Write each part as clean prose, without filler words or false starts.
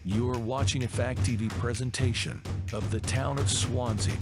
You are watching a Fact TV presentation of the town of Swanzey.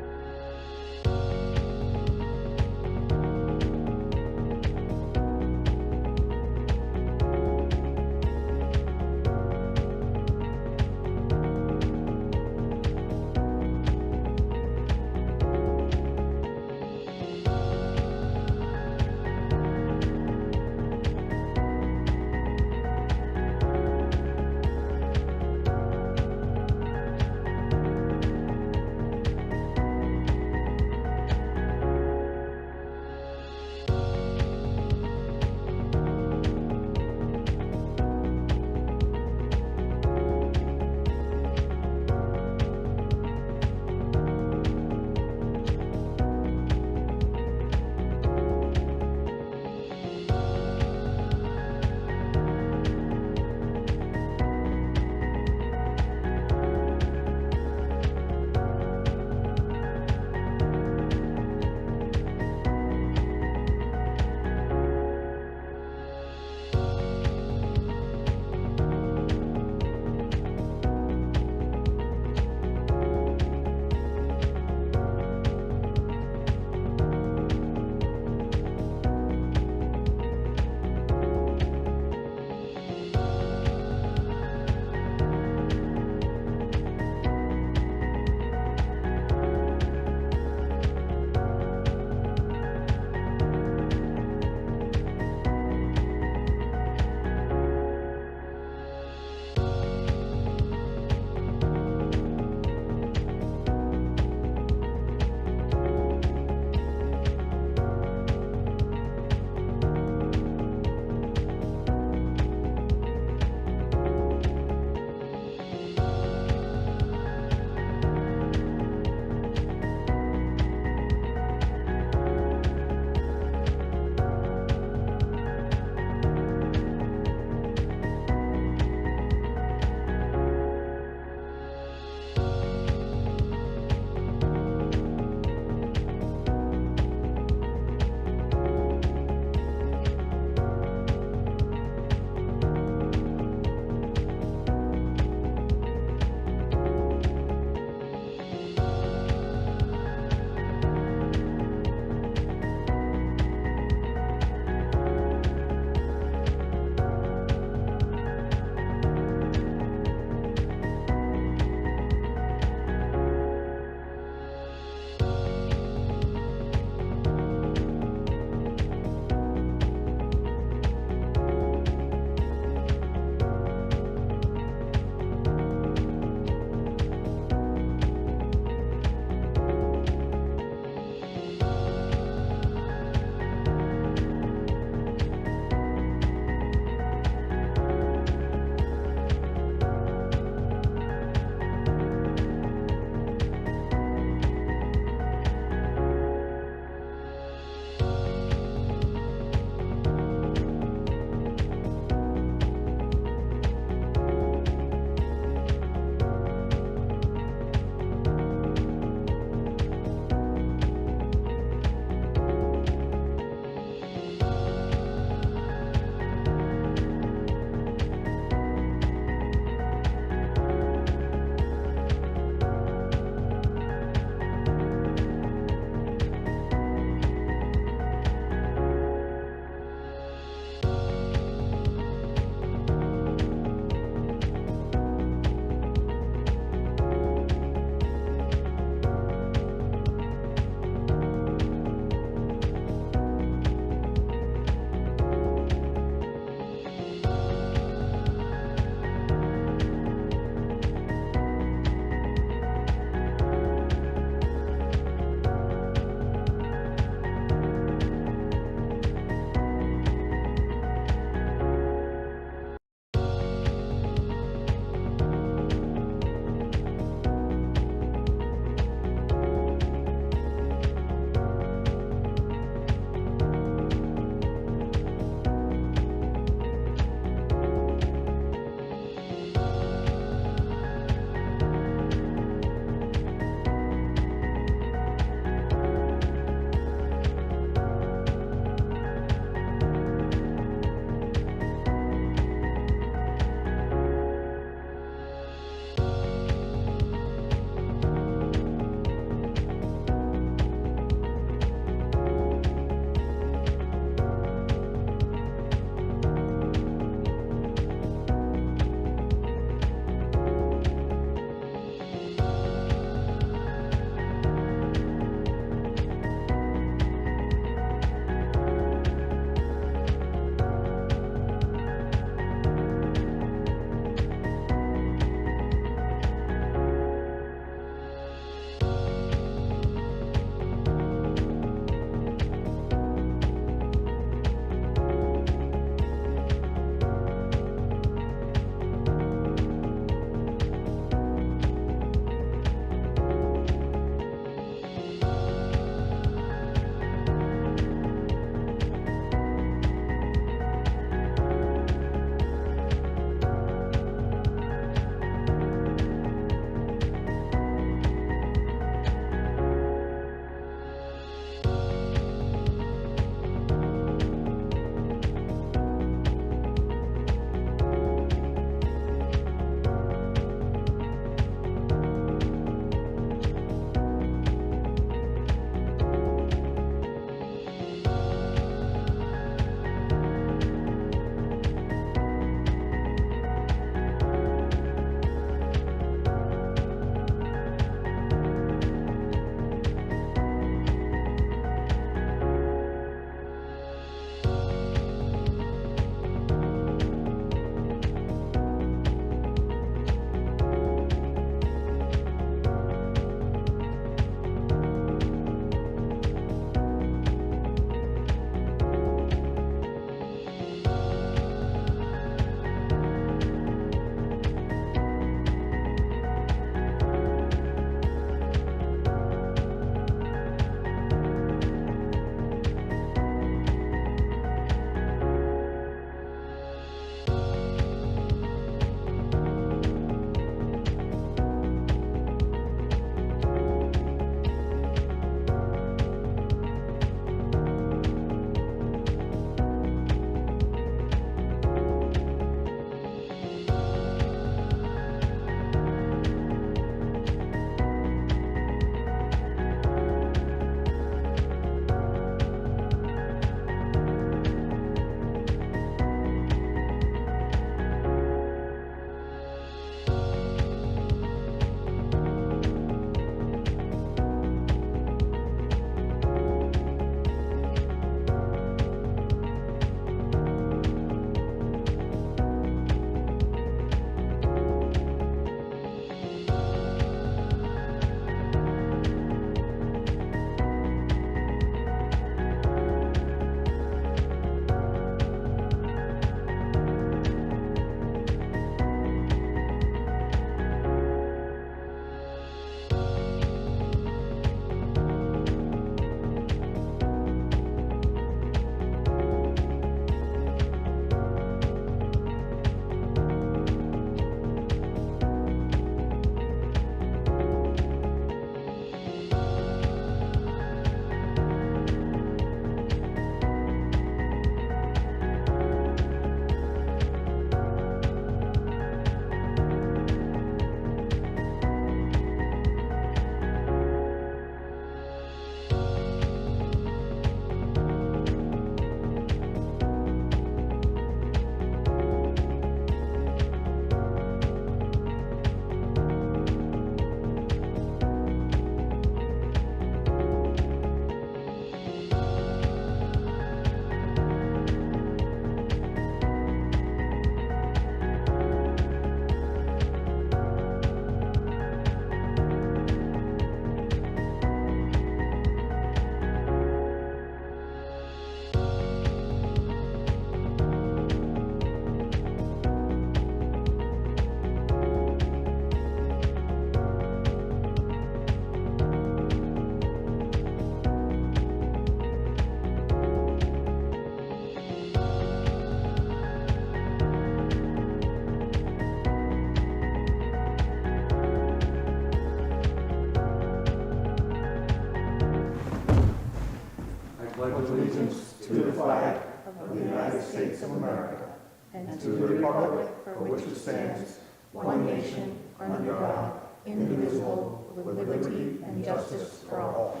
pledge allegiance to the flag of the United States of America and to the republic for which it stands, one nation, under God, indivisible, with liberty and justice for all.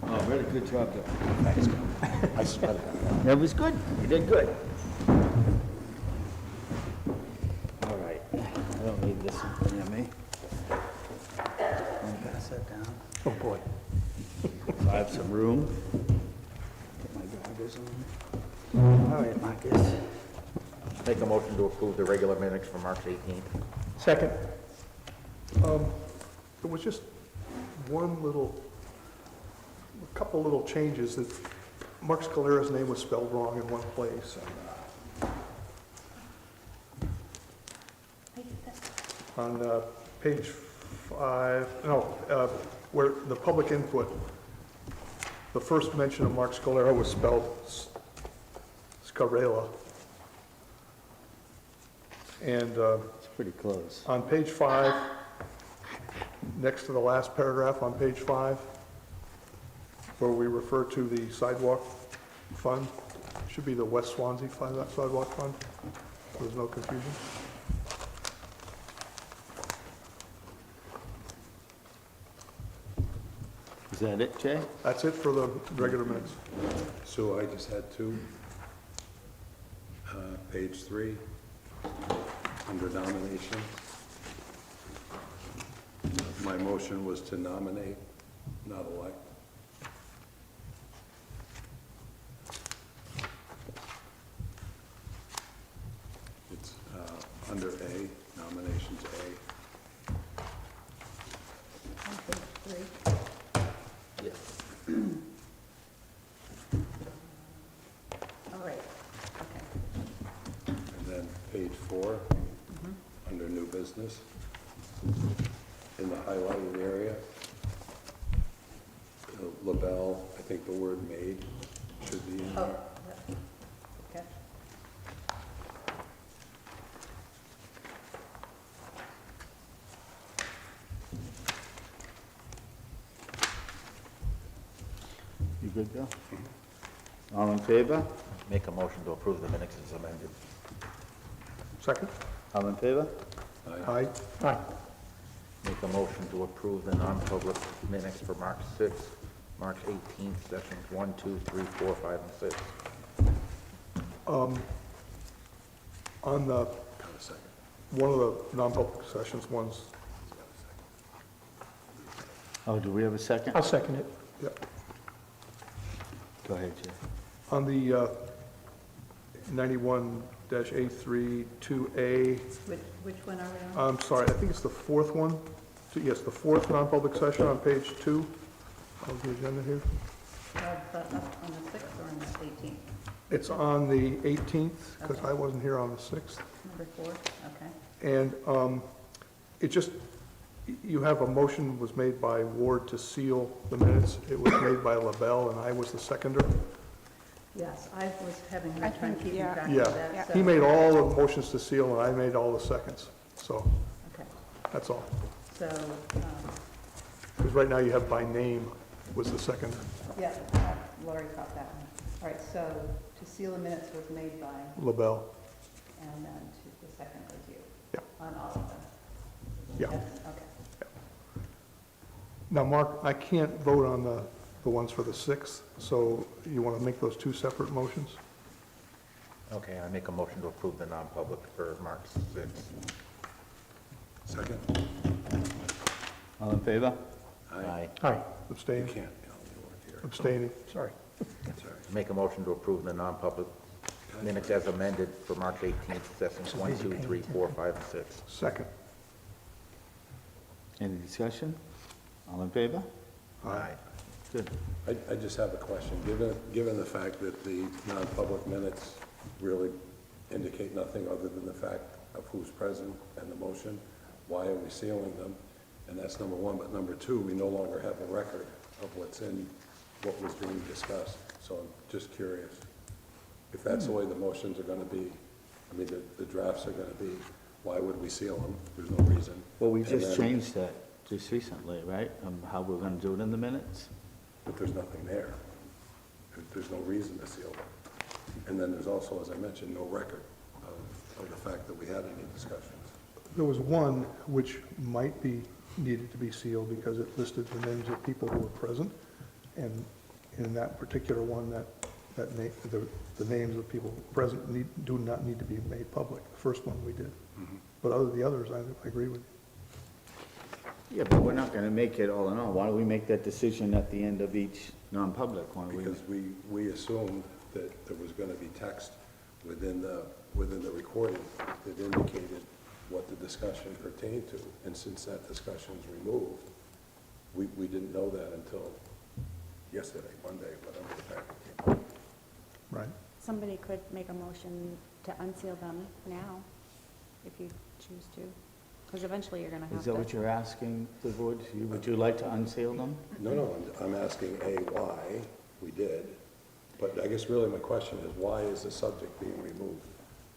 Oh, really good job there. Thanks, Bill. I swear to God. That was good. You did good. All right. I don't need this one near me. I'll pass that down. Oh, boy. So I have some room. Get my goggles on. All right, Marcus. Make a motion to approve the regular minutes for March 18th. Second. It was just a couple little changes that Mark Scalera's name was spelled wrong in one place. On page 5, where the public input, the first mention of Mark Scalera was spelled Scarella. And It's pretty close. on page 5, next to the last paragraph on page 5, where we refer to the sidewalk fund, should be the West Swanzey sidewalk fund, so there's no confusion. Is that it, Jay? That's it for the regular minutes. So I just had two. Page 3, under nomination. My motion was to nominate, not elect. It's under A, nominations A. On page 3. Yes. All right, okay. And then page 4, under new business, in the highlighted area, LaBelle, I think the word made should be in Oh, there. okay. You good, Bill? All in favor? Make a motion to approve the minutes as amended. Second? All in favor? Aye. Aye. Make a motion to approve the non-public minutes for March 6th, March 18th, sessions 1, 2, 3, 4, 5, and 6. On the, Got a second. one of the non-public sessions ones, Oh, do we have a second? I'll second it. yeah, Go ahead, Jay. on the 91-A3 2A, Which one are we on? I'm sorry, I think it's the fourth one. Yes, the fourth non-public session on page 2 of the agenda here. But up on the 6th or on the 18th? It's on the 18th, because I wasn't here on the 6th. Number 4, okay. And it just, you have a motion was made by Ward to seal the minutes. It was made by LaBelle, and I was the seconder. Yes, I was having a hard time keeping yeah. track of Yeah, that, so. he made all the motions to seal, and I made all the seconds. So, Okay, that's all. so, Because right now you have by name was the second. yeah, Lori caught that one. All right, so to seal the minutes was made by, LaBelle. and then to the second was you? Yeah. On all of them? Yeah. Yes, okay. Now, Mark, I can't vote on the ones for the 6th, so you want to make those two separate motions? Okay, I make a motion to approve the non-public for March 6th. Second? All in favor? Aye. Aye. You Abstain? can't, you weren't here. Abstaining? Sorry. Sorry. Make a motion to approve the non-public minutes as amended for March 18th, sessions 1, 2, 3, 4, 5, and 6. Second? Any discussion? All in favor? Aye. Good. I just have a question. Given the fact that the non-public minutes really indicate nothing other than the fact of who's present and the motion, why are we sealing them? And that's number one. But number two, we no longer have a record of what was being discussed. So I'm just curious. If that's the way the motions are going to be, I mean, the drafts are going to be, why would we seal them? There's no reason. Well, we And just then- changed that just recently, right? How we're going to do it in the minutes? But there's nothing there. There's no reason to seal them. And then there's also, as I mentioned, no record of the fact that we had any discussions. There was one which might be needed to be sealed because it listed the names of people who were present. And in that particular one, the names of people present do not need to be made public. The first one we did. But the others, I agree with you. Yeah, but we're not gonna make it all in all. Why don't we make that decision at the end of each non-public? Why don't we? Because we assumed that there was gonna be text within the recording that indicated what the discussion pertained to. And since that discussion's removed, we didn't know that until yesterday, Monday, whatever the packet came out. Right. Somebody could make a motion to unseal them now, if you choose to, because eventually you're gonna have to. Is that what you're asking the board? Would you like to unseal them? No, I'm asking, A, why we did, but I guess really my question is, why is the subject being removed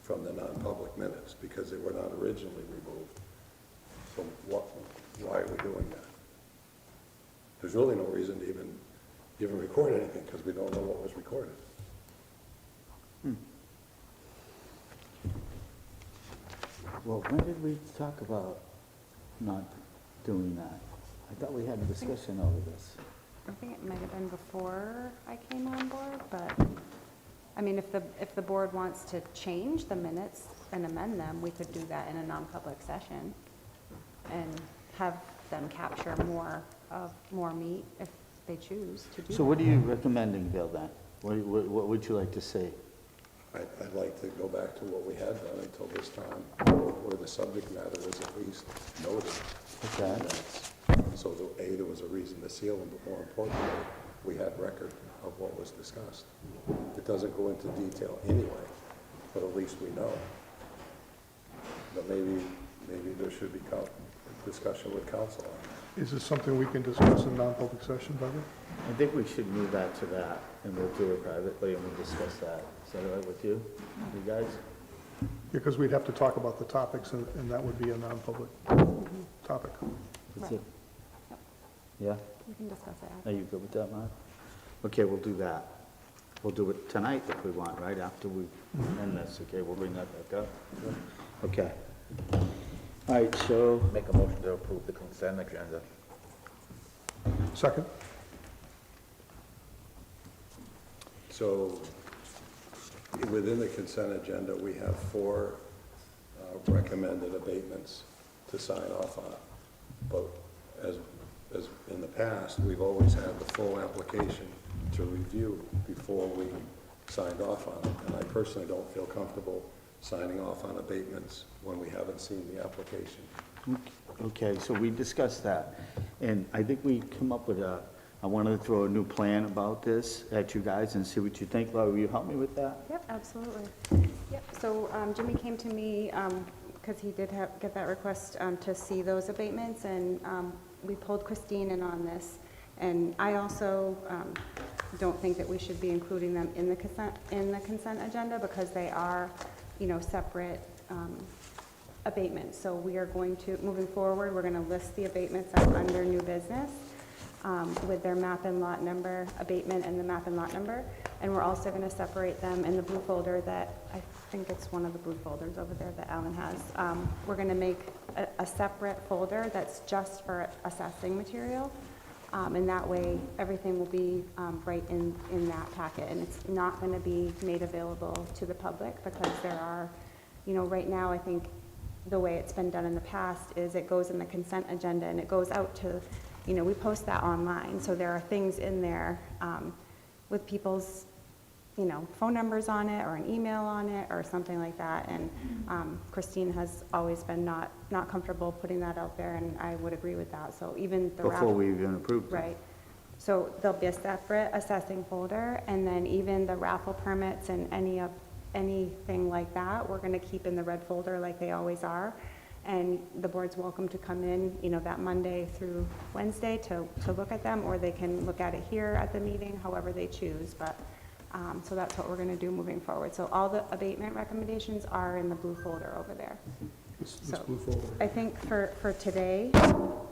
from the non-public minutes? Because they were not originally removed. So why are we doing that? There's really no reason to even record anything, because we don't know what was recorded. Well, when did we talk about not doing that? I thought we had a discussion over this. I think it might have been before I came on board, but, I mean, if the board wants to change the minutes and amend them, we could do that in a non-public session and have them capture more meat if they choose to do that. So what are you recommending, Bill, then? What would you like to see? I'd like to go back to what we had done until this time, where the subject matter was at least noted. Okay. So there was a reason to seal them, but more importantly, we had record of what was discussed. It doesn't go into detail anyway, but at least we know. But maybe there should be discussion with council on that. Is this something we can discuss in non-public session, Barbara? I think we should move that to that, and we'll do it privately, and we'll discuss that. Is that all right with you guys? Because we'd have to talk about the topics, and that would be a non-public topic. Is Right. it? Yeah? We can discuss it Are after. you good with that, Mark? Okay, we'll do that. We'll do it tonight if we want, right, after we end this, okay? We'll bring that back up. Okay. All right, so, Make a motion to approve the consent agenda. Second? So within the consent agenda, we have 4 recommended abatements to sign off on. But as in the past, we've always had the full application to review before we signed off on it. And I personally don't feel comfortable signing off on abatements when we haven't seen the application. okay, so we discussed that, and I think we come up with I wanted to throw a new plan about this at you guys and see what you think. Laura, will you help me with that? Yep, absolutely. Yep, so Jimmy came to me, because he did get that request to see those abatements, and we pulled Christine in on this. And I also don't think that we should be including them in the consent agenda, because they are, separate abatements. So we are going to, moving forward, we're going to list the abatements as under new business with their map and lot number, abatement and the map and lot number. And we're also going to separate them in the blue folder that, I think it's one of the blue folders over there that Alan has. We're going to make a separate folder that's just for assessing material. And that way, everything will be right in that packet. And it's not going to be made available to the public, because there are, right now, I think the way it's been done in the past is it goes in the consent agenda and it goes out to, we post that online. So there are things in there with people's, phone numbers on it, or an email on it, or something like that. And Christine has always been not comfortable putting that out there, and I would agree with that. So even the Before we even approved it. Right. So there'll be a separate assessing folder, and then even the raffle permits and anything like that, we're gonna keep in the red folder like they always are. And the board's welcome to come in, that Monday through Wednesday to look at them, or they can look at it here at the meeting, however they choose. But so that's what we're going to do moving forward. So all the abatement recommendations are in the blue folder over there. This So, blue folder. I think for today,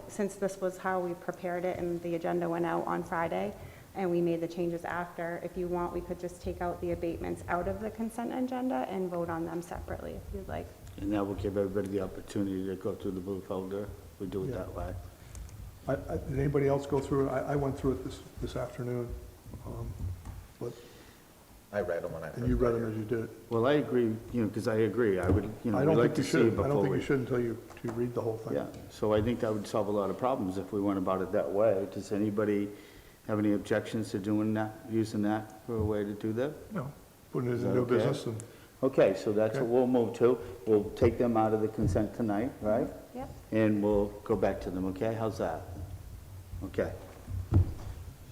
since this was how we prepared it and the agenda went out on Friday, and we made the changes after. If you want, we could just take out the abatements out of the consent agenda and vote on them separately if you'd like. And that will give everybody the opportunity to go through the blue folder. We do it Yeah. that way. Did anybody else go through it? I went through it this afternoon. But, I read them when I first and you read got them here. as you did it. Well, I agree, because I agree. I would, I we'd don't like think to you see should. I before don't think we. you should until you read the whole thing. Yeah, so I think that would solve a lot of problems if we went about it that way. Does anybody have any objections to doing that, using that for a way to do that? No, putting it Is in that new okay? business and, Okay, so that's what Okay. we'll move to. We'll take them out of the consent tonight, right? Yep. And we'll go back to them, okay? How's that? Okay.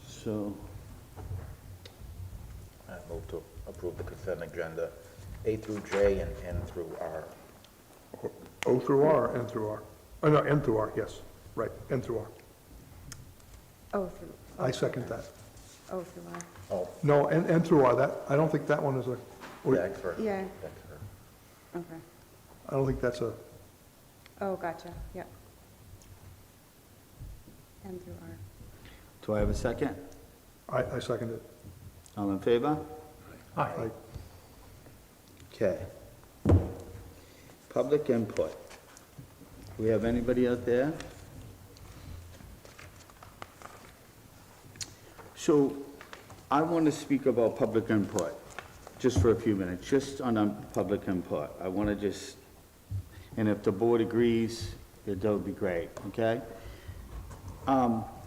So, I move to approve the consent agenda, A through J and N through R. O through R, N through R. Oh, no, N through R, yes, right, N through R. Oh, through. I second that. Oh, through R. Oh, No, N through R, that, I don't think that one is a, or- yeah, for, Yeah. that's for. Okay. I don't think that's a, Oh, gotcha, yep. N through R. do I have a second? I second it. All in favor? I- Okay. Public input. Do we have anybody out there? So I want to speak about public input, just for a few minutes, just on public input. I want to just, and if the board agrees, that would be great, okay?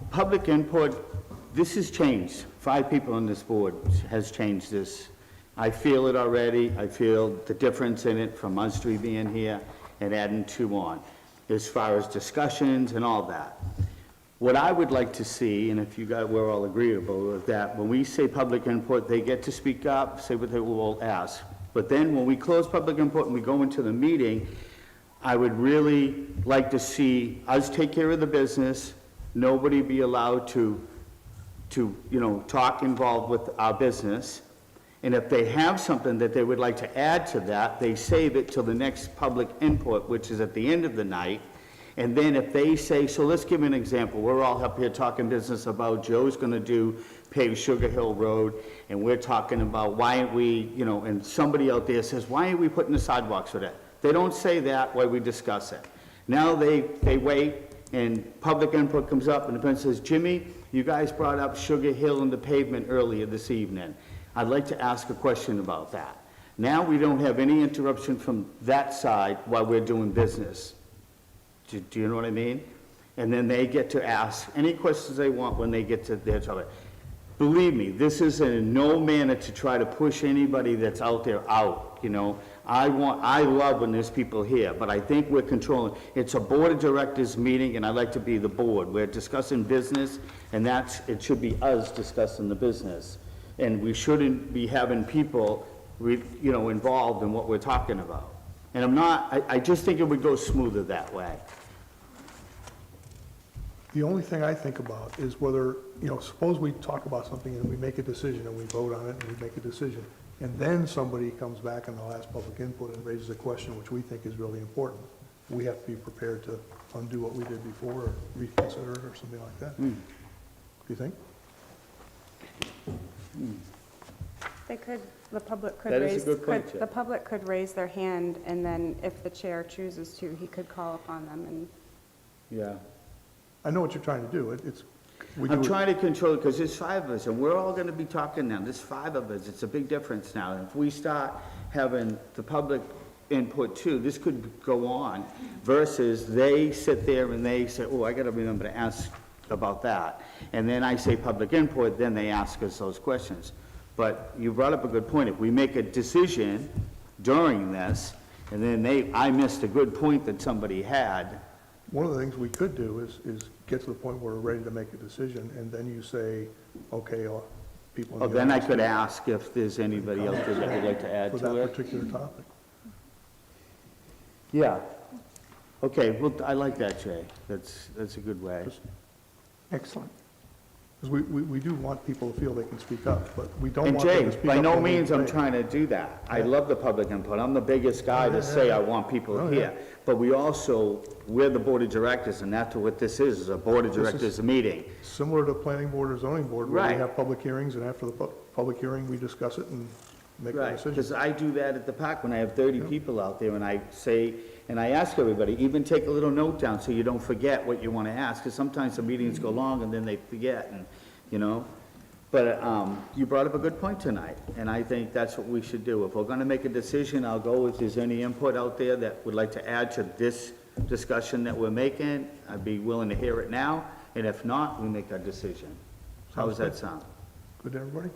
Public input, this has changed. 5 people on this board has changed this. I feel it already. I feel the difference in it from us 3 being here and adding 2 on, as far as discussions and all that. What I would like to see, and if you guys, we're all agreeable with that, when we say public input, they get to speak up, say what they will ask. But then when we close public input and we go into the meeting, I would really like to see us take care of the business, nobody be allowed to talk involved with our business. And if they have something that they would like to add to that, they save it till the next public input, which is at the end of the night. And then if they say, so let's give an example. We're all up here talking business about Joe's gonna do pave Sugar Hill Road, and we're talking about why aren't we, and somebody out there says, why aren't we putting the sidewalks for that? They don't say that while we discuss it. Now they wait, and public input comes up, and the person says, Jimmy, you guys brought up Sugar Hill and the pavement earlier this evening. I'd like to ask a question about that. Now we don't have any interruption from that side while we're doing business. Do you know what I mean? And then they get to ask any questions they want when they get to their topic. Believe me, this is in no manner to try to push anybody that's out there out, I love when there's people here, but I think we're controlling. It's a board of directors meeting, and I like to be the board. We're discussing business, and it should be us discussing the business. And we shouldn't be having people, involved in what we're talking about. And I just think it would go smoother that way. The only thing I think about is whether, suppose we talk about something and we make a decision and we vote on it and we make a decision, and then somebody comes back in the last public input and raises a question which we think is really important. We have to be prepared to undo what we did before or reconsider it or something like that. Do you think? The public could That is a raise, good point, Chip. the public could raise their hand, and then if the chair chooses to, he could call upon them, and Yeah. I know what you're trying to do. We I'm do it- trying to control it, because there's 5 of us, and we're all gonna be talking now. There's 5 of us. It's a big difference now. If we start having the public input too, this could go on, versus they sit there and they say, oh, I gotta remember to ask about that. And then I say public input, then they ask us those questions. But you brought up a good point. If we make a decision during this, and then I missed a good point that somebody had. One of the things we could do is get to the point where we're ready to make a decision, and then you say, okay, people. in Oh, the then I audience could can- ask if there's anybody else that would like to add For to that it. particular topic. Yeah. Okay, well, I like that, Jay. That's a good way. Excellent. Because we do want people to feel they can speak up, but we don't And want them Jay, to speak by up no when we means I'm say. trying to do that. I love the public input. I'm the biggest guy to say I want people Oh, here. But we're the board of directors, and that's what this is a board of This is- directors meeting. Similar to planning board or zoning board, where we Right. have public hearings, and after the public hearing, we discuss it and make a Right, decision. because I do that at the park when I have 30 people out there, and I say, and I ask everybody, even take a little note down so you don't forget what you want to ask, because sometimes the meetings go long and then they forget, and, you know? But you brought up a good point tonight, and I think that's what we should do. If we're going to make a decision, I'll go if there's any input out there that would like to add to this discussion that we're making. I'd be willing to hear it now, and if not, we make our decision. How does that sound? Good to everybody?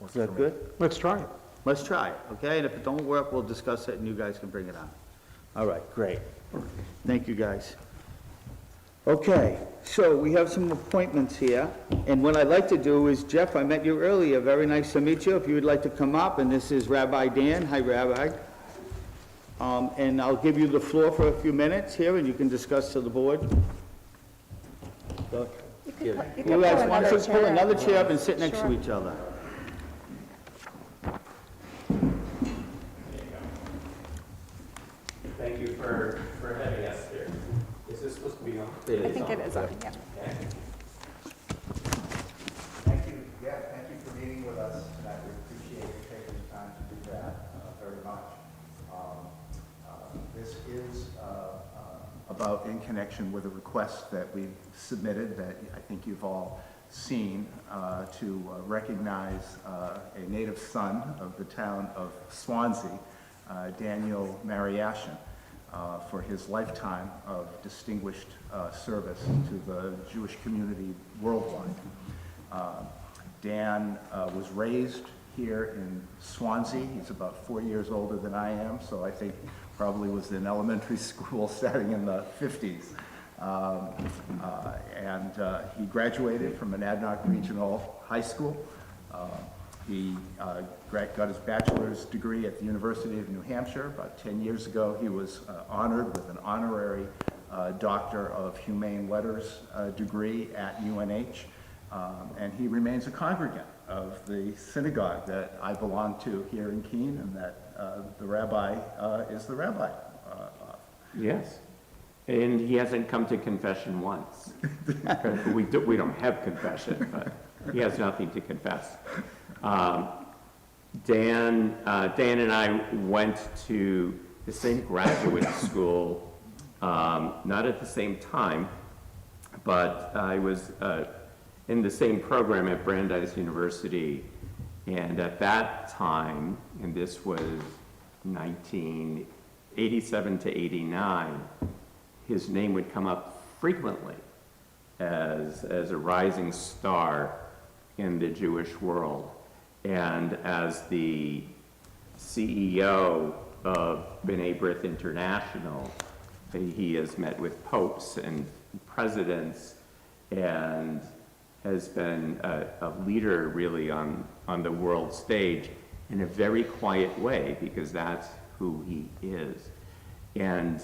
Is that good? Let's try it. Let's try it, okay? And if it don't work, we'll discuss it and you guys can bring it on. All right, great. Thank you, guys. Okay, so we have some appointments here, and what I'd like to do is, Jeff, I met you earlier, very nice to meet you. If you would like to come up, and this is Rabbi Dan. Hi, Rabbi. And I'll give you the floor for a few minutes here, and you can discuss to the board. So, You You guys want to pull another chair up and sit next to Sure. each other? Thank you for having us here. Is this supposed to be on? I think it is on, yeah. Thank you, thank you for meeting with us tonight. We appreciate you taking the time to do that very much. This is about in connection with a request that we submitted that I think you've all seen to recognize a native son of the town of Swanzey, Daniel Mariashin, for his lifetime of distinguished service to the Jewish community worldwide. Dan was raised here in Swanzey. He's about 4 years older than I am, so I think probably was in elementary school starting in the 50s. He graduated from Monadnock Regional High School. He got his bachelor's degree at the University of New Hampshire. About 10 years ago, he was honored with an honorary Doctor of Humane Letters degree at UNH. And he remains a congregant of the synagogue that I belong to here in Keene, and that the rabbi is the rabbi. Yes. And he hasn't come to confession once. We don't have confession, but he has nothing to confess. Dan and I went to the same graduate school, not at the same time, but I was in the same program at Brandeis University. And at that time, and this was 1987 to 89, his name would come up frequently as a rising star in the Jewish world. And as the CEO of B'nai B'rith International, he has met with popes and presidents and has been a leader really on the world stage in a very quiet way, because that's who he is. And,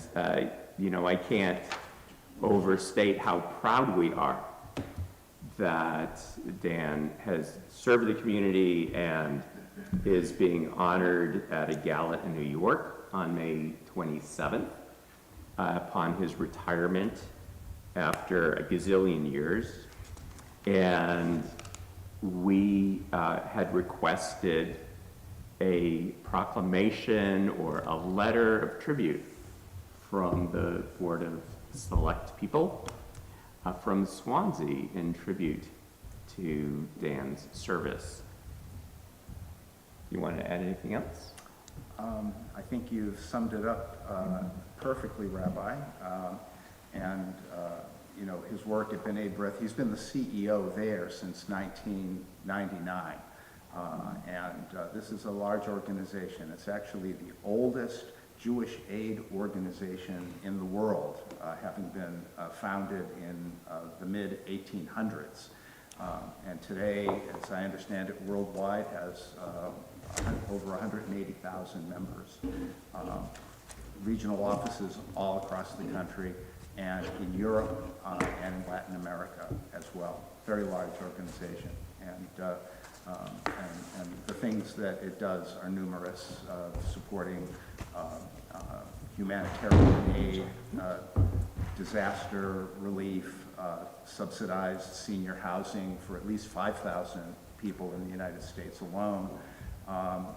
you know, I can't overstate how proud we are that Dan has served the community and is being honored at a gala in New York on May 27th upon his retirement after a gazillion years. And we had requested a proclamation or a letter of tribute from the Board of Select People from Swanzey in tribute to Dan's service. You want to add anything else? I think you've summed it up perfectly, Rabbi. You know, his work at B'nai B'rith, he's been the CEO there since 1999. This is a large organization. It's actually the oldest Jewish aid organization in the world, having been founded in the mid-1800s. And today, as I understand it, worldwide has over 180,000 members. Regional offices all across the country, and in Europe and in Latin America as well. very large organization. And the things that it does are numerous, supporting humanitarian aid, disaster relief, subsidized senior housing for at least 5,000 people in the United States alone,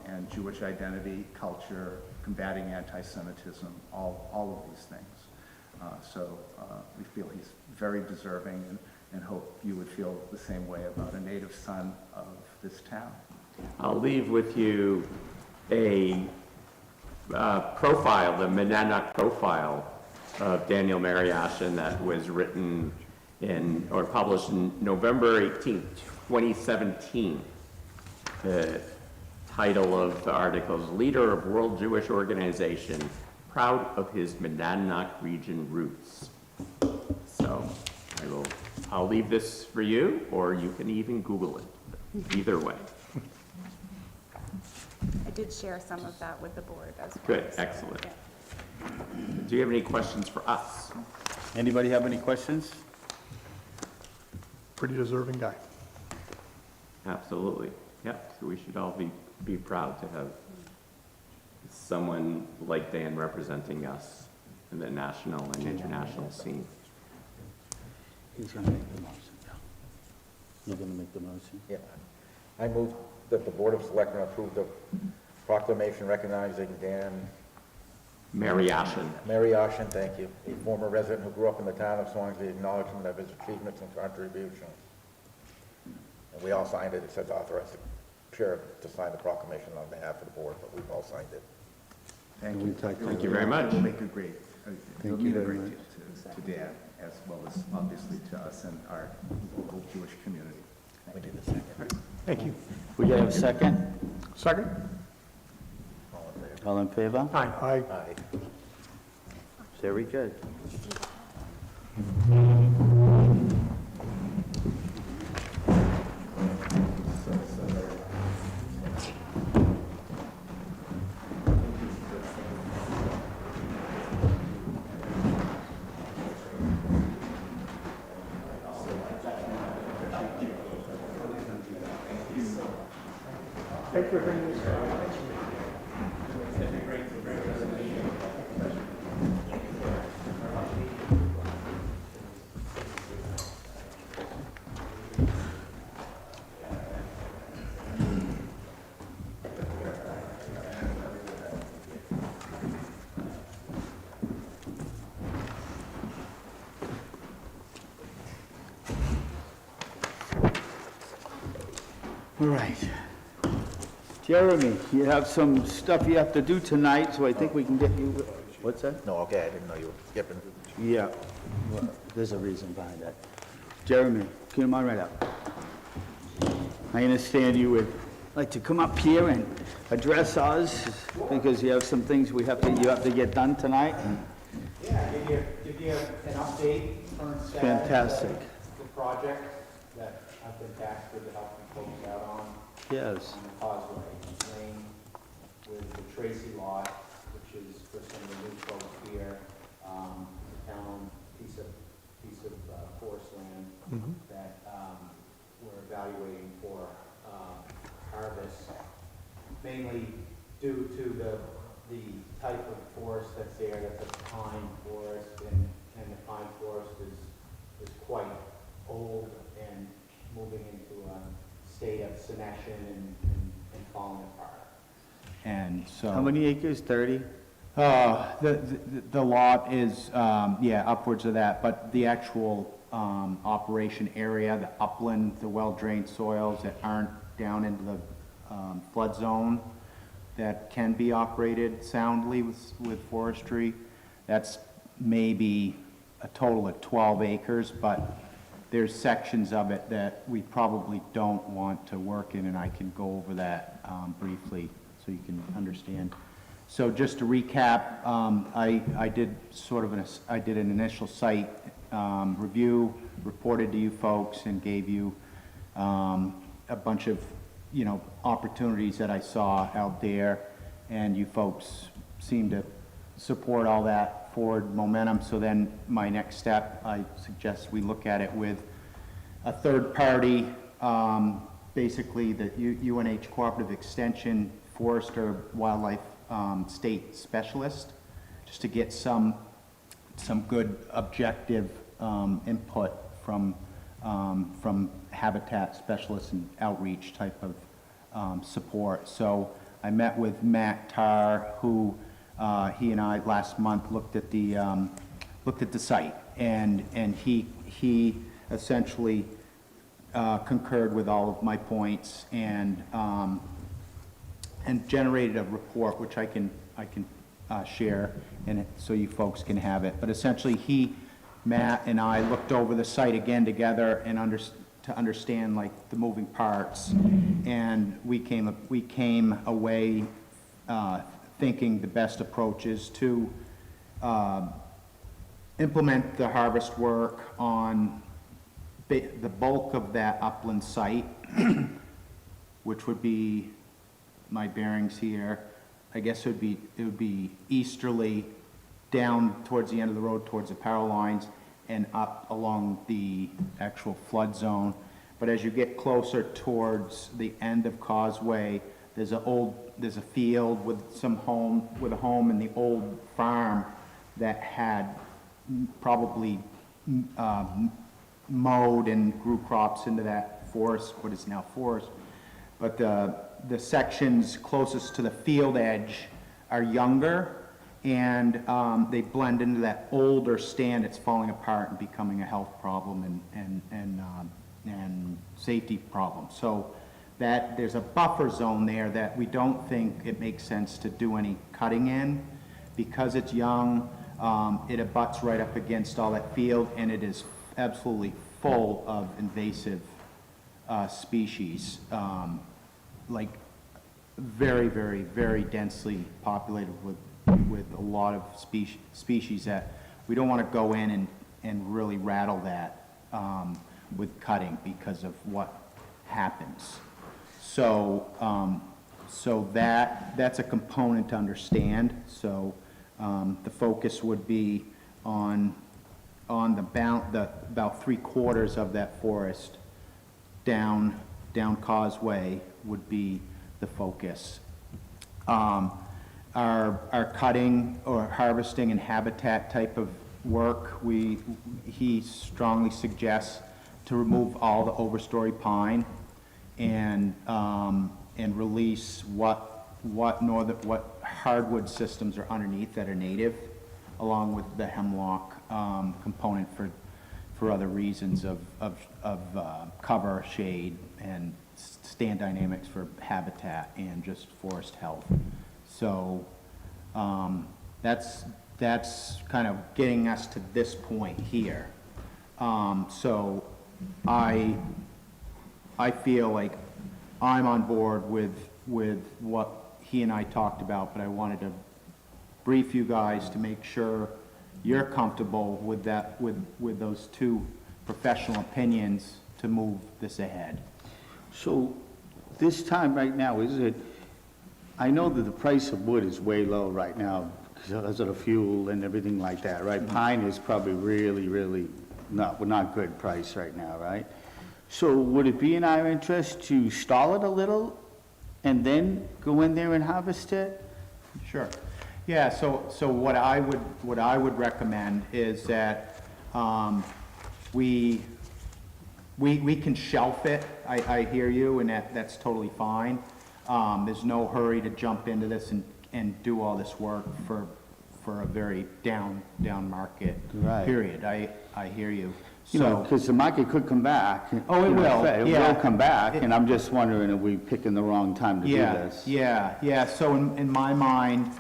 and Jewish identity, culture, combating anti-Semitism, all of these things. So we feel he's very deserving, and hope you would feel the same way about a native son of this town. I'll leave with you a profile, the Monadnock profile of Daniel Mariashin that was written in, or published in November 18th, 2017. The title of the article is Leader of World Jewish Organization, Proud of His Monadnock Region Roots. So I'll leave this for you, or you can even Google it. Either way. I did share some of that with the board as well. Good, excellent. Yeah. Do you have any questions for us? Anybody have any questions? Pretty deserving guy. Absolutely. Yeah, so we should all be proud to have someone like Dan representing us in the national and international scene. He's gonna make the motion. You're gonna make the motion? Yeah. I move that the Board of Selectmen approve the proclamation recognizing Dan Mariashin, thank you, a former resident who grew up in the town of Swanzey, acknowledgement of his achievements and contributions. And we all signed it. It says authorize the chair to sign the proclamation on behalf of the board, but we've all signed it. Thank you. Thank you very much. It'll make a great, it'll you mean a very great much. deal to Dan, as well as obviously to us and our local Jewish community. We do the second. Thank you. We have a second? Second? All in favor? Aye. Aye. Very good. Thank you for bringing this. All right. Jeremy, you have some stuff you have to do tonight, so I think we can get you, what's that? No, okay, I didn't know you were skipping. Yeah, well, there's a reason behind that. Jeremy, come on right up. I understand you would like to come up here and address us, because you have some things you have to get done tonight. Yeah, give you an update, current status. Fantastic. Of the project that I've been tasked with to help you folks out on Yes. the Causeway Lane with the Tracy lot, which is for some of the new folks here, the town piece of forest land that we're evaluating for harvest, mainly due to the type of forest that's there. That's a pine forest, and the pine forest is quite old and moving into a state of senescence and falling apart. And so. How many acres, 30? The lot is, yeah, upwards of that, but the actual operation area, the upland, the well-drained soils that aren't down into the flood zone that can be operated soundly with forestry, that's maybe a total of 12 acres, but there's sections of it that we probably don't want to work in, and I can go over that briefly so you can understand. So just to recap, I did I did an initial site review, reported to you folks, and gave you a bunch of, opportunities that I saw out there, and you folks seem to support all that forward momentum. So then my next step, I suggest we look at it with a third party, basically the UNH Cooperative Extension Forester Wildlife State Specialist, just to get some good objective input from habitat specialists and outreach type of support. So I met with Matt Tarr, who he and I last month looked at the site, and he essentially concurred with all of my points and generated a report which I can share, and so you folks can have it. But essentially, Matt and I looked over the site again together and to understand like the moving parts, and we came away thinking the best approach is to implement the harvest work on the bulk of that upland site, which would be my bearings here. I guess it would be easterly down towards the end of the road towards the power lines and up along the actual flood zone. But as you get closer towards the end of Causeway, there's a field with a home in the old farm that had probably mowed and grew crops into that forest, what is now forest. But the sections closest to the field edge are younger, and they blend into that older stand that's falling apart and becoming a health problem and safety problem. So that there's a buffer zone there that we don't think it makes sense to do any cutting in, because it's young. It abuts right up against all that field, and it is absolutely full of invasive species, like very, very, very densely populated with a lot of species that we don't want to go in and really rattle that with cutting because of what happens. So that's a component to understand. So the focus would be on about 3/4 of that forest down Causeway would be the focus. Our cutting or harvesting and habitat type of work, he strongly suggests to remove all the overstory pine and release what hardwood systems are underneath that are native, along with the hemlock component for other reasons of cover, shade, and stand dynamics for habitat and just forest health. So that's kind of getting us to this point here. So I feel like I'm on board with what he and I talked about, but I wanted to brief you guys to make sure you're comfortable with that, with those two professional opinions to move this ahead. So this time right now, is it, I know that the price of wood is way low right now because of the fuel and everything like that, right? Pine is probably really not good price right now, right? So would it be in our interest to stall it a little and then go in there and harvest it? Sure. Yeah, so what I would recommend is that we can shelf it. I hear you, and that's totally fine. There's no hurry to jump into this and do all this work for a very down market period. I hear you. You know, because the market could come back. Oh, it will. It will come back, and I'm just wondering if we picking the wrong time to do this. Yeah. So in my mind,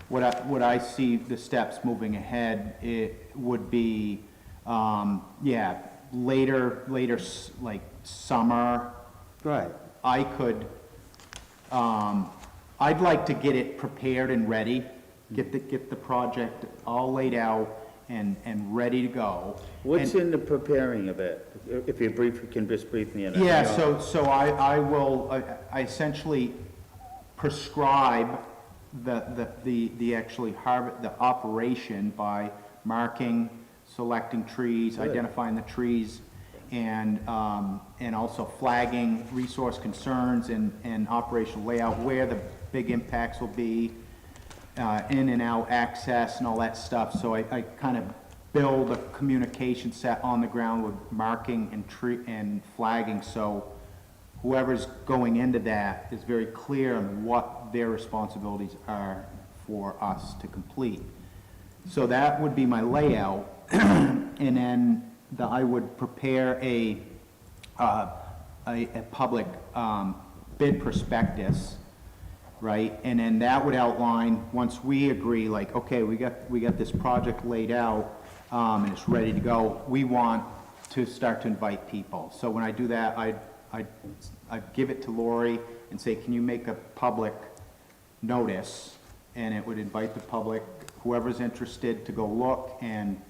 what I see the steps moving ahead, it would be, later, like summer. Right. I could, I'd like to get it prepared and ready, get the project all laid out and ready to go. What's in the preparing of it? If you can just brief me on it. Yeah, so I will, I essentially prescribe the actually the operation by marking, selecting trees, identifying the trees, and also flagging resource concerns and operational layout, where the big impacts will be, in and out access and all that stuff. So I kind of build a communication set on the ground with marking and flagging, so whoever's going into that is very clear on what their responsibilities are for us to complete. So that would be my layout, and then I would prepare a public bid prospectus, right? And then that would outline, once we agree, like, okay, we got this project laid out, and it's ready to go, we want to start to invite people. So when I do that, I'd give it to Lori and say, can you make a public notice? And it would invite the public, whoever's interested, to go look and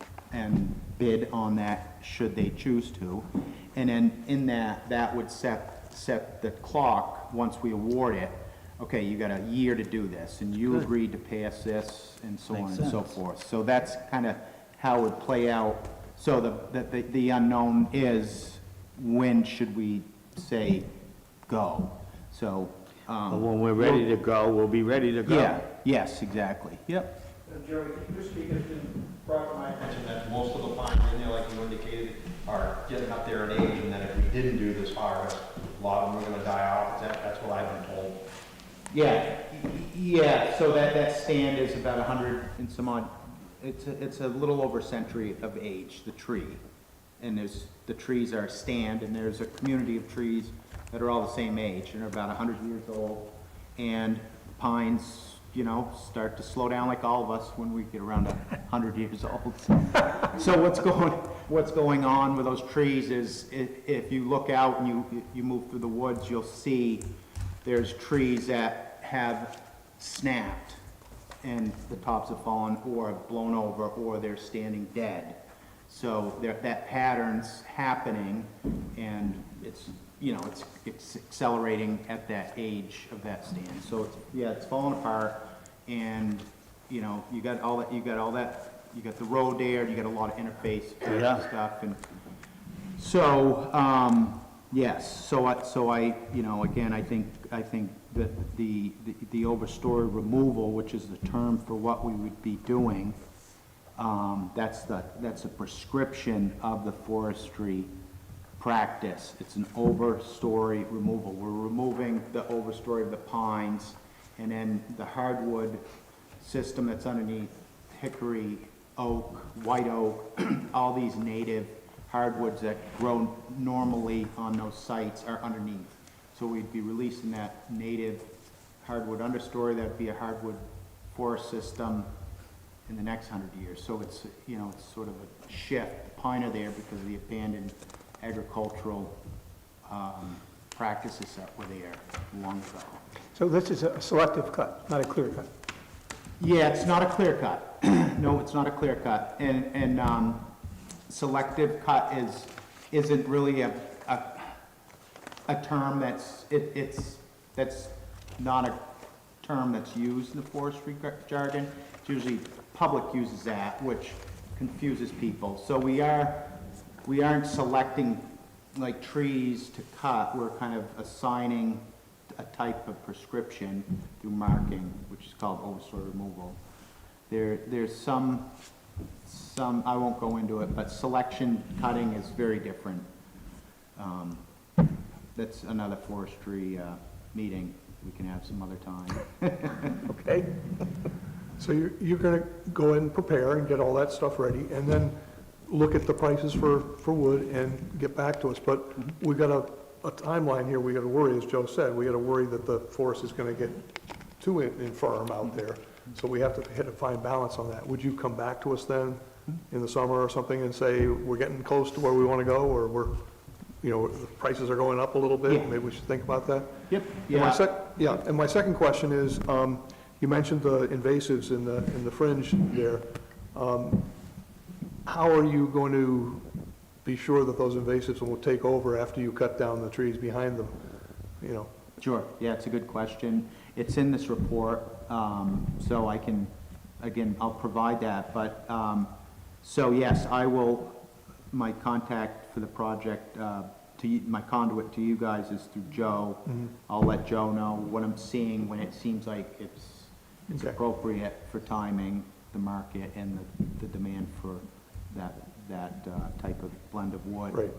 bid on that, should they choose to. And then in that would set the clock, once we award it. Okay, you got a year to do this, and you agreed to pay us this, and so on and so forth. So that's kind of how it would play out. So the unknown is, when should we say go? So, But when we're ready to go, we'll be ready to go. yeah, yes, exactly, yep. Jerry, can you just speak, it's been brought to my attention that most of the pines in there, like you indicated, are getting up there in age, and that if we didn't do this harvest, a lot of them are gonna die off. That's what I've been told. Yeah, so that stand is about 100 and some odd, it's a little over a century of age, the tree. And the trees are stand, and there's a community of trees that are all the same age, and are about 100 years old. And pines, start to slow down like all of us when we get around 100 years old. So what's going on with those trees is, if you look out and you move through the woods, you'll see there's trees that have snapped and the tops have fallen or have blown over, or they're standing dead. So that pattern's happening, and it's accelerating at that age of that stand. So it's falling apart, and you got the road there, you got a lot of interface stuff, and so yes. So I again, I think that the overstory removal, which is the term for what we would be doing, that's a prescription of the forestry practice. It's an overstory removal. We're removing the overstory of the pines, and then the hardwood system that's underneath, hickory, oak, white oak, all these native hardwoods that grow normally on those sites are underneath. So we'd be releasing that native hardwood understory. That'd be a hardwood forest system in the next 100 years. So it's, it's sort of a shift. The pine are there because of the abandoned agricultural practices that were there long ago. So this is a selective cut, not a clear cut? Yeah, it's not a clear cut. No, it's not a clear cut. And selective cut isn't really a term that's not a term that's used in the forestry jargon. It's usually public uses that, which confuses people. So we aren't selecting like trees to cut. We're kind of assigning a type of prescription through marking, which is called overstory removal. There's some I won't go into it, but selection cutting is very different. That's another forestry meeting we can have some other time. Okay. So you're going to go ahead and prepare and get all that stuff ready, and then look at the prices for wood and get back to us. But we got a timeline here. We got to worry, as Joe said, we got to worry that the forest is going to get too infirm out there. So we have to hit a fine balance on that. Would you come back to us then in the summer or something and say, we're getting close to where we want to go, or the prices are going up a little bit? Yeah. Maybe we should think about that? Yep. And my second question is, you mentioned the invasives in the fringe there. How are you going to be sure that those invasives will take over after you cut down the trees behind them? Sure. Yeah, it's a good question. It's in this report, so I can, again, I'll provide that. But so yes, I will my contact for the project, my conduit to you guys is through Joe. I'll let Joe know what I'm seeing when it seems like it's Okay. appropriate for timing, the market, and the demand for that type of blend of wood. Right.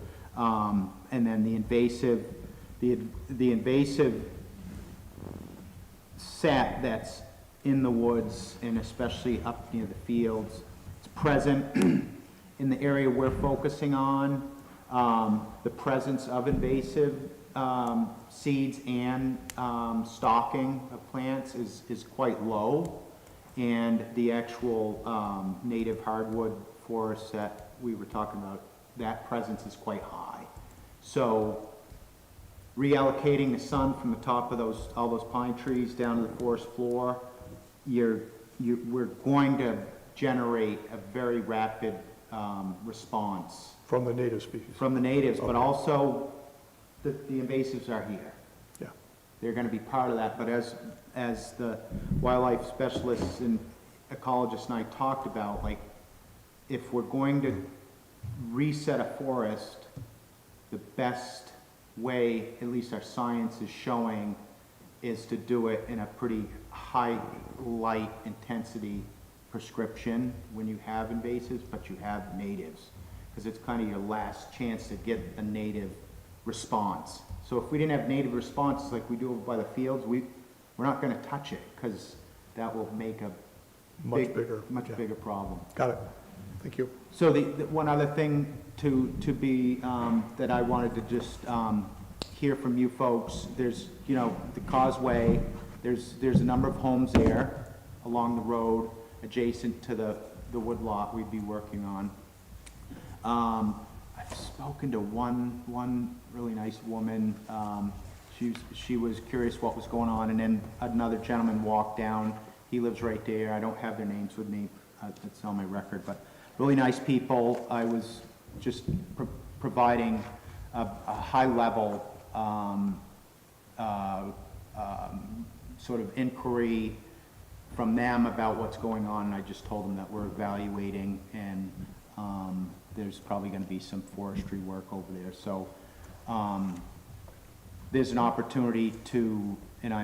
And then the invasive set that's in the woods and especially up near the fields, it's present in the area we're focusing on. The presence of invasive seeds and stalking of plants is quite low, and the actual native hardwood forests that we were talking about, that presence is quite high. So reallocating the sun from the top of all those pine trees down to the forest floor, we're going to generate a very rapid response. From the native species? From the natives, but Okay. also the invasives are here. Yeah. They're gonna be part of that, but as the wildlife specialists and ecologists and I talked about, like, if we're going to reset a forest, the best way, at least our science is showing, is to do it in a pretty high light intensity prescription when you have invasives, but you have natives, because it's kind of your last chance to get a native response. So if we didn't have native responses like we do over by the fields, we're not going to touch it, because that will make a Much bigger. much Yeah. bigger problem. Got it. Thank you. So the one other thing to be, that I wanted to just hear from you folks, there's, the causeway, there's a number of homes there along the road adjacent to the woodlot we'd be working on. I've spoken to one really nice woman. She was curious what was going on, and then another gentleman walked down. He lives right there. I don't have their names with me. It's on my record, but really nice people. I was just providing a high-level sort of inquiry from them about what's going on, and I just told them that we're evaluating, and there's probably going to be some forestry work over there. So there's an opportunity to, and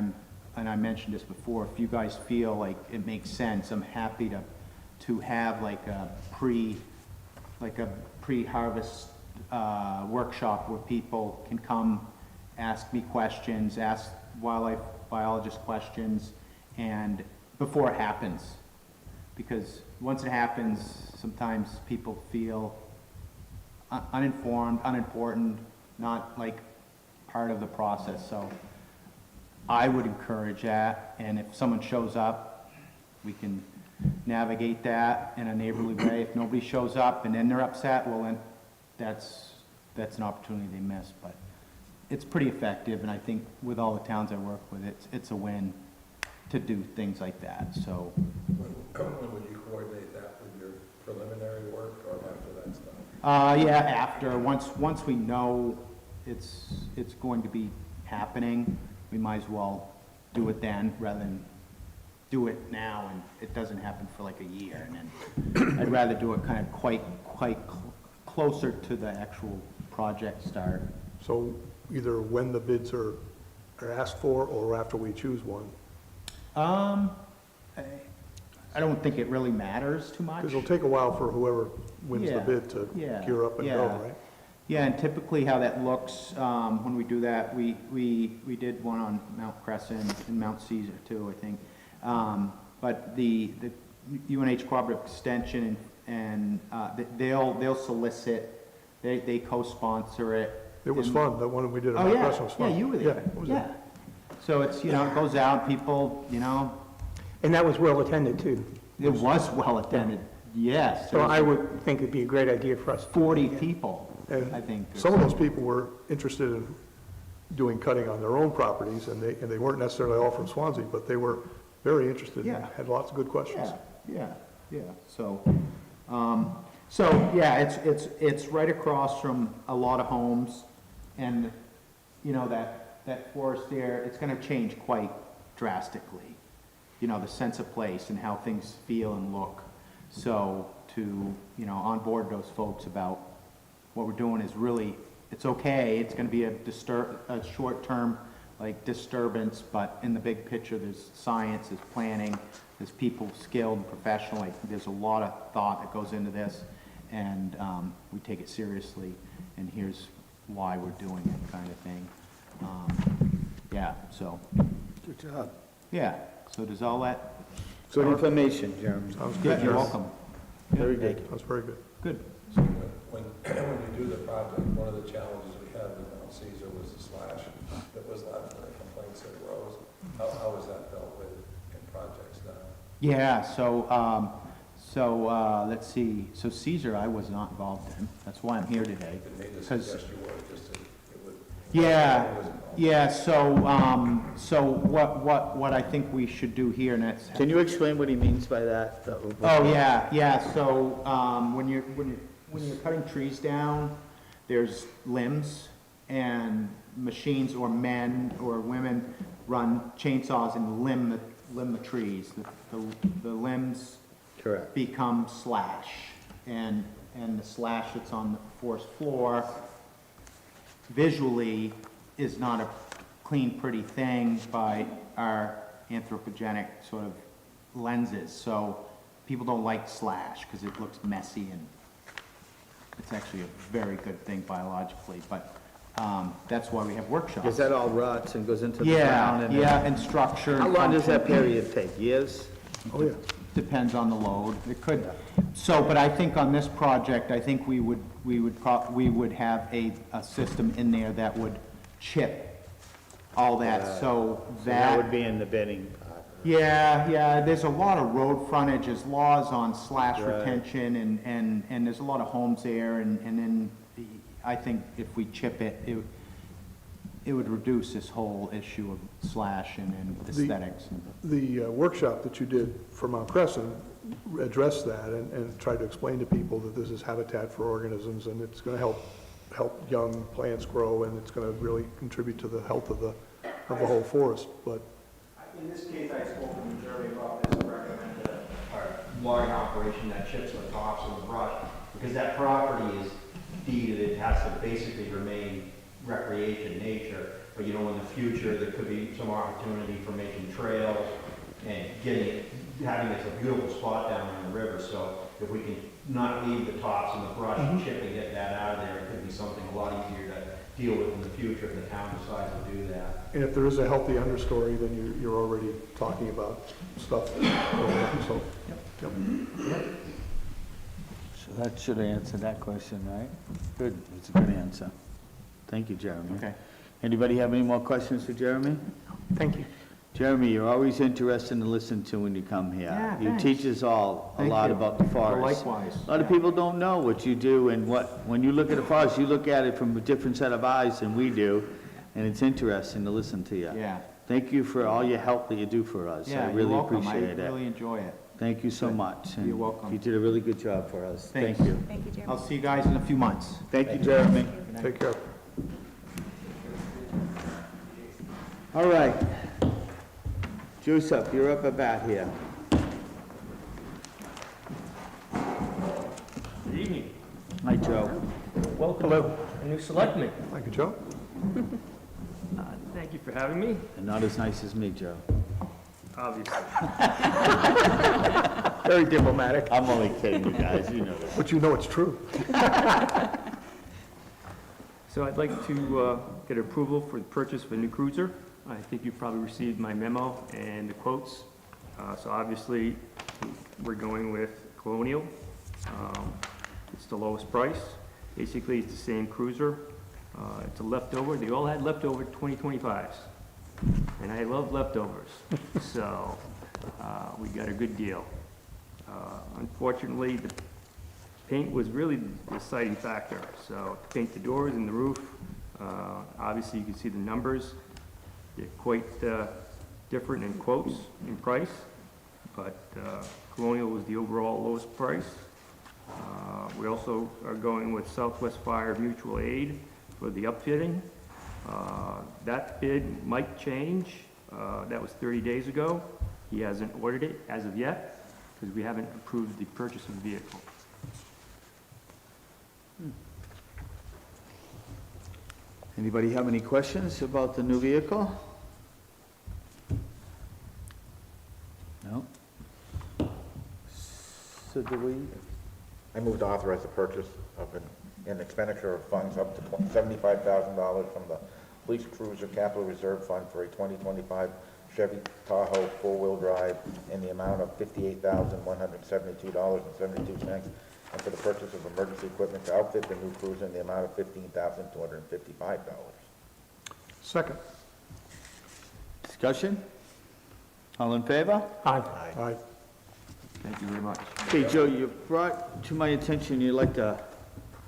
I mentioned this before, if you guys feel like it makes sense, I'm happy to have like a pre-harvest workshop where people can come ask me questions, ask wildlife biologist questions, and before it happens. Because once it happens, sometimes people feel uninformed, unimportant, not like part of the process. So I would encourage that, and if someone shows up, we can navigate that in a neighborly way. If nobody shows up and then they're upset, well then that's an opportunity they miss. But it's pretty effective, and I think with all the towns I work with, it's a win to do things like that. So When would you coordinate that with your preliminary work or after that's done? yeah, after, once we know it's going to be happening, we might as well do it then rather than do it now and it doesn't happen for like a year. And then I'd rather do it kind of quite closer to the actual project start. So either when the bids are asked for or after we choose one? I don't think it really matters too much. Because it'll take a while for whoever wins the Yeah, bid to yeah, gear up and yeah. go, right? Yeah, and typically how that looks, when we do that, we did one on Mount Crescent and Mount Caesar too, I think. But the UNH Cooperative Extension and they'll solicit, they co-sponsor it. It was fun, that one we did at Oh, Mount yeah, Crescent was fun. yeah, you were Yeah, there, it was yeah. So it's, it goes out, people, And that was well attended too. it was well attended, yes. So I would think it'd be a great idea for us. 40 people, And I think. some of those people were interested in doing cutting on their own properties, and they weren't necessarily all from Swansea, but they were very interested and Yeah. had lots of good questions. Yeah. So, yeah, it's right across from a lot of homes, and, that forest there, it's gonna change quite drastically. The sense of place and how things feel and look. So to, onboard those folks about what we're doing is really, it's okay, it's gonna be a short-term, like, disturbance, but in the big picture, there's science, there's planning, there's people skilled, professional, like, there's a lot of thought that goes into this, and we take it seriously, and here's why we're doing it, kind of thing. Yeah, so, Good job. yeah, so does all that, Good information, Jeremy. Sounds yeah, good, you're Jeremy. welcome. Very good. Sounds very good. Good. So when you do the project, one of the challenges we had with Mount Caesar was the slash that was left and the complaints that arose. How was that dealt with in projects now? Yeah, let's see, so Caesar, I was not involved in, that's why I'm here today. Did they just 'Cause- suggest you were, just to, it would? Yeah, It was involved. yeah, so what I think we should do here, and that's. Can you explain what he means by that? Oh, yeah, so, when you're cutting trees down, there's limbs, and machines or men or women run chainsaws and limb the trees. The limbs Correct. become slash, and the slash that's on the forest floor visually is not a clean, pretty thing by our anthropogenic sort of lenses. So people don't like slash because it looks messy, and it's actually a very good thing biologically, but that's why we have workshops. Because that all rots and goes into the ground? and Yeah, and structure. How and long does that function. period take? Years? Oh, yeah. Depends on the load. It could, so, but I think on this project, I think we would have a system in there that would chip all that, so That would that, be in the bidding part. yeah, there's a lot of road frontage, there's laws on slash Right. retention, and there's a lot of homes there, and then I think if we chip it, it would reduce this whole issue of slash and aesthetics. The workshop that you did for Mount Crescent addressed that and tried to explain to people that this is habitat for organisms, and it's going to help young plants grow, and it's going to really contribute to the health of the whole forest. But In this case, I spoke to Jeremy about this and recommended a logging operation that chips the tops of the brush, because that property is deeded, it has to basically remain recreation nature, but in the future, there could be some opportunity for making trails and having it a beautiful spot down in the river, so if we can not leave the tops and the brush and chip and get that out of there, it could be something a lot easier to deal with in the future if the town decides to do that. and if there is a healthy understory, then you're already talking about stuff. So, yep. So that should answer that question, right? Good, it's a good answer. Thank you, Jeremy. Okay. Anybody have any more questions for Jeremy? Thank you. Jeremy, you're always interesting to listen to when you come here. Yeah, You thanks. teach us all a Thank lot you. about the forest. Likewise. A lot of people don't know what you do and when you look at the forest, you look at it from a different set of eyes than we do, and it's interesting to listen to you. Yeah. Thank you for all your help that you do for us. Yeah, I you're really welcome. appreciate I it. really enjoy it. Thank you so much. and You're welcome. You did a really good job for us. Thanks. Thank you. Thank you, Jeremy. I'll see you guys in a few months. Thank you, Jeremy. Take care. All right. Juice up, you're up about here. Good evening. Hi, Joe. Welcome, a new selectman. Thank you, Joe. Thank you for having me, And not as nice as me, Joe. obviously. Very diplomatic. I'm only kidding you guys, you know that. But you know it's true. So I'd like to get approval for the purchase of a new cruiser. I think you probably received my memo and the quotes. So obviously, we're going with Colonial. It's the lowest price. Basically, it's the same cruiser. It's a leftover. They all had leftover 2025s. And I love leftovers. So we got a good deal. Unfortunately, the paint was really the deciding factor. So to paint the doors and the roof, obviously you can see the numbers. They're quite different in quotes, in price, but Colonial was the overall lowest price. We also are going with Southwest Fire Mutual Aid for the upfitting. That bid might change. That was 30 days ago. He hasn't ordered it as of yet because we haven't approved the purchase of the vehicle. Anybody have any questions about the new vehicle? No? So do we, I move to authorize the purchase of an expenditure of funds up to $75,000 from the Police Cruiser Capital Reserve Fund for a 2025 Chevy Tahoe four-wheel drive in the amount of $58,172.72, and for the purchase of emergency equipment to outfit the new cruiser in the amount of $15,255. Second. discussion? All in favor? Aye. Aye. Thank you very much. Okay, Joe, you brought to my attention you'd like to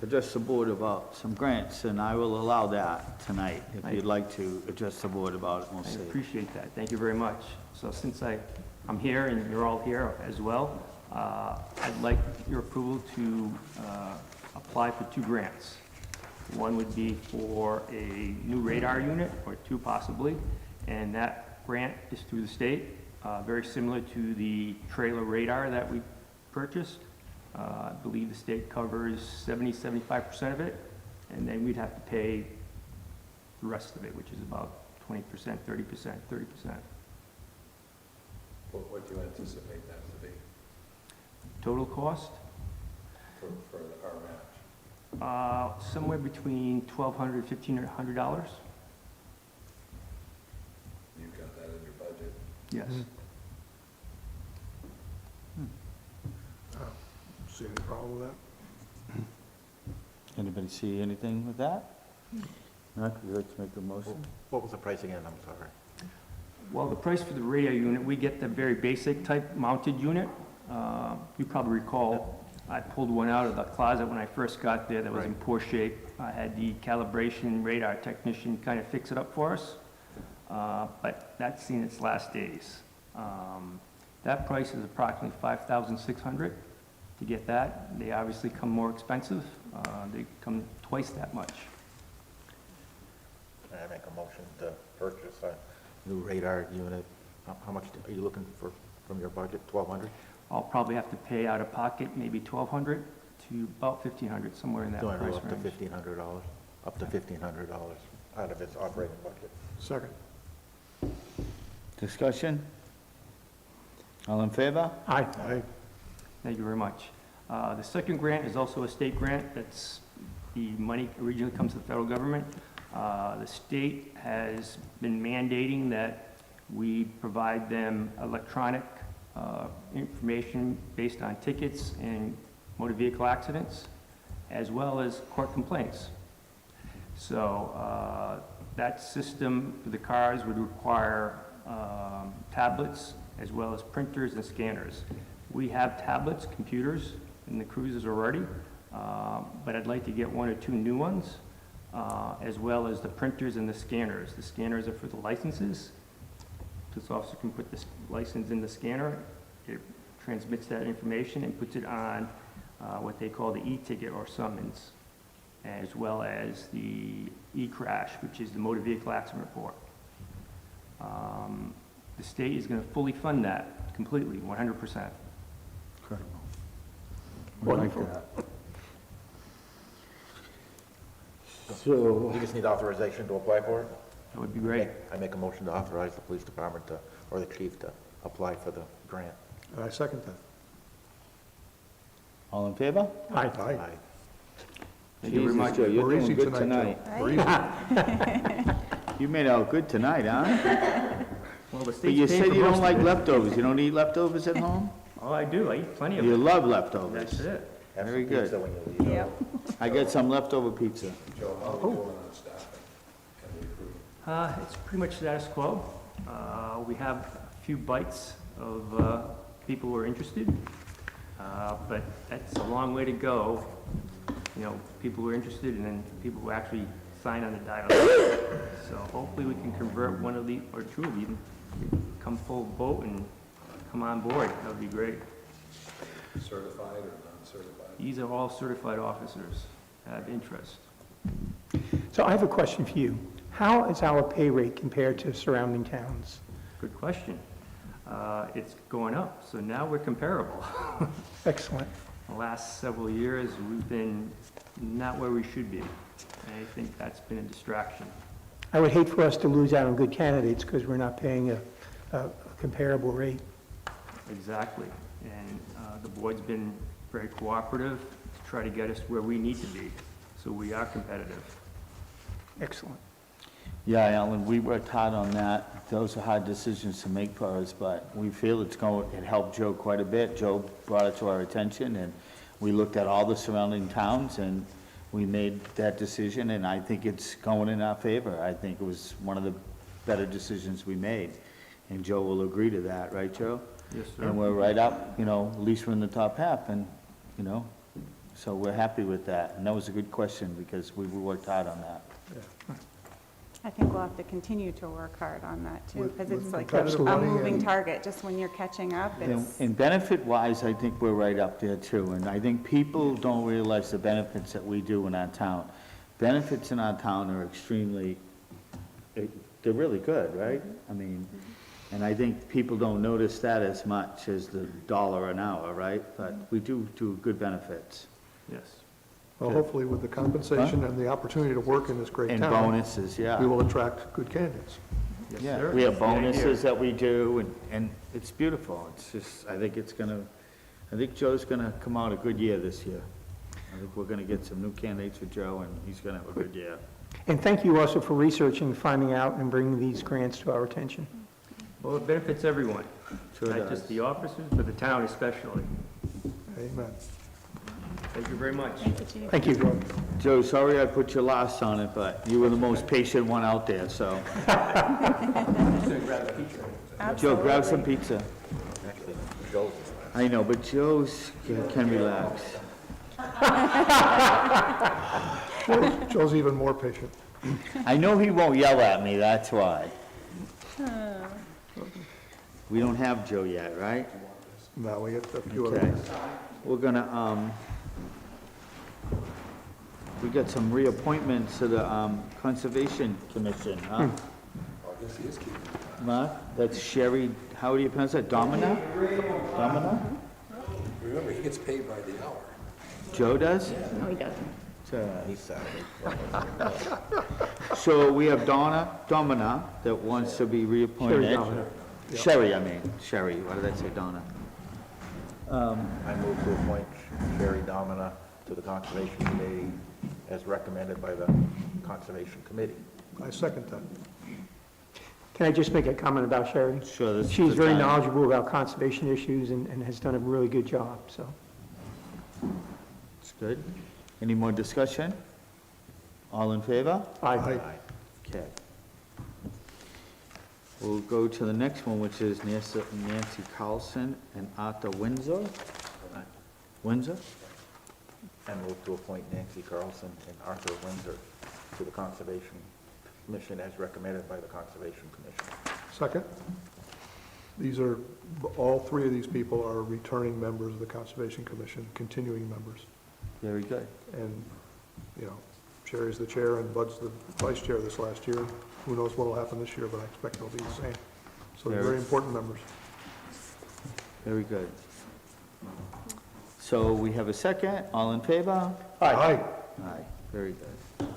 address the board about some grants, and I will allow that tonight, if you'd like to address the board about it, we'll I see. appreciate that. Thank you very much. So since I'm here and you're all here as well, I'd like your approval to apply for 2 grants. One would be for a new radar unit, or 2 possibly, and that grant is through the state, very similar to the trailer radar that we purchased. I believe the state covers 75% of it, and then we'd have to pay the rest of it, which is about 20%, 30%, 30%. What do you anticipate that to be Total cost, for our match? somewhere between $1,200, $1,500. You've got that in your budget? Yes. See any problem with that? Anybody see anything with that? Not, would you like to make a motion? What was the price again? I'm sorry. Well, the price for the radio unit, we get the very basic type mounted unit. You probably recall, I pulled one out of the closet when I first got there that was in poor shape. I had the calibration radar technician kind of fix it up for us, but that's seen its last days. That price is approximately $5,600 to get that. They obviously come more expensive. They come twice that much. Can I make a motion to purchase a new radar unit? How much are you looking for from your budget? 1,200? I'll probably have to pay out of pocket maybe $1,200 to about $1,500, somewhere in that price range. Up to $1,500, up to $1,500 out of its operating budget. Second. Discussion? All in favor? Aye. Aye. Thank you very much. The second grant is also a state grant. That's, the money originally comes to the federal government. The state has been mandating that we provide them electronic information based on tickets and motor vehicle accidents, as well as court complaints. So that system for the cars would require tablets as well as printers and scanners. We have tablets, computers in the cruisers already, but I'd like to get 1 or 2 new ones, as well as the printers and the scanners. The scanners are for the licenses. This officer can put the license in the scanner, it transmits that information and puts it on what they call the e-ticket or summons, as well as the e-crash, which is the motor vehicle accident report. The state is going to fully fund that completely, 100%. Incredible. Wonderful. So, You just need authorization to apply for it? That would be great. I make a motion to authorize the police department to, or the chief to apply for the grant. And I second that. all in favor? Aye. Aye. Thank you very Jesus, much. Joe, you're We're doing easy good tonight, tonight. Joe. We're easy. You made out good tonight, huh? Well, the But state's you paying said for you don't most like of it. leftovers. You don't eat leftovers at home? Oh, I do. I eat plenty of You it. love leftovers. That's it. Have Very some good. pizza when you leave. Yep. I got some leftover pizza. Joe, how are we doing on staffing? Can we improve? It's pretty much status quo. We have a few bites of people who are interested, but that's a long way to go. You know, people who are interested and then people who actually sign on the dotted line. So hopefully we can convert 1 of these or 2 of them, come full boat and come on board. That would be great. Certified or non-certified? These are all certified officers that have interest. So I have a question for you. How is our pay rate compared to surrounding towns? Good question. It's going up, so now we're comparable. Excellent. the last several years, we've been not where we should be. And I think that's been a distraction. I would hate for us to lose out on good candidates because we're not paying a comparable rate. Exactly. And the board's been very cooperative to try to get us where we need to be, so we are competitive. Excellent. Yeah, Alan, we worked hard on that. Those are hard decisions to make for us, but we feel it helped Joe quite a bit. Joe brought it to our attention, and we looked at all the surrounding towns, and we made that decision, and I think it's going in our favor. I think it was one of the better decisions we made, and Joe will agree to that, right, Joe? Yes, sir. And we're right up, at least we're in the top half, and, so we're happy with that. And that was a good question, because we worked hard on that. I think we'll have to continue to work hard on that too, With- because with it's like competitive a money moving and- target, just when you're catching up, it's. And benefit-wise, I think we're right up there too, and I think people don't realize the benefits that we do in our town. Benefits in our town are extremely, they're really good, right? I mean, and I think people don't notice that as much as the $1 an hour, right? But we do good benefits. Yes. Well, hopefully with the compensation and the opportunity to work in this great And town, bonuses, yeah. we will attract good candidates. Yes, Yeah, sir. we have That's the idea. bonuses that we do, and it's beautiful. It's just, I think Joe's gonna come out a good year this year. I think we're gonna get some new candidates for Joe, and he's gonna have a good year. And thank you also for researching, finding out, and bringing these grants to our attention. Well, it benefits everyone, Sure not does. just the officers, but the town especially. Amen. Thank you very much. Thank you. Joe, sorry I put you last on it, but you were the most patient one out there, so. Joe, grab some pizza. Actually, Joe's is last. I know, but Joe's can relax. Joe's even more patient. I know he won't yell at me, that's why. We don't have Joe yet, right? Now we get a few of Okay. them. We're gonna, we got some reappointments to the, Conservation Commission, huh? I guess he is keeping it. Mark, that's Sherry, how do you pronounce that, Domina? Domina? Remember, he gets paid by the hour. Joe does? No, he doesn't. He's sorry. So we have Domina, that wants to be reappointed. Sherry Domina. Sherry, why did I say Donna? I move to appoint Sherry Domina to the Conservation Committee as recommended by the Conservation Committee. I second that. Can I just make a comment about Sherry? Sure, this is She's the very time. knowledgeable about conservation issues and has done a really good job, so. It's good. Any more discussion? All in favor? Aye. Okay. We'll go to the next one, which is Nancy Carlson and Arthur Windsor. Windsor? I move to appoint Nancy Carlson and Arthur Windsor to the Conservation Commission as recommended by the Conservation Commission. Second. All three of these people are returning members of the Conservation Commission, continuing members. Very good. And, Sherry's the chair and Bud's the vice chair this last year. Who knows what'll happen this year, but I expect it'll be the same. So they're very important members. Very good. So we have a second. All in favor? Aye. Aye. Very good.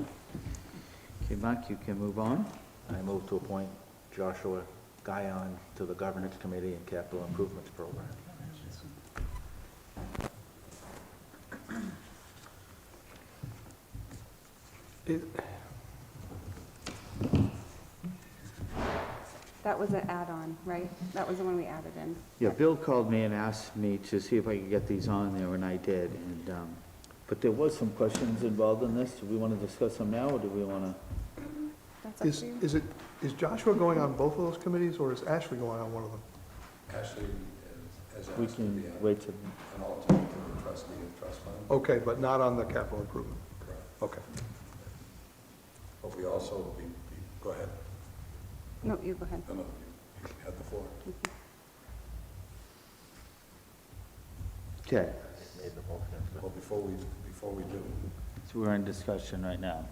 Okay, Mark, you can move on. I move to appoint Joshua Guyon to the Governance Committee and Capital Improvements Program. That was an add-on, right? That was the one we added in. Yeah, Bill called me and asked me to see if I could get these on there, and I did. And, but there was some questions involved in this. Do we want to discuss them now, or do we want to? That's up to you. Is Joshua going on both of those committees, or is Ashley going on one of them? Ashley has We asked to can be wait till, an alternate to the trustee of trust fund. Okay, but not on the capital improvement. Correct. Okay. But we also, go ahead. No, you go ahead. No, you have the floor. okay, Made the motion. Well, before we do, so we're in discussion right now.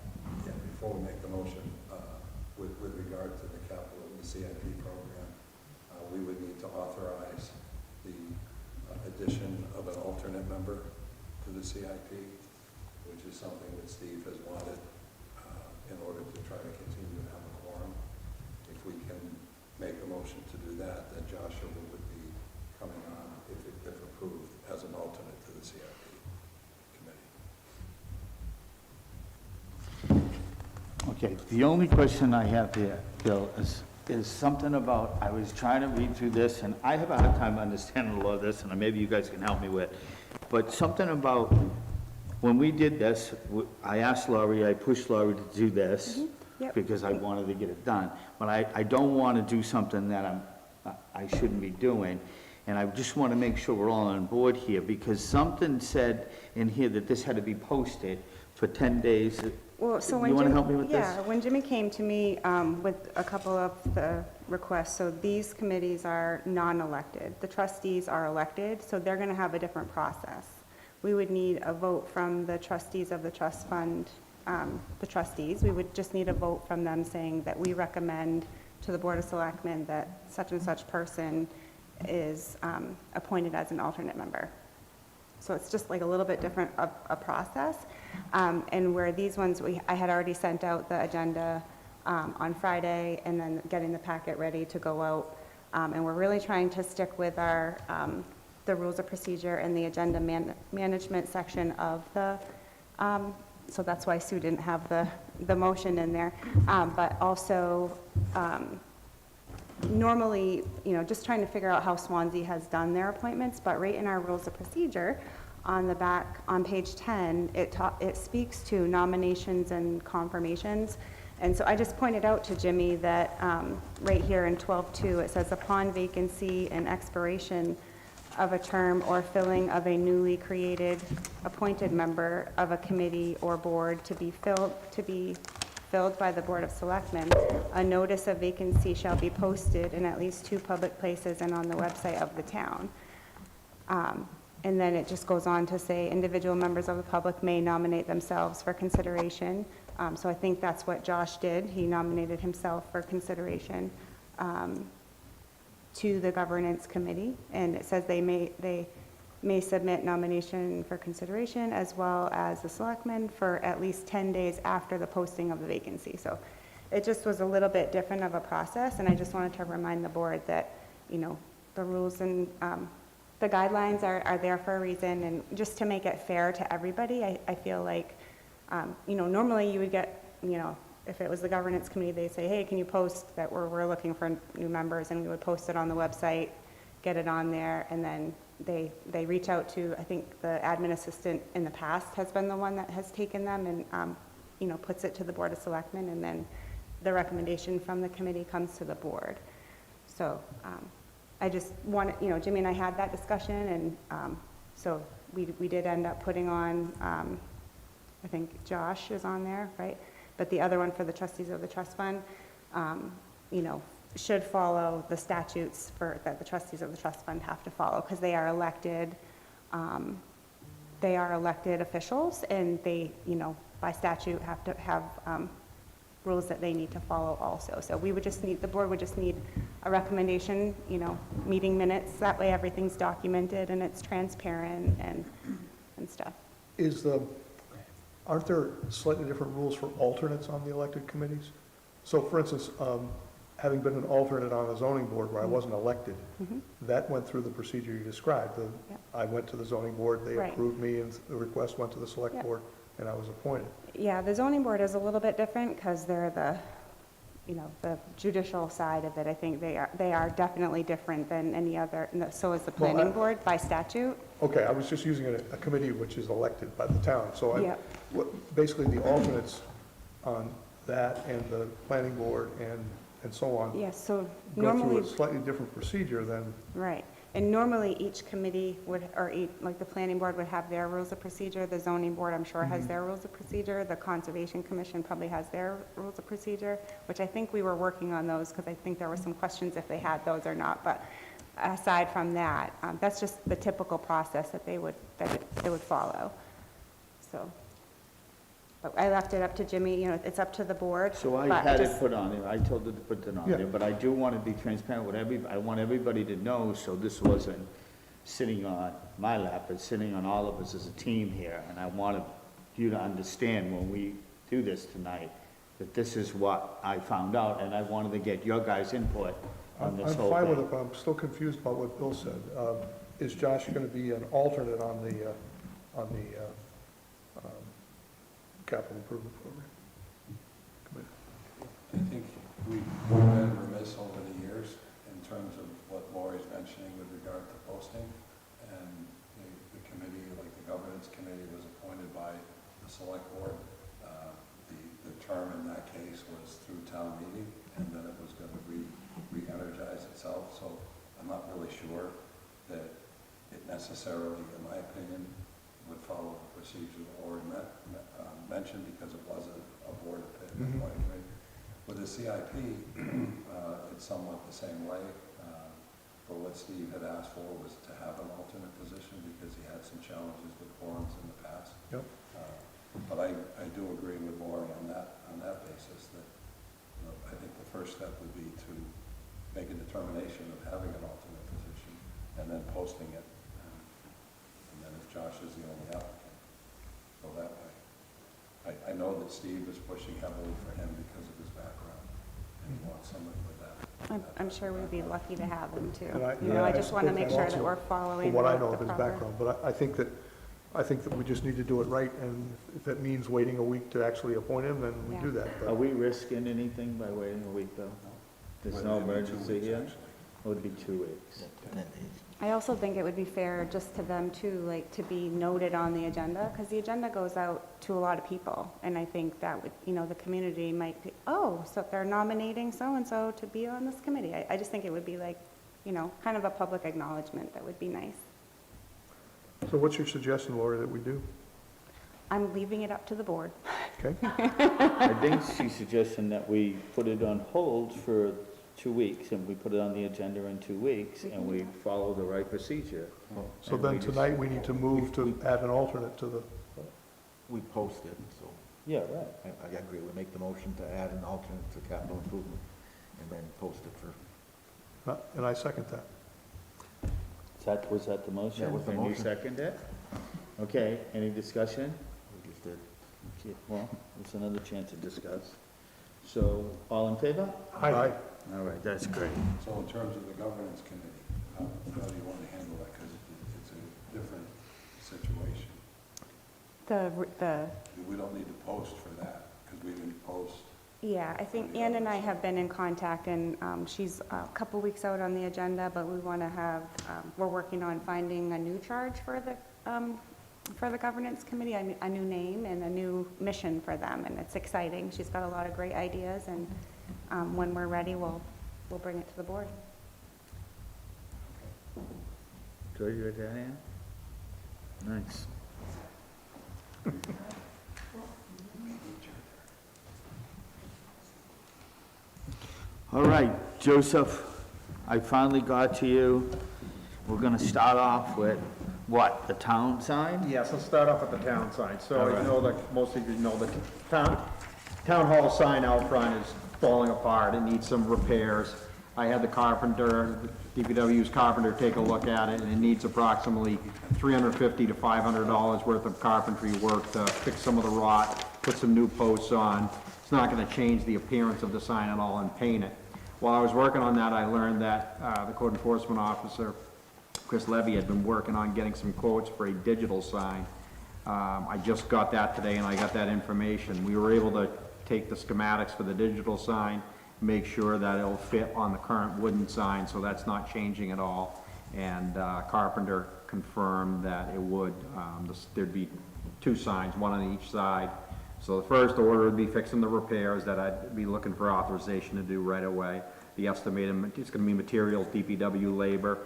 before we make the motion, with regard to the capital, the CIP program, we would need to authorize the addition of an alternate member to the CIP, which is something that Steve has wanted in order to try to continue to have a quorum. If we can make a motion to do that, then Joshua would be coming on, if approved, as an alternate to the CIP committee. Okay, the only question I have here, Bill, is something about, I was trying to read through this, and I have a hard time understanding a lot of this, and maybe you guys can help me with, but something about, when we did this, I asked Laurie, I pushed Laurie to do this, Yep. because I wanted to get it done, but I don't want to do something that I shouldn't be doing, and I just want to make sure we're all on board here, because something said in here that this had to be posted for 10 days. Well, so when You want to Jim- help me with this? Yeah, when Jimmy came to me with a couple of the requests, so these committees are non-elected. The trustees are elected, so they're going to have a different process. We would need a vote from the trustees of the trust fund, the trustees. We would just need a vote from them saying that we recommend to the Board of Selectmen that such and such person is appointed as an alternate member. So it's just like a little bit different of a process. And where these ones, I had already sent out the agenda on Friday and then getting the packet ready to go out. And we're really trying to stick with our, the rules of procedure and the agenda management section of the, so that's why Sue didn't have the motion in there. But also, normally, just trying to figure out how Swanzey has done their appointments, but right in our rules of procedure, on the back, on page 10, it speaks to nominations and confirmations. And so I just pointed out to Jimmy that right here in 12.2, it says, upon vacancy and expiration of a term or filling of a newly created appointed member of a committee or board to be filled by the Board of Selectmen, a notice of vacancy shall be posted in at least 2 public places and on the website of the town. And then it just goes on to say individual members of the public may nominate themselves for consideration. So I think that's what Josh did. He nominated himself for consideration to the governance committee. And it says they may submit nomination for consideration as well as the selectmen for at least 10 days after the posting of the vacancy. So it just was a little bit different of a process, and I just wanted to remind the board that, the rules and the guidelines are there for a reason, and just to make it fair to everybody, I feel like, normally you would get, if it was the governance committee, they'd say, hey, can you post that we're looking for new members, and we would post it on the website, get it on there, and then they reach out to, I think the admin assistant in the past has been the one that has taken them and, puts it to the Board of Selectmen, and then the recommendation from the committee comes to the board. So I just wanted, Jimmy and I had that discussion, and so we did end up putting on, I think Josh is on there, right? But the other one for the trustees of the trust fund, should follow the statutes that the trustees of the trust fund have to follow, because they are elected officials, and they, by statute have to have rules that they need to follow also. So we would just need, the board would just need a recommendation, meeting minutes, that way everything's documented and it's transparent and stuff. Aren't there slightly different rules for alternates on the elected committees? So for instance, having been an alternate on a zoning board where I wasn't elected, that went through the procedure you described. I went to the zoning board, they Right. approved me, and the request went to the select Yep. board, and I was appointed. Yeah, the zoning board is a little bit different because they're the judicial side of it. I think they are definitely different than any other, and so is the Well, planning board by statute. Okay, I was just using a committee which is elected by the town, so Yep. basically the alternates on that and the planning board and so on Yeah, so go normally. through a slightly different procedure than, Right, and normally each committee would, like the planning board would have their rules of procedure, the zoning board, I'm sure, has their rules of procedure, the conservation commission probably has their rules of procedure, which I think we were working on those, because I think there were some questions if they had those or not, but aside from that, that's just the typical process that they would follow, so. But I left it up to Jimmy, it's up to the board. So I but had it just- put on there, I told her to put it on Yeah. there, but I do want to be transparent with I want everybody to know, so this wasn't sitting on my lap, but sitting on all of us as a team here, and I wanted you to understand when we do this tonight, that this is what I found out, and I wanted to get your guys' input on this whole thing. I'm fine with it, but I'm still confused about what Bill said. Is Josh going to be an alternate on the capital improvement program committee? I think we've been remiss over the years in terms of what Lori's mentioning with regard to posting. And the committee, like the governance committee, was appointed by the select board. The term in that case was through town meeting, and then it was going to re-energize itself. So I'm not really sure that it necessarily, in my opinion, would follow the procedure that Lori mentioned, because it was a board appointed committee. With the CIP, it's somewhat the same way. But what Steve had asked for was to have an alternate position, because he had some challenges with forums in the past. Yep. But I do agree with Lori on that basis, that I think the first step would be to make a determination of having an alternate position and then posting it. And then if Josh is the only applicant, go that way. I know that Steve is pushing heavily for him because of his background, and he wants somebody with that. I'm sure we'd be lucky to have him too. And I just want to make sure that we're following from what I know the of his proper- background, but I think that we just need to do it right, and if it means waiting a week to actually appoint him, then we do that. Are But we risking anything by waiting a week, though? There's no emergency here? It would be 2 weeks. I also think it would be fair just to them too, like to be noted on the agenda, because the agenda goes out to a lot of people. And I think that would, the community might be, oh, so they're nominating so-and-so to be on this committee. I just think it would be like, kind of a public acknowledgement that would be nice. So what's your suggestion, Lori, that we do? I'm leaving it up to the board. Okay? I think she's suggesting that we put it on hold for 2 weeks, and we put it on the agenda in 2 weeks, and we follow the right procedure. So And then we just- tonight, we need to move to add an alternate to the, We post it, so Yeah, right. I agree. We make the motion to add an alternate to capital improvement and then post it for, and I second that. Was that the motion? That was the And you motion. second it? Okay, any discussion? we just did. Okay, well, it's another chance to discuss. So, all in favor? Aye. All right, that's great. So in terms of the governance committee, how do you want to handle that? Because it's a different situation. We don't need to post for that, because we didn't post. Yeah, I think Ann and I have been in contact, and she's a couple weeks out on the agenda, but we want to have, we're working on finding a new charge for the governance committee, a new name and a new mission for them, and it's exciting. She's got a lot of great ideas, and when we're ready, we'll bring it to the board. Good, you with that, Ann? Nice. All right, Joseph, I finally got to you. We're gonna start off with, what, the town sign? Yes, let's start off with the town sign. So All you right. know, like most of you know, the town hall sign out front is falling apart. It needs some repairs. I had the carpenter, DPW's carpenter, take a look at it, and it needs approximately $350 to $500 worth of carpentry work to fix some of the rot, put some new posts on. It's not gonna change the appearance of the sign at all, and paint it. While I was working on that, I learned that the code enforcement officer, Chris Levy, had been working on getting some quotes for a digital sign. I just got that today, and I got that information. We were able to take the schematics for the digital sign, make sure that it'll fit on the current wooden sign, so that's not changing at all. And Carpenter confirmed that it would, there'd be 2 signs, one on each side. So the first order would be fixing the repairs that I'd be looking for authorization to do right away. The estimated, it's gonna be materials, DPW labor,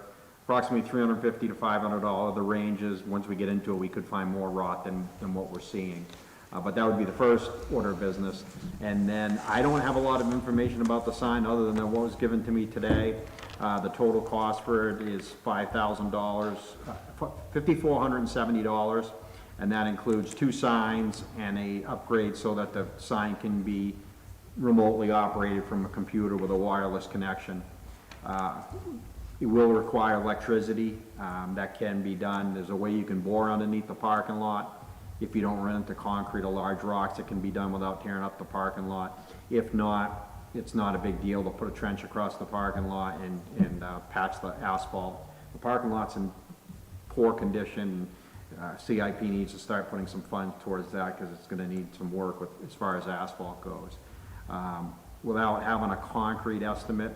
approximately $350 to $500. The ranges, once we get into it, we could find more rot than what we're seeing. But that would be the first order of business. And then I don't have a lot of information about the sign other than what was given to me today. The total cost for it is $5,000, $5,470. And that includes 2 signs and a upgrade so that the sign can be remotely operated from a computer with a wireless connection. It will require electricity, that can be done. There's a way you can bore underneath the parking lot. If you don't run into concrete or large rocks, it can be done without tearing up the parking lot. If not, it's not a big deal to put a trench across the parking lot and patch the asphalt. The parking lot's in poor condition. CIP needs to start putting some funds towards that because it's gonna need some work with, as far as asphalt goes. Without having a concrete estimate,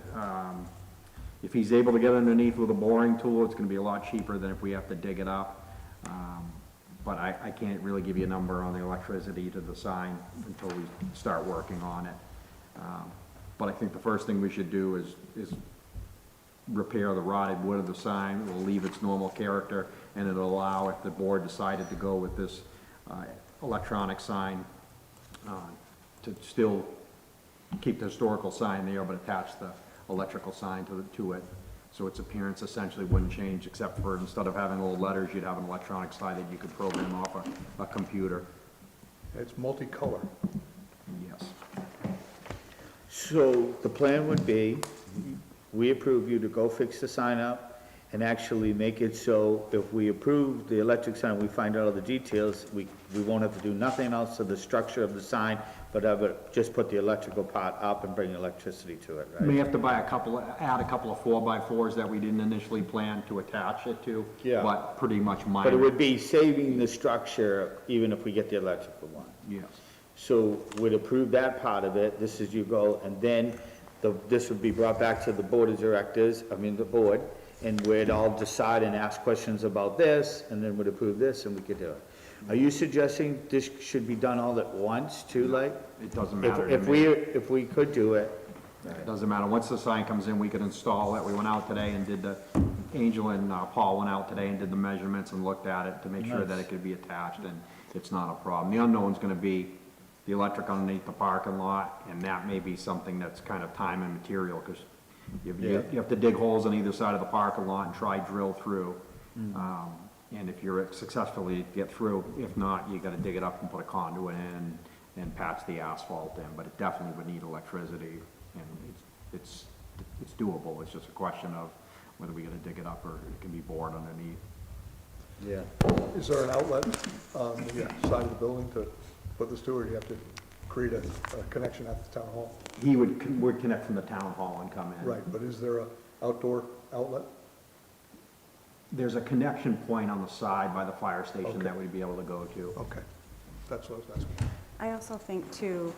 if he's able to get underneath with a boring tool, it's gonna be a lot cheaper than if we have to dig it up. But I can't really give you a number on the electricity to the sign until we start working on it. But I think the first thing we should do is repair the rotted wood of the sign. It will leave its normal character, and it'll allow, if the board decided to go with this electronic sign, to still keep the historical sign there, but attach the electrical sign to it. So its appearance essentially wouldn't change, except for instead of having old letters, you'd have an electronic sign that you could program off a computer. It's multicolor. Yes. So the plan would be, we approve you to go fix the sign up and actually make it so if we approve the electric sign, we find out all the details, we won't have to do nothing else to the structure of the sign, but I would just put the electrical part up and bring electricity to it, right? May have to buy add a couple of 4x4s that we didn't initially plan to attach it to. Yeah. But pretty much minor. But it would be saving the structure even if we get the electrical one. Yes. So we'd approve that part of it, this is your goal, and then this would be brought back to the board of directors, the board, and we'd all decide and ask questions about this, and then we'd approve this, and we could do it. Are you suggesting this should be done all at once, too, like? It doesn't matter to If me. if we could do it. It doesn't matter. Once the sign comes in, we could install it. We went out today and did Angel and Paul went out today and did the measurements and looked at it to make sure that it could be attached, and it's not a problem. The unknown's gonna be the electric underneath the parking lot, and that may be something that's kind of time and material, because you have to dig holes on either side of the parking lot and try drill through. And if you're successfully get through, if not, you gotta dig it up and put a conduit in and patch the asphalt in, but it definitely would need electricity, and it's doable. It's just a question of whether we gotta dig it up or it can be bored underneath. Yeah. Is there an outlet on the side of the building to put this to, or do you have to create a connection at the town hall? He would connect from the town hall and come in. Right, but is there a outdoor outlet? There's a connection point on the side by the fire station Okay. that we'd be able to go to. Okay, that's what I was asking. I also think too,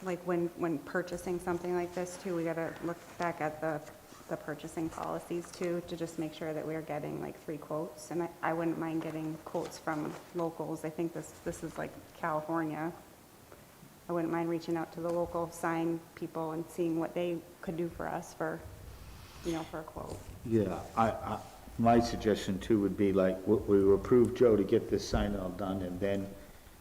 like when purchasing something like this too, we gotta look back at the purchasing policies too, to just make sure that we're getting like 3 quotes. And I wouldn't mind getting quotes from locals. I think this is like California. I wouldn't mind reaching out to the local sign people and seeing what they could do for us for a quote. Yeah, my suggestion too would be like, we will approve Joe to get this sign all done, and then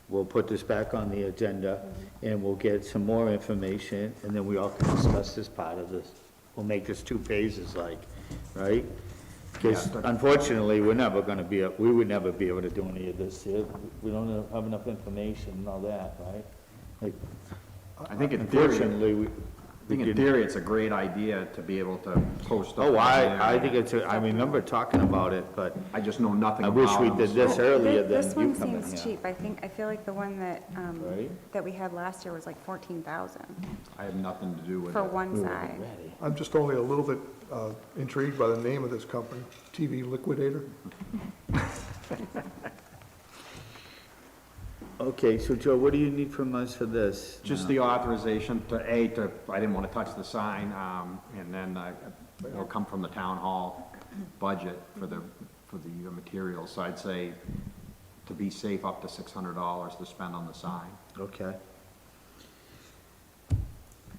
we'll put this back on the agenda, and we'll get some more information, and then we all can discuss this part of this. We'll make this 2 phases, like, right? Because unfortunately, we would never be able to do any of this here. We don't have enough information and all that, right? Like, I think in theory, unfortunately, it's a great idea to be able to post stuff. Oh, on there. I think I remember talking about it, but I just know nothing I about wish we them, did this so- earlier This than you one coming seems here. cheap. I feel like the one that, Right? that we had last year was like 14,000 I have nothing to do with for it. one side. I'm just only a little bit intrigued by the name of this company, TV Liquidator. Okay, so Joe, what do you need from us for this? Just the authorization I didn't want to touch the sign, and then it'll come from the town hall budget for the materials. So I'd say, to be safe, up to $600 to spend on the sign. Okay.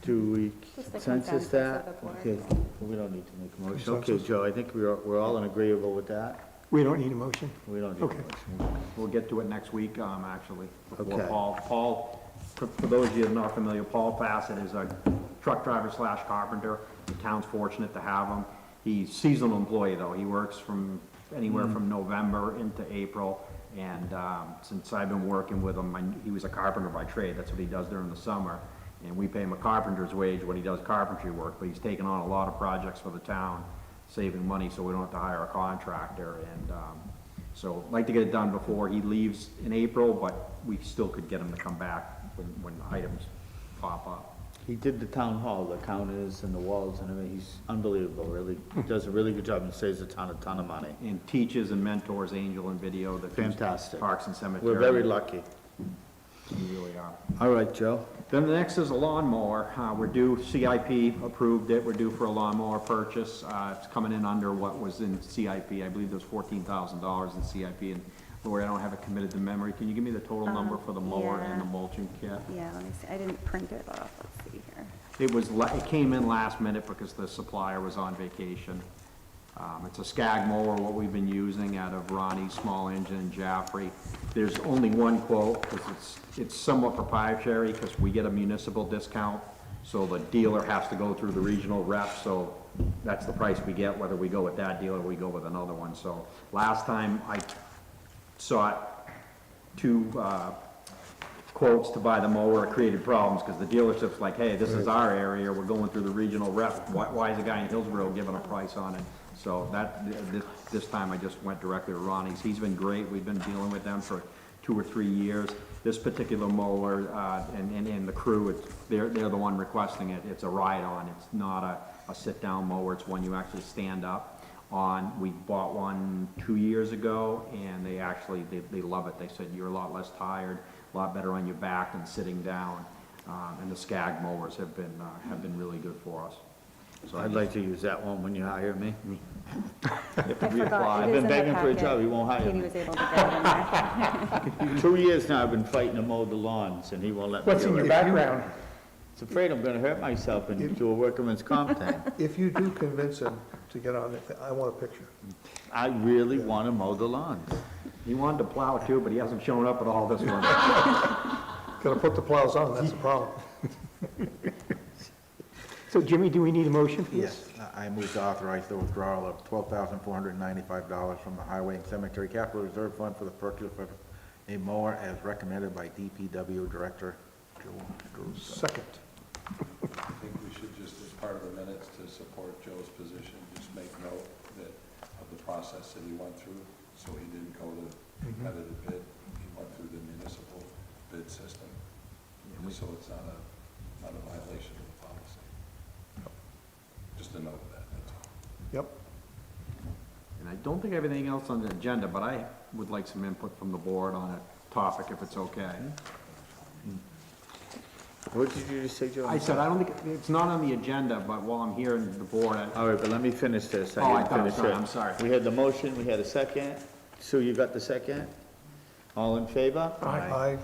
Do we Just the consensus consensus that? of the board. Okay, we don't need to make a motion. Okay, Consensus. Joe, I think we're all in agreeable with that. We don't need a motion. We don't need a Okay. motion. We'll get to it next week, actually, before Okay. Paul, for those of you that are not familiar, Paul Fassett is a truck driver / carpenter. The town's fortunate to have him. He's seasonal employee, though. He works from anywhere from November into April, and since I've been working with him, he was a carpenter by trade. That's what he does during the summer, and we pay him a carpenter's wage when he does carpentry work, but he's taken on a lot of projects for the town. saving money so we don't have to hire a contractor. And so I'd like to get it done before he leaves in April, but we still could get him to come back when items pop up. He did the town hall, the counters and the walls and everything. He's unbelievable, really. He does a really good job and saves a ton of money. And teaches and mentors Angel and Video, the Fantastic. Parks and Cemetery. We're very lucky. We really are. All right, Joe. Then the next is a lawnmower. We're due, CIP approved it, we're due for a lawnmower purchase. It's coming in under what was in CIP. I believe there's $14,000 in CIP, and Lori, I don't have it committed to memory. Can you give me the total number for the mower and the mulching kit? Yeah, let me see, I didn't print it off, let's see here. It came in last minute because the supplier was on vacation. It's a Skag mower, what we've been using out of Ronnie's Small Engine in Jaffrey. There's only one quote, because it's somewhat proprietary, because we get a municipal discount, so the dealer has to go through the regional rep, so that's the price we get, whether we go with that dealer or we go with another one. So last time I sought two quotes to buy the mower, it created problems, because the dealership's like, hey, this is our area, we're going through the regional rep, why is the guy in Hillsborough giving a price on it? So this time I just went directly to Ronnie's. He's been great, we've been dealing with them for 2 or 3 years. This particular mower, and the crew, they're the one requesting it. It's a ride-on, it's not a sit-down mower, it's one you actually stand up on. We bought one 2 years ago, and they love it. They said you're a lot less tired, a lot better on your back than sitting down. And the Skag mowers have been really good for us. So I'd like to use that one when you hire me. I forgot, I've it been is in the begging for a packet. job, he won't hire Katie me. was able to get it in there. 2 years now I've been fighting to mow the lawns, and he won't let me What's in do your it. background? He's afraid I'm gonna hurt myself and do a workman's comp thing. If you do convince him to get on it, I want a picture. I really wanna mow the lawns. He wanted to plow too, but he hasn't shown up at all this month. Gotta put the plows on, that's the problem. So Jimmy, do we need a motion for this? Yes, I move to authorize the withdrawal of $12,495 from the Highway and Cemetery Capital Reserve Fund for the purchase of a mower as recommended by DPW Director Joe Stroh. Second. I think we should just, as part of the minutes, to support Joe's position, just make note that of the process that he went through, so he didn't go to competitive bid, he went through the municipal bid system, just so it's not a violation of the policy. Just a note of that, that's all. Yep. And I don't think I have anything else on the agenda, but I would like some input from the board on a topic, if it's okay. What did you just say, Joe? I said, I don't think, it's not on the agenda, but while I'm here in the board, All right, but let me finish this. Oh, I didn't thought it was finish done. I'm sorry. We had the motion, we had a second. Sue, you got the second? All in favor? Aye.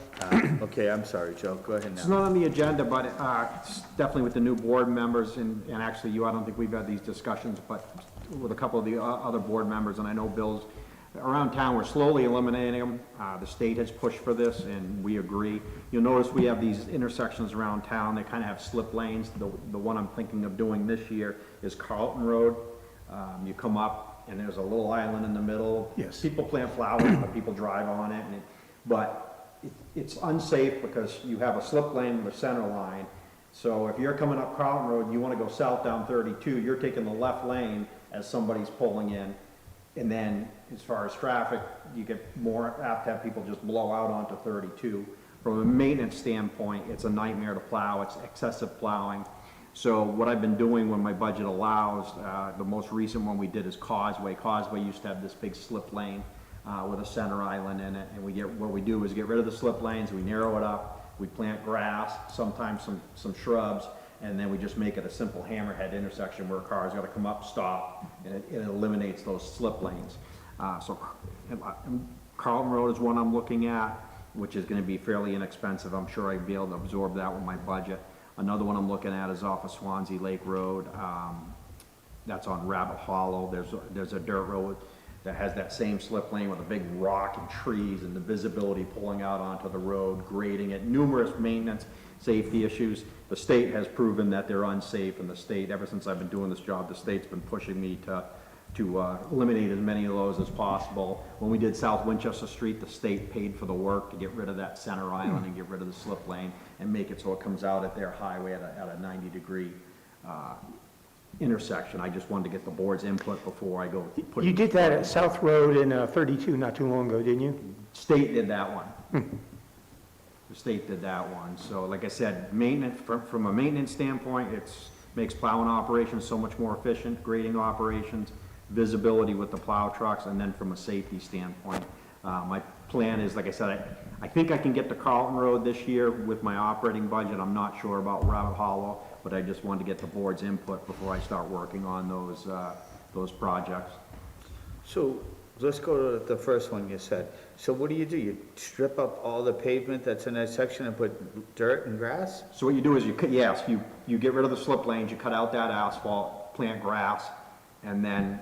Okay, I'm sorry, Joe, go ahead It's now. not on the agenda, but it's definitely with the new board members, and actually you, I don't think we've had these discussions, but with a couple of the other board members, and I know Bill's, around town, we're slowly eliminating them. The state has pushed for this, and we agree. You'll notice we have these intersections around town, they kind of have slip lanes. The one I'm thinking of doing this year is Carlton Road. You come up, and there's a little island in the middle. Yes. People plant flowers, but people drive on it, but it's unsafe because you have a slip lane with a center line. So if you're coming up Carlton Road and you want to go south down 32, you're taking the left lane as somebody's pulling in. And then as far as traffic, you get more apt to have people just blow out onto 32. From a maintenance standpoint, it's a nightmare to plow, it's excessive plowing. So what I've been doing when my budget allows, the most recent one we did is Causeway. Causeway used to have this big slip lane with a center island in it, and what we do is get rid of the slip lanes, we narrow it up, we plant grass, sometimes some shrubs, and then we just make it a simple hammerhead intersection where a car's gotta come up, stop, and it eliminates those slip lanes. So Carlton Road is one I'm looking at, which is gonna be fairly inexpensive. I'm sure I'd be able to absorb that with my budget. Another one I'm looking at is off of Swanzey Lake Road. That's on Rabbit Hollow. There's a dirt road that has that same slip lane with a big rock and trees and the visibility pulling out onto the road, grading it, numerous maintenance, safety issues. The state has proven that they're unsafe, and the state, ever since I've been doing this job, the state's been pushing me to eliminate as many of those as possible. When we did South Winchester Street, the state paid for the work to get rid of that center island and get rid of the slip lane and make it so it comes out at their highway at a 90-degree intersection. I just wanted to get the board's input before I go put it. You did that at South Road and 32 not too long ago, didn't you? State did that one. The state did that one. So like I said, maintenance, from a maintenance standpoint, makes plowing operations so much more efficient, grading operations, visibility with the plow trucks, and then from a safety standpoint. My plan is, like I said, I think I can get to Carlton Road this year with my operating budget. I'm not sure about Rabbit Hollow, but I just wanted to get the board's input before I start working on those projects. So let's go to the first one you said. So what do? You strip up all the pavement that's in that section and put dirt and grass? So what you do is you get rid of the slip lanes, you cut out that asphalt, plant grass, and then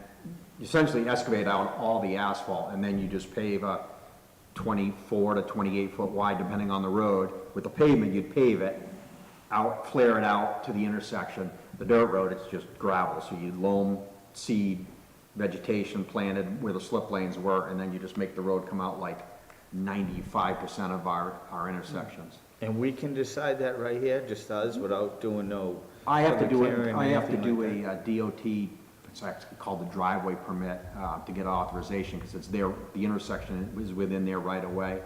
essentially excavate out all the asphalt, and then you just pave a 24 to 28 foot wide, depending on the road. With the pavement, you'd pave it out, flare it out to the intersection. The dirt road, it's just gravel, so you'd loam, seed, vegetation planted where the slip lanes were, and then you just make the road come out like 95% of our intersections. And we can decide that right here, just us, without doing no. I have to do public hearing or anything like a DOT, it's actually called the driveway permit, to get authorization, because it's there, the intersection is within their right of way.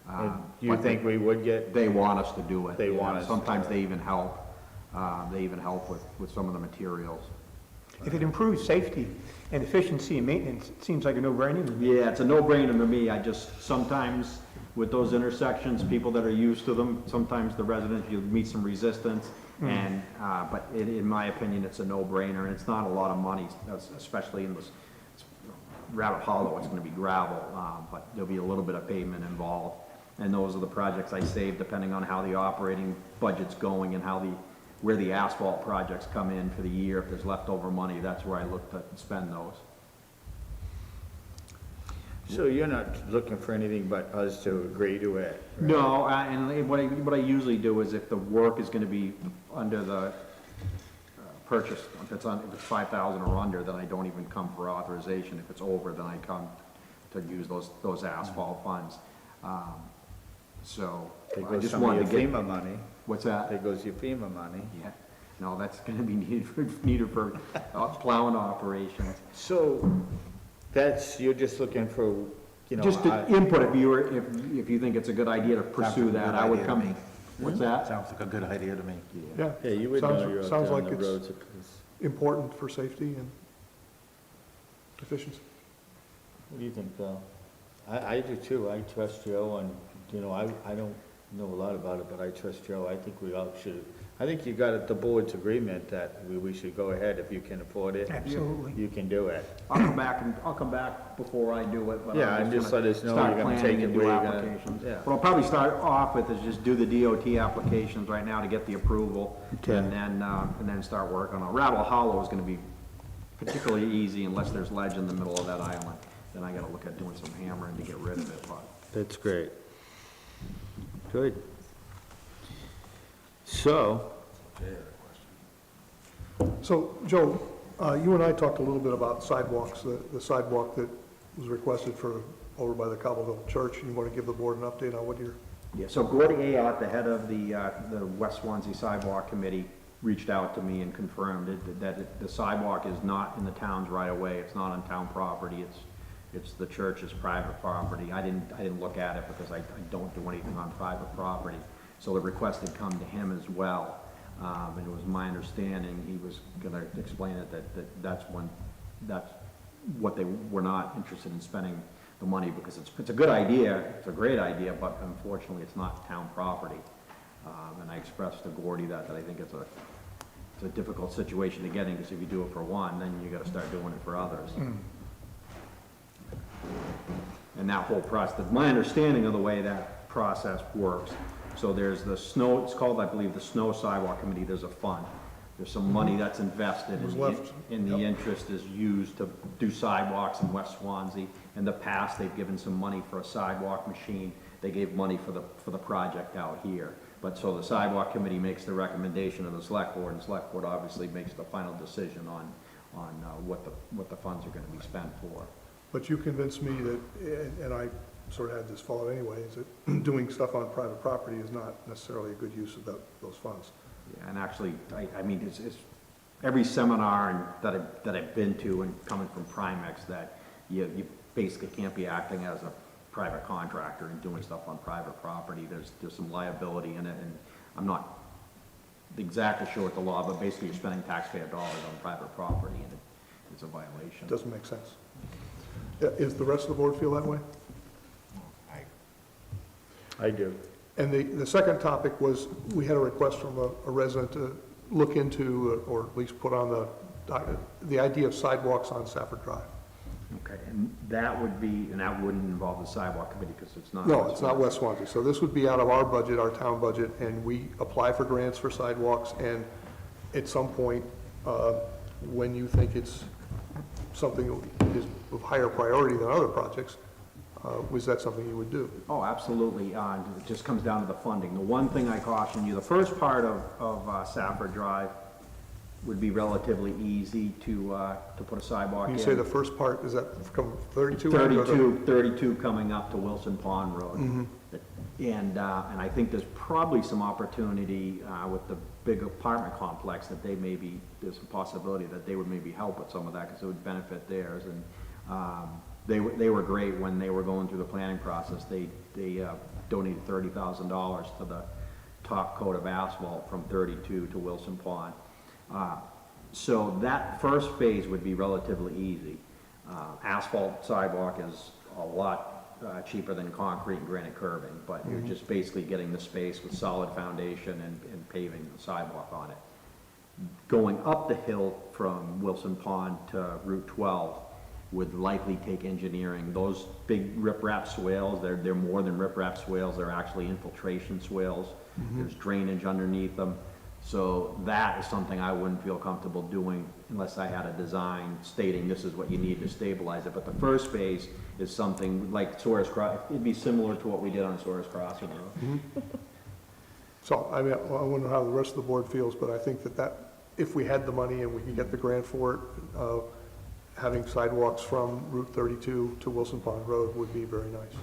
And you think we would get? They want us to do it. They Yeah, want us to Sometimes do it. they even help, with some of the materials. If it improves safety and efficiency and maintenance, it seems like a no-brainer to me. Yeah, it's a no-brainer to me. I just, sometimes with those intersections, people that are used to them, sometimes the residents, you meet some resistance. And, but in my opinion, it's a no-brainer, and it's not a lot of money, especially in this Rabbit Hollow. It's gonna be gravel, but there'll be a little bit of pavement involved. And those are the projects I save depending on how the operating budget's going and where the asphalt projects come in for the year. If there's leftover money, that's where I look to spend those. So you're not looking for anything but us to agree to it? right? No, and what I usually do is if the work is gonna be under the purchase, if it's 5,000 or under, then I don't even come for authorization. If it's over, then I come to use those asphalt funds. So There I goes just some of wanted your to get. FEMA money. What's that? There goes your FEMA money. Yeah, no, that's gonna be needed for plowing operations. So you're just looking for, Just to input, if you think it's a good idea to pursue that, I would come. What's that? Sounds like a good idea to me. Yeah. Yeah, you would Sounds- know you're up sounds there on like the it's roads. important for safety and efficiency. What do you think, Bill? I do too. I trust Joe, and, I don't know a lot about it, but I trust Joe. I think we all should. I think you got the board's agreement that we should go ahead if you can afford it. Absolutely. You can do it. I'll come back before I do it, but Yeah, I'm and just just let us know start you're gonna planning take it and do where you're gonna- applications. yeah. What I'll probably start off with is just do the DOT applications right now to get the approval, Okay. and then start working on it. Raffle Hollow is gonna be particularly easy unless there's ledge in the middle of that island. Then I gotta look at doing some hammering to get rid of it, but. That's great. Good. So, So, Joe, you and I talked a little bit about sidewalks, the sidewalk that was requested over by the Cobbleville Church. You want to give the board an update on what you're... Yeah, so Gordy Ayotte, the head of the West Swansea Sidewalk Committee, reached out to me and confirmed that the sidewalk is not in the town's right of way. It's not on town property. It's the church's private property. I didn't look at it because I don't do anything on private property. So the request had come to him as well. And it was my understanding, he was gonna explain it, that's what they were not interested in spending the money, because it's a good idea, it's a great idea, but unfortunately, it's not town property. And I expressed to Gordy that I think it's a difficult situation to get in, because if you do it for one, then you gotta start doing it for others. And that whole process, my understanding of the way that process works, so there's the snow, it's called, I believe, the Snow Sidewalk Committee, there's a fund. There's some money that's invested, Was left. and the interest is used to do sidewalks in West Swansea. In the past, they've given some money for a sidewalk machine. They gave money for the project out here. But so the sidewalk committee makes the recommendation of the select board, and the select board obviously makes the final decision on what the funds are gonna be spent for. But you convinced me that, and I sort of had this thought anyway, is that doing stuff on private property is not necessarily a good use of those funds. Yeah, and actually, I mean, every seminar that I've been to and coming from Primex, that you basically can't be acting as a private contractor and doing stuff on private property. There's some liability in it, and I'm not exactly sure what the law, but basically you're spending taxpayer dollars on private property, and it's a violation. Doesn't make sense. Is the rest of the board feel that way? I do. And the second topic was, we had a request from a resident to look into, or at least put on the idea of sidewalks on Safford Drive. Okay, and that wouldn't involve the sidewalk committee, because it's not. No, it's not West Swansea. So this would be out of our budget, our town budget, and we apply for grants for sidewalks, and at some point, when you think it's something that is of higher priority than other projects, was that something you would do? Oh, absolutely. It just comes down to the funding. The one thing I caution you, the first part of Safford Drive would be relatively easy to put a sidewalk in. When you say the first part, is that from 32? 32 coming up to Wilson Pond Road. And I think there's probably some opportunity with the big apartment complex that there's a possibility that they would maybe help with some of that, because it would benefit theirs. And they were great when they were going through the planning process. They donated $30,000 to the top coat of asphalt from 32 to Wilson Pond. So that first phase would be relatively easy. Asphalt sidewalk is a lot cheaper than concrete and granite curbing, but you're just basically getting the space with solid foundation and paving the sidewalk on it. Going up the hill from Wilson Pond to Route 12 would likely take engineering. Those big riprap swales, they're more than riprap swales, they're actually infiltration swales. There's drainage underneath them. So that is something I wouldn't feel comfortable doing unless I had a design stating this is what you need to stabilize it. But the first phase is something like Sawyer's Crossing. It'd be similar to what we did on Sawyer's Crossing Road. So, I mean, I wonder how the rest of the board feels, but I think that if we had the money and we could get the grant for it, having sidewalks from Route 32 to Wilson Pond Road would be very nice.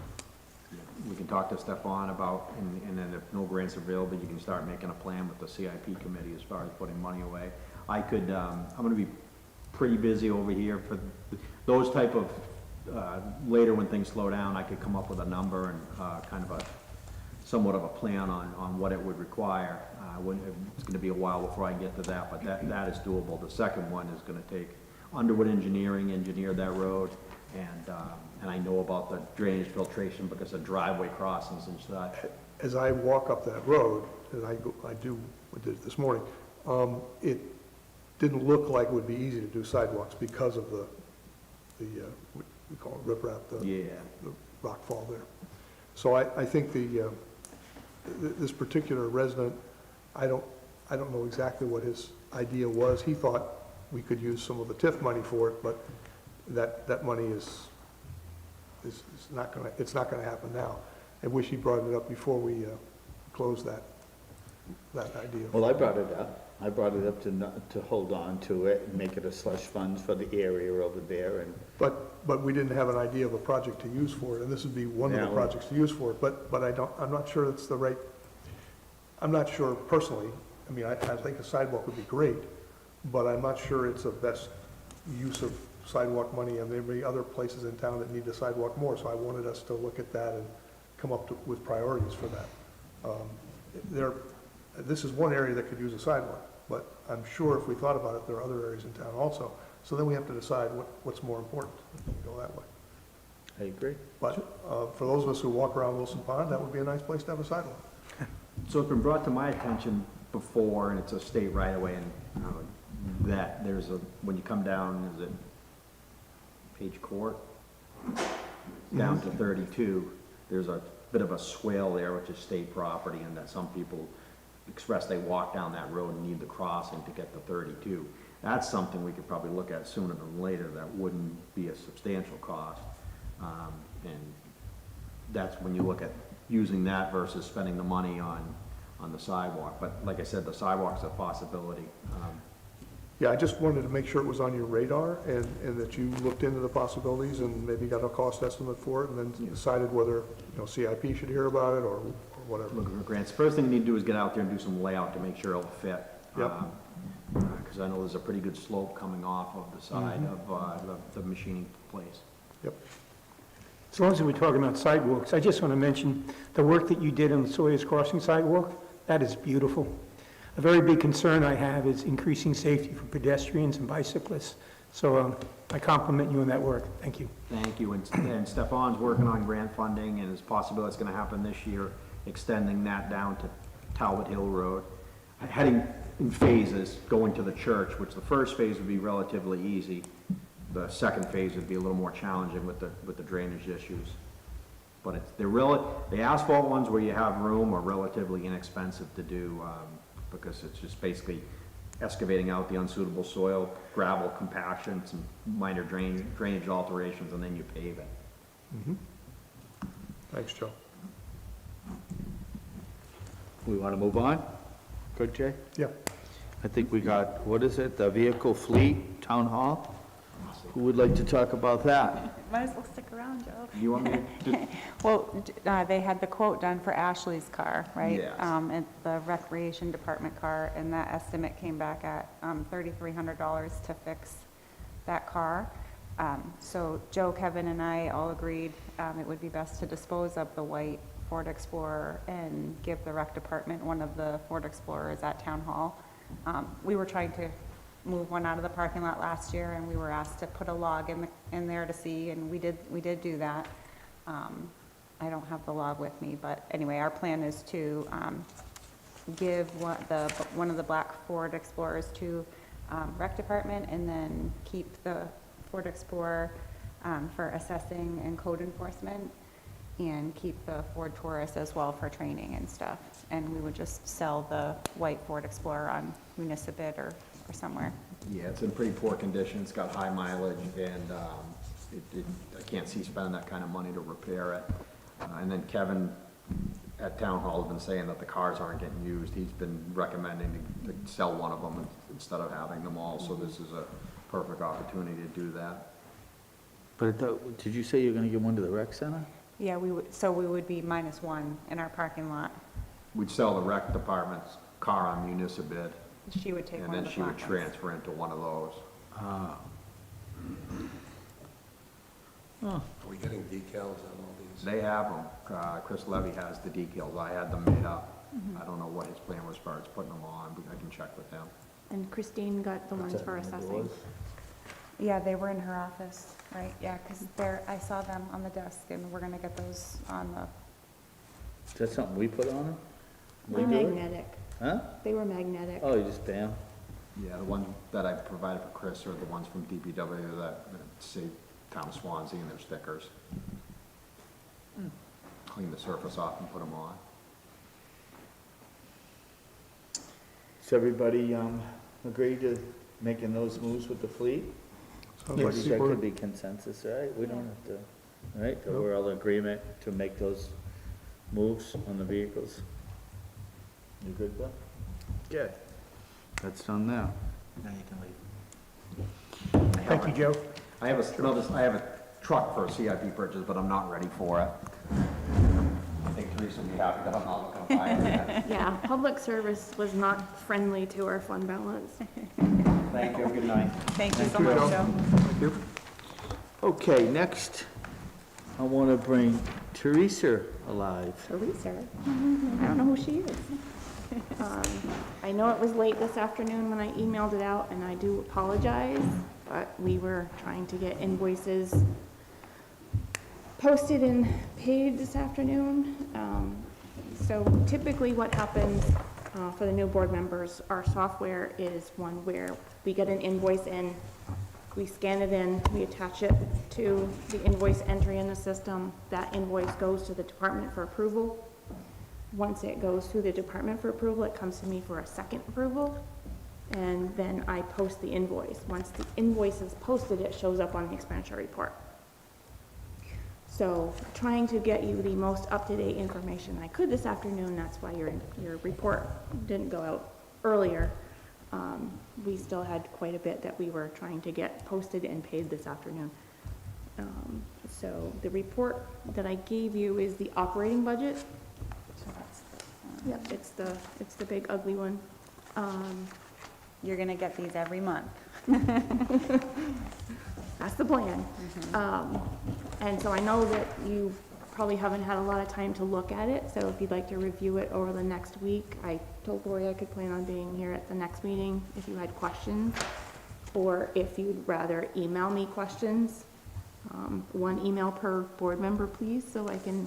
We can talk to Stefan about, and then if no grants are available, you can start making a plan with the CIP committee as far as putting money away. I'm gonna be pretty busy over here for those type of, later when things slow down, I could come up with a number and kind of somewhat of a plan on what it would require. It's gonna be a while before I get to that, but that is doable. The second one is gonna take Underwood Engineering, engineer that road, and I know about the drainage filtration because of driveway crossings and such. As I walk up that road, and I did it this morning, it didn't look like it would be easy to do sidewalks because of the we call it riprap, the rock fall there. So I think this particular resident, I don't know exactly what his idea was. He thought we could use some of the TIF money for it, but that money is not gonna happen now. I wish he brought it up before we closed that idea. Well, I brought it up. I brought it up to hold on to it and make it a slush fund for the area over there. And But we didn't have an idea of a project to use for it, and this would be one of the projects to use for it. But I'm not sure it's the right. I'm not sure personally. I mean, I think a sidewalk would be great, but I'm not sure it's the best use of sidewalk money, and there may be other places in town that need the sidewalk more. So I wanted us to look at that and come up with priorities for that. This is one area that could use a sidewalk, but I'm sure if we thought about it, there are other areas in town also. So then we have to decide what's more important, go that way. I agree. But for those of us who walk around Wilson Pond, that would be a nice place to have a sidewalk. So it's been brought to my attention before, and it's a state right away, and that when you come down, is it Page Court? Down to 32, there's a bit of a swale there, which is state property, and that some people express they walk down that road and need the crossing to get to 32. That's something we could probably look at sooner than later. That wouldn't be a substantial cost. And that's when you look at using that versus spending the money on the sidewalk. But like I said, the sidewalk's a possibility. Yeah, I just wanted to make sure it was on your radar and that you looked into the possibilities and maybe got a cost estimate for it and then decided whether, CIP should hear about it or whatever. Looking for grants. First thing you need to do is get out there and do some layout to make sure it'll fit. Yep. because I know there's a pretty good slope coming off of the side of the machining place. Yep. As long as we're talking about sidewalks, I just want to mention the work that you did on the Sawyer's Crossing sidewalk. That is beautiful. A very big concern I have is increasing safety for pedestrians and bicyclists. So I compliment you on that work. Thank you. Thank you, and Stefan's working on grant funding, and it's possible it's gonna happen this year, extending that down to Talbot Hill Road. Heading in phases, going to the church, which the first phase would be relatively easy. The second phase would be a little more challenging with the drainage issues. But the asphalt ones where you have room are relatively inexpensive to do, because it's just basically excavating out the unsuitable soil, gravel compaction, some minor drainage alterations, and then you pave it. Thanks, Joe. We want to move on? Good, Jay? Yeah. I think we got, what is it, the vehicle fleet, town hall? Who would like to talk about that? Might as well stick around, Joe. You want me to? Well, they had the quote done for Ashley's car, right? Yes. And the recreation department car, and that estimate came back at $3,300 to fix that car. So Joe, Kevin, and I all agreed it would be best to dispose of the white Ford Explorer and give the rec department one of the Ford Explorers at Town Hall. We were trying to move one out of the parking lot last year, and we were asked to put a log in there to see, and we did do that. I don't have the log with me, but anyway, our plan is to give one of the black Ford Explorers to rec department, and then keep the Ford Explorer for assessing and code enforcement, and keep the Ford Taurus as well for training and stuff. And we would just sell the white Ford Explorer on Municipid or somewhere. Yeah, it's in pretty poor condition, it's got high mileage, and I can't see spending that kind of money to repair it. And then Kevin at Town Hall has been saying that the cars aren't getting used. He's been recommending to sell one of them instead of having them all, so this is a perfect opportunity to do that. But I thought, did you say you're going to give one to the rec center? Yeah, we would be -1 in our parking lot. We'd sell the rec department's car on Municipid, She would take and one of then the she would black ones. transfer into one of those. Ah. Are we getting decals on all these? They have them. Chris Levy has the decals. I had them made up. I don't know what his plan was as far as putting them on, but I can check with them. And Christine got the ones for assessing. Yeah, they were in her office, right? Yeah, because I saw them on the desk, and we're gonna get those on the. Is that something we put on them? They're magnetic. Huh? They were magnetic. Oh, you just pay them? Yeah, the ones that I provided for Chris are the ones from DPW that say Town of Swanzey and their stickers. Clean the surface off and put them on. Does everybody agree to making those moves with the fleet? Sounds I like think that could be consensus, right? We don't have to, right? So we're all in agreement to make those moves on the vehicles. You good, Bill? Good. That's done now. Now you can leave. Thank you, Joe. I have a truck for a CIP purchase, but I'm not ready for it. I think Teresa would be happy that I'm not looking to buy it yet. Yeah, public service was not friendly to our fund balance. Thank you, good night. Thank you so much, Joe. Thank you. Okay, next, I want to bring Teresa alive. Teresa, I don't know who she is. I know it was late this afternoon when I emailed it out, and I do apologize, but we were trying to get invoices posted and paid this afternoon. So typically what happens for the new board members, our software is one where we get an invoice in, we scan it in, we attach it to the invoice entry in the system. That invoice goes to the department for approval. Once it goes through the department for approval, it comes to me for a second approval, and then I post the invoice. Once the invoice is posted, it shows up on the expenditure report. So trying to get you the most up-to-date information I could this afternoon, that's why your report didn't go out earlier. We still had quite a bit that we were trying to get posted and paid this afternoon. So the report that I gave you is the operating budget. Yep, it's the big ugly one. You're gonna get these every month. That's the plan. And so I know that you probably haven't had a lot of time to look at it, so if you'd like to review it over the next week, I told Lori I could plan on being here at the next meeting if you had questions, or if you'd rather email me questions. 1 email per board member, please, so I can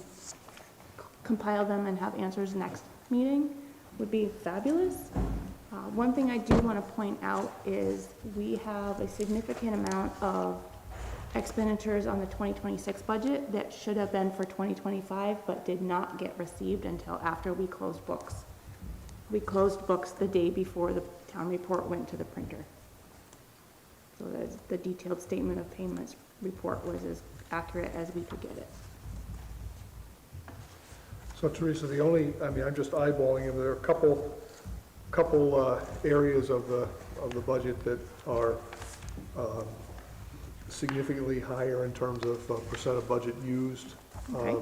compile them and have answers next meeting, would be fabulous. One thing I do want to point out is we have a significant amount of expenditures on the 2026 budget that should have been for 2025, but did not get received until after we closed books. We closed books the day before the town report went to the printer. So the detailed statement of payments report was as accurate as we could get it. So Teresa, the only, I mean, I'm just eyeballing them, there are a couple areas of the budget that are significantly higher in terms of percent of budget used Okay.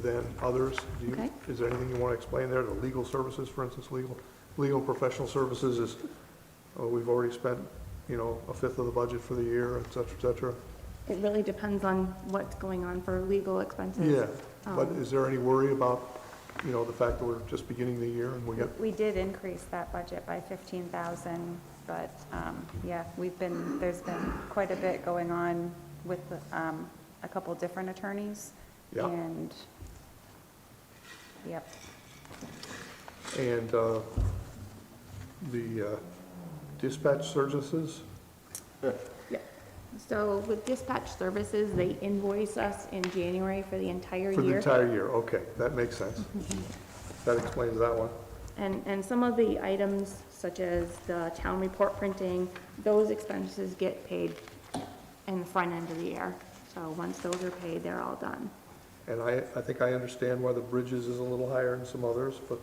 than others. Okay. Is there anything you want to explain there? The legal services, for instance, legal and professional services is, we've already spent, you know, a fifth of the budget for the year, et cetera, et cetera. It really depends on what's going on for legal expenses. Yeah, but is there any worry about, you know, the fact that we're just beginning the year and we got, We did increase that budget by 15,000, but, yeah, there's been quite a bit going on with, a couple different attorneys. Yeah. And, yep. and the dispatch services? Yeah. So with dispatch services, they invoice us in January for the entire year. For the entire year, okay, that makes sense. That explains that one. And some of the items, such as the town report printing, those expenses get paid in the front end of the year. So once those are paid, they're all done. And I think I understand why the bridges is a little higher than some others, but,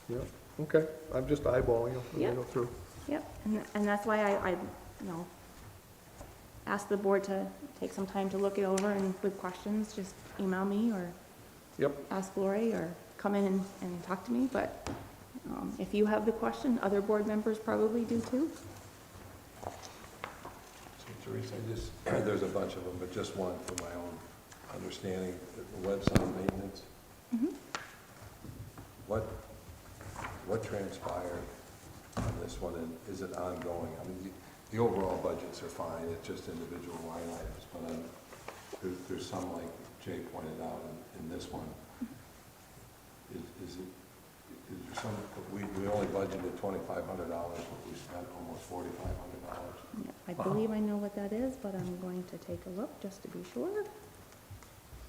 yeah, okay, I'm just eyeballing them as I Yep. go through. Yep, and that's why I, you know, ask the board to take some time to look it over, and with questions, just email me or Yep. ask Lori or come in and talk to me, but if you have the question, other board members probably do too. So Teresa, there's a bunch of them, but just one for my own understanding, the website maintenance. Mhm. What transpired on this one, and is it ongoing? I mean, the overall budgets are fine, it's just individual line items, but there's some, like Jay pointed out in this one. Is there some, we only budgeted $2,500, but we spent almost $4,500. Yeah, I believe I know what that is, but I'm going to take a look just to be sure.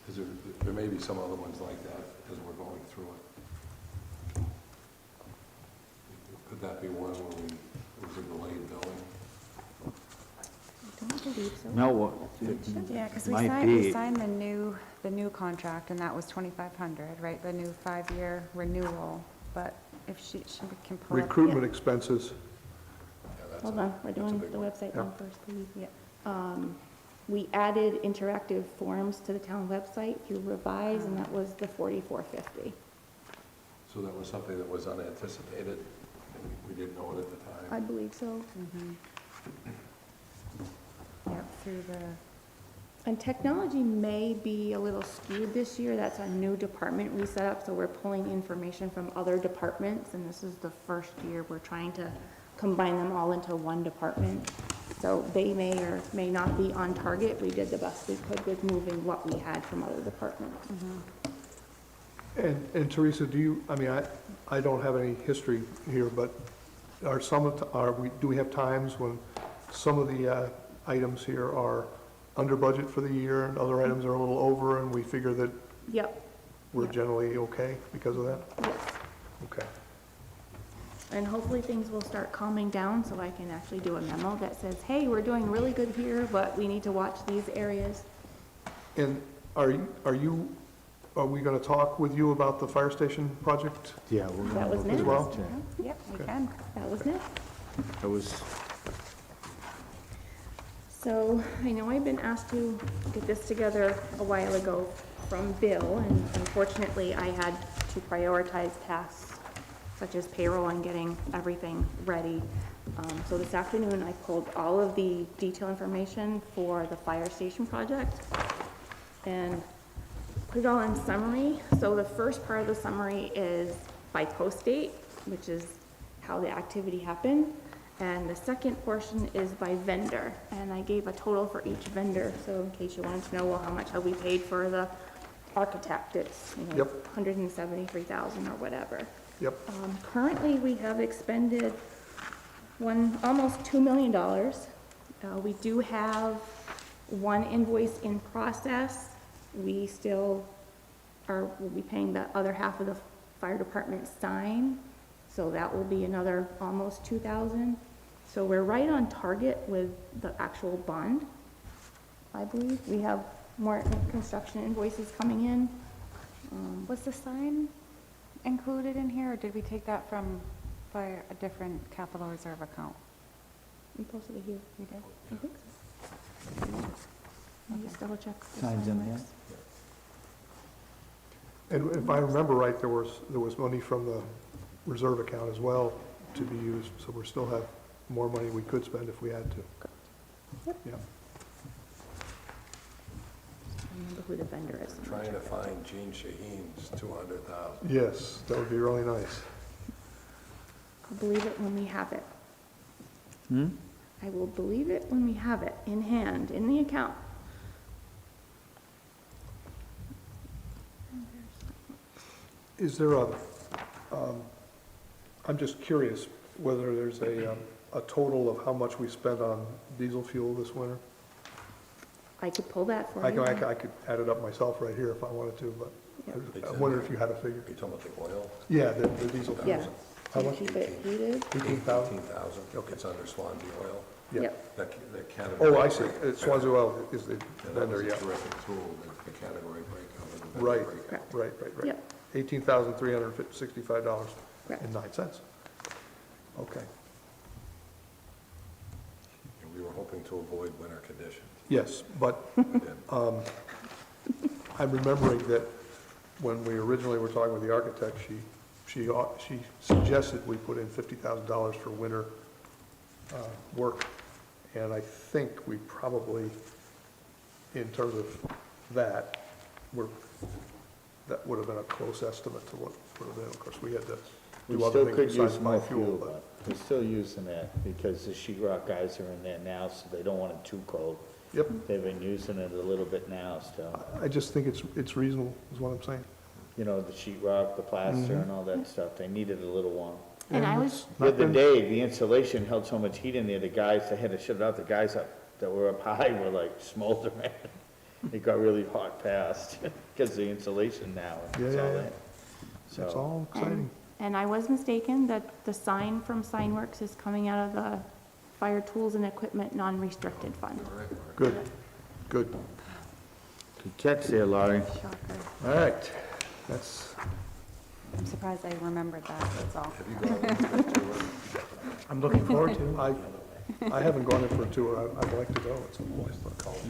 Because there may be some other ones like that as we're going through it. Could that be one where it was a delayed billing? I don't believe so. No, Yeah, because Might we be. signed the new contract, and that was 2,500, right? The new 5-year renewal, but if she can pull up. Recruitment expenses, Hold on, we're doing big the one. website Yeah. one first, please. Yeah. We added interactive forms to the town website through Revise, and that was the $44.50. So that was something that was unanticipated, and we didn't know it at the time. I believe so. Yep, through the, And technology may be a little skewed this year. That's a new department we set up, so we're pulling information from other departments, and this is the first year we're trying to combine them all into one department. So they may or may not be on target. We did the best we could with moving what we had from other departments. and Teresa, do I don't have any history here, but do we have times when some of the items here are under budget for the year and other items are a little over, and we figure that Yep, we're Yep. generally okay because of that? yes. Okay. And hopefully things will start calming down so I can actually do a memo that says, hey, we're doing really good here, but we need to watch these areas. And are we going to talk with you about the fire station project? Yeah, we're That was as next. well? yep, we Okay. can. That was next. It was, So I know I've been asked to get this together a while ago from Bill, and unfortunately I had to prioritize tasks such as payroll and getting everything ready. So this afternoon, I pulled all of the detail information for the fire station project and put it all in summary. So the first part of the summary is by post date, which is how the activity happened. And the second portion is by vendor, and I gave a total for each vendor, so in case you wanted to know, well, how much have we paid for the architect, it's, you know, Yep. 173,000 or whatever. Yep. Currently, we have expended almost $2 million. We do have one invoice in process. We still will be paying the other half of the fire department sign, so that will be another almost 2,000. So we're right on target with the actual bond, I believe. We have more construction invoices coming in. Was the sign included in here, or did we take that from fire, a different capital reserve account? We posted it here. We did? I think so. Let me just double check. the Signs in there? works. And if I remember right, there was money from the reserve account as well to be used, so we still have more money we could spend if we had to. Yep. Yeah. I remember who the vendor is. Trying to find Gene Shaheen's 200,000. Yes, that would be really nice. I'll believe it when we have it. I will believe it when we have it in hand, in the account. Is there I'm just curious whether there's a total of how much we spent on diesel fuel this winter? I could pull that for I you. could add it up myself right here if I wanted to, but It's I in wonder there. if you had a figure. Are you talking about the oil? Yeah, the diesel fuel. Yeah. How To much? keep it heated. 18,000? 18,000. Okay. It's under Swanzey Oil. Yeah. Yep. That category. Oh, I see. Swanzey Oil is the Yeah, that vendor, was a yeah. terrific tool, the category breakout. and the vendor Right, breakout. right. Yep. $18,365.09. Okay. And we were hoping to avoid winter conditions. Yes, but We did. I'm remembering that when we originally were talking with the architect, she suggested we put in $50,000 for winter work. And I think we probably, in terms of that, that would have been a close estimate to what would have been. Of course, we had to We do other still things could besides use buy more fuel, fuel, but but we're still using that because the sheet rock guys are in there now, so they don't want it too cold. yep. They've been using it a little bit now still. I just think it's reasonable, is what I'm saying. You know, the sheet rock, the plaster and all that stuff, they need it a little warm. And I was, it's The not other been- day, the insulation held so much heat in there, the guys, they had to shut it out, the guys up, that were up high were like smoldering. It got really hot fast, because the insulation now, it's Yeah, all yeah, in. It's So, all exciting. and I was mistaken that the sign from Signworks is coming out of the fire tools and equipment non-restricted fund. Good. good catch there, Laurie. Shocker. All right. That's, I'm surprised I remembered that, that's all. Have you gone to I'm looking forward to it. I haven't gone in for a tour. I'd like to go at some point.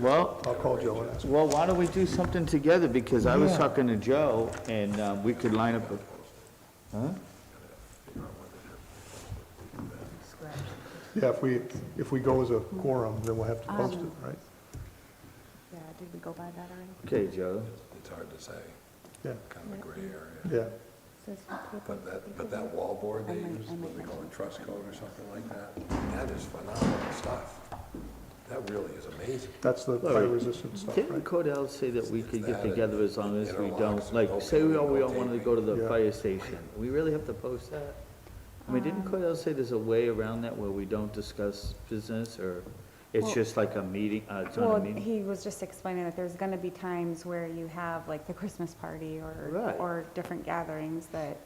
Well, I'll call Joe and ask him. well, why don't we do something together, because I was Yeah. talking to Joe, and we could line up a, Yeah, if we go as a quorum, then we'll have to post it, right? Yeah, did we go by that already? okay, Joe. It's hard to say, Yeah, kind of a gray area. yeah. Says But that wall board they use, what they call a truss coat or something like that is phenomenal stuff. That really is amazing. That's the fire resistant stuff, Didn't right? Cordell say that we could get That together as long as we interlocks don't, and like, no say we all taping, no wanted to go to the Yeah. fire station? We really have to post that? I mean, didn't Cordell say there's a way around that where we don't discuss business, or it's Well- just like a meeting, it's not a Well, meeting? he was just explaining that there's gonna be times where you have like the Christmas party Right. or different gatherings that,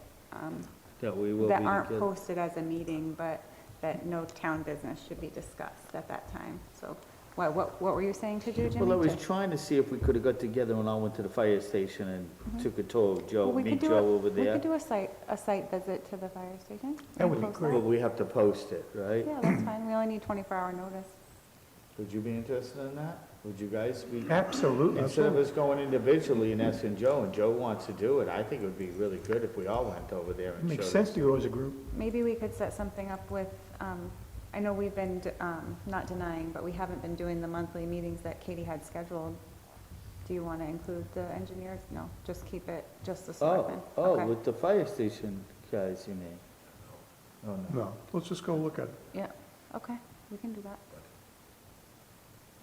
That we will be that aren't together. posted as a meeting, but that no town business should be discussed at that time. So, what were you saying to do, Jimmy? Well, I was To- trying to see if we could've got together and all went to the fire station and took a tour of Joe, Well, we meet could do Joe a- over We there. could do a site visit to the fire station. That would be Post great. But we have to post it, right? Yeah, that's fine. We only need 24-hour notice. Would you be interested in that? Would you guys be? Absolutely. Instead of us going individually and asking Joe, and Joe wants to do it, I think it would be really good if we all went over there and showed Makes us. sense to go as a group. Maybe we could set something up with, I know we've been, not denying, but we haven't been doing the monthly meetings that Katie had scheduled. Do you want to include the engineers? No, just keep it, just the selectmen? Okay. With the fire station guys, you mean? Oh, no. No, let's just go look at it. Yeah, okay, we can do that.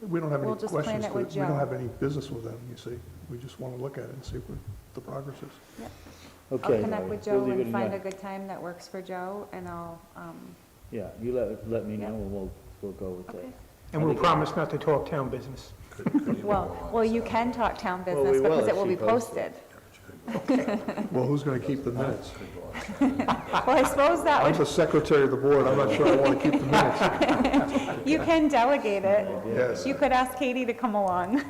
We don't have any We'll just plan questions, it with we don't Joe. have any business with them, you see. We just want to look at it and see what the progress is. Yeah. Okay. I'll connect Larry, with Joe we'll leave it and in find your- a good time that works for Joe, and I'll, Yeah, you let me know, Yeah. and we'll go with that. okay. And we'll promise not to talk town business. Well, you can talk town Well, we business will because it if will she be posts posted. Well, who's going to keep the minutes? Well, I suppose that I'm the secretary of the board, I'm not sure I want to keep the minutes. you can delegate it. Yes. You could ask Katie to come along.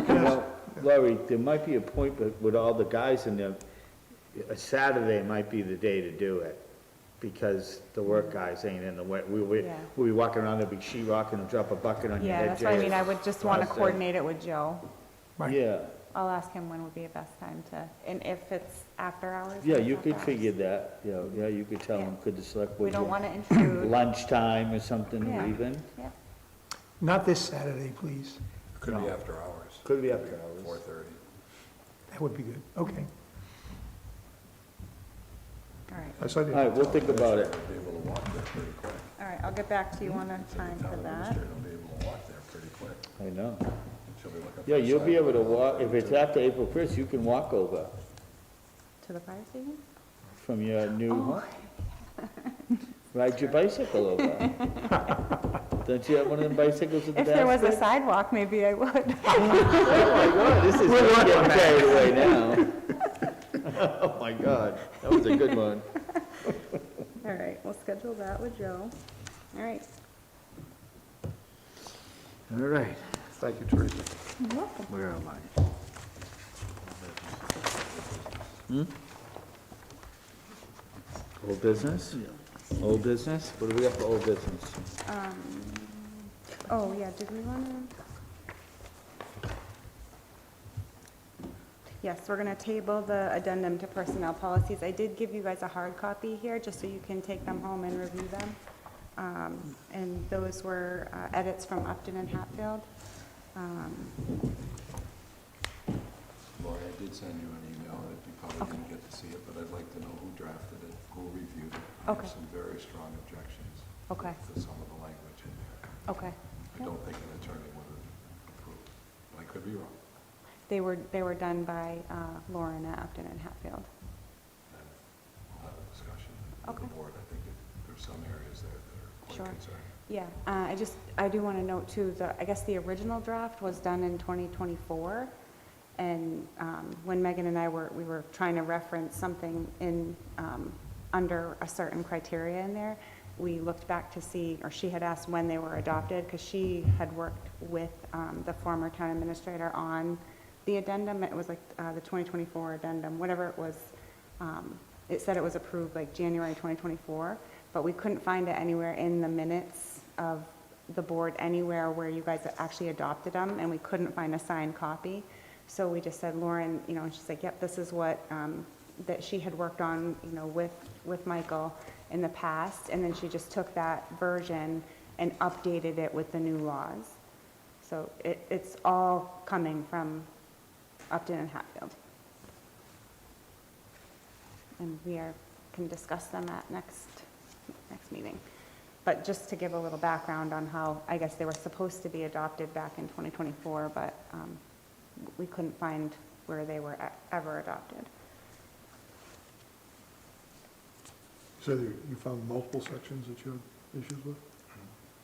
Well, Larry, there might be a point with all the guys in there, a Saturday might be the day to do it, because the work guys ain't in the way, we'll Yeah. be walking around, there'll be sheetrock and drop a bucket on your Yeah, head. that's what I Jay. mean, I would just want to Process. coordinate it with Joe. Right. Yeah, I'll ask him when would be the best time to, and if it's after hours. yeah, then you it's could after figure hours. that, yeah, you could tell Yeah. them, could the select We board don't do want to intrude. lunchtime or something Yeah. even? Yeah. Not this Saturday, please. Could be after hours, Could be after hours. 4:30. That would be good. Okay. All right, I said, All right, we'll think about it. I'll be able to walk there pretty quick. all right, I'll get back to you on a time The for town that. administrator will be able to walk there pretty quick. I know. She'll be looking for Yeah, a you'll be able to sidewalk. walk, if it's after April 1st, you can walk over To the fire station? from your new Oh. home. Ride your bicycle over. Don't you have one of them bicycles with the If there was a basket? sidewalk, maybe I would. Oh my God, this is getting carried away now. Oh my God, that was a good one. All right, we'll schedule that with Joe. All right. All right, thank you, Teresa. You're welcome. where am I? Old business? Old business? What do we have for old business? Oh, yeah, did we want to? Yes, we're going to table the addendum to personnel policies. I did give you guys a hard copy here, just so you can take them home and review them. And those were edits from Upton and Hatfield. Lori, I did send you an email, that you probably didn't get to see it, but I'd like to know who drafted it, who reviewed it. I Okay. have some very strong objections Okay, to some of the language in there. okay. I don't think an attorney would have approved, but I could be wrong. They were done by Lauren at Upton and Hatfield. And we'll have a discussion with Okay. the board. I think there's some areas there that are Sure. quite concerning. Yeah, I do want to note too, I guess the original draft was done in 2024. And when Megan and I we were trying to reference something in, under a certain criteria in there, we looked back to see, or she had asked when they were adopted, because she had worked with the former town administrator on the addendum. It was like the 2024 addendum, whatever it was. It said it was approved like January 2024, but we couldn't find it anywhere in the minutes of the board anywhere where you guys actually adopted them, and we couldn't find a signed copy. So we just said, Lauren, and she's like, yep, this is what, that she had worked on, with Michael in the past, and then she just took that version and updated it with the new laws. So it's all coming from Upton and Hatfield. And we can discuss them at next meeting. But just to give a little background on how, I guess they were supposed to be adopted back in 2024, but we couldn't find where they were ever adopted. So you found multiple sections that you had issues with?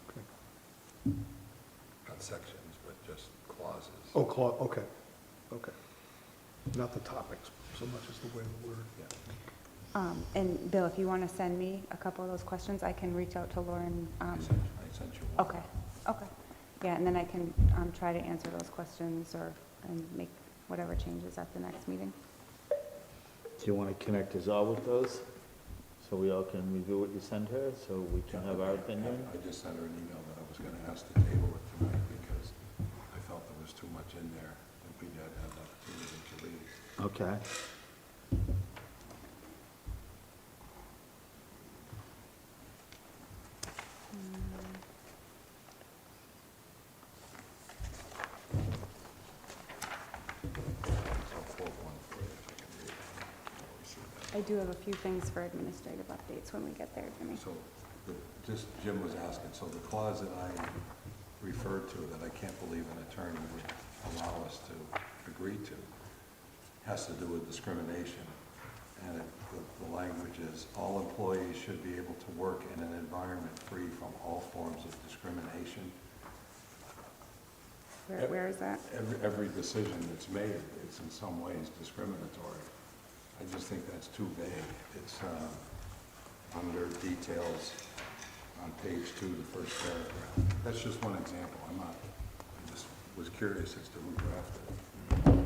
Okay. Not sections, but just clauses. Oh, okay, okay. Not the topics so much as the way the word, yeah. And Bill, if you want to send me a couple of those questions, I can reach out to Lauren. I sent you one. Okay. Yeah, and then I can try to answer those questions and make whatever changes at the next meeting. Do you want to connect us all with those? So we all can review what you sent her, so we can have our opinion? I just sent her an email that I was going to ask to table it tonight because I felt the was too much in there, and we had an opportunity to read. Okay. I do have a few things for administrative updates when we get there, Jimmy. So, just Jim was asking, so the clause that I referred to, that I can't believe an attorney would allow us to agree to, has to do with discrimination. And the language is, all employees should be able to work in an environment free from all forms of discrimination. Where is that? Every decision that's made is in some ways discriminatory. I just think that's too vague. It's under details on page 2, the first paragraph. That's just one example. I just was curious as to who drafted it.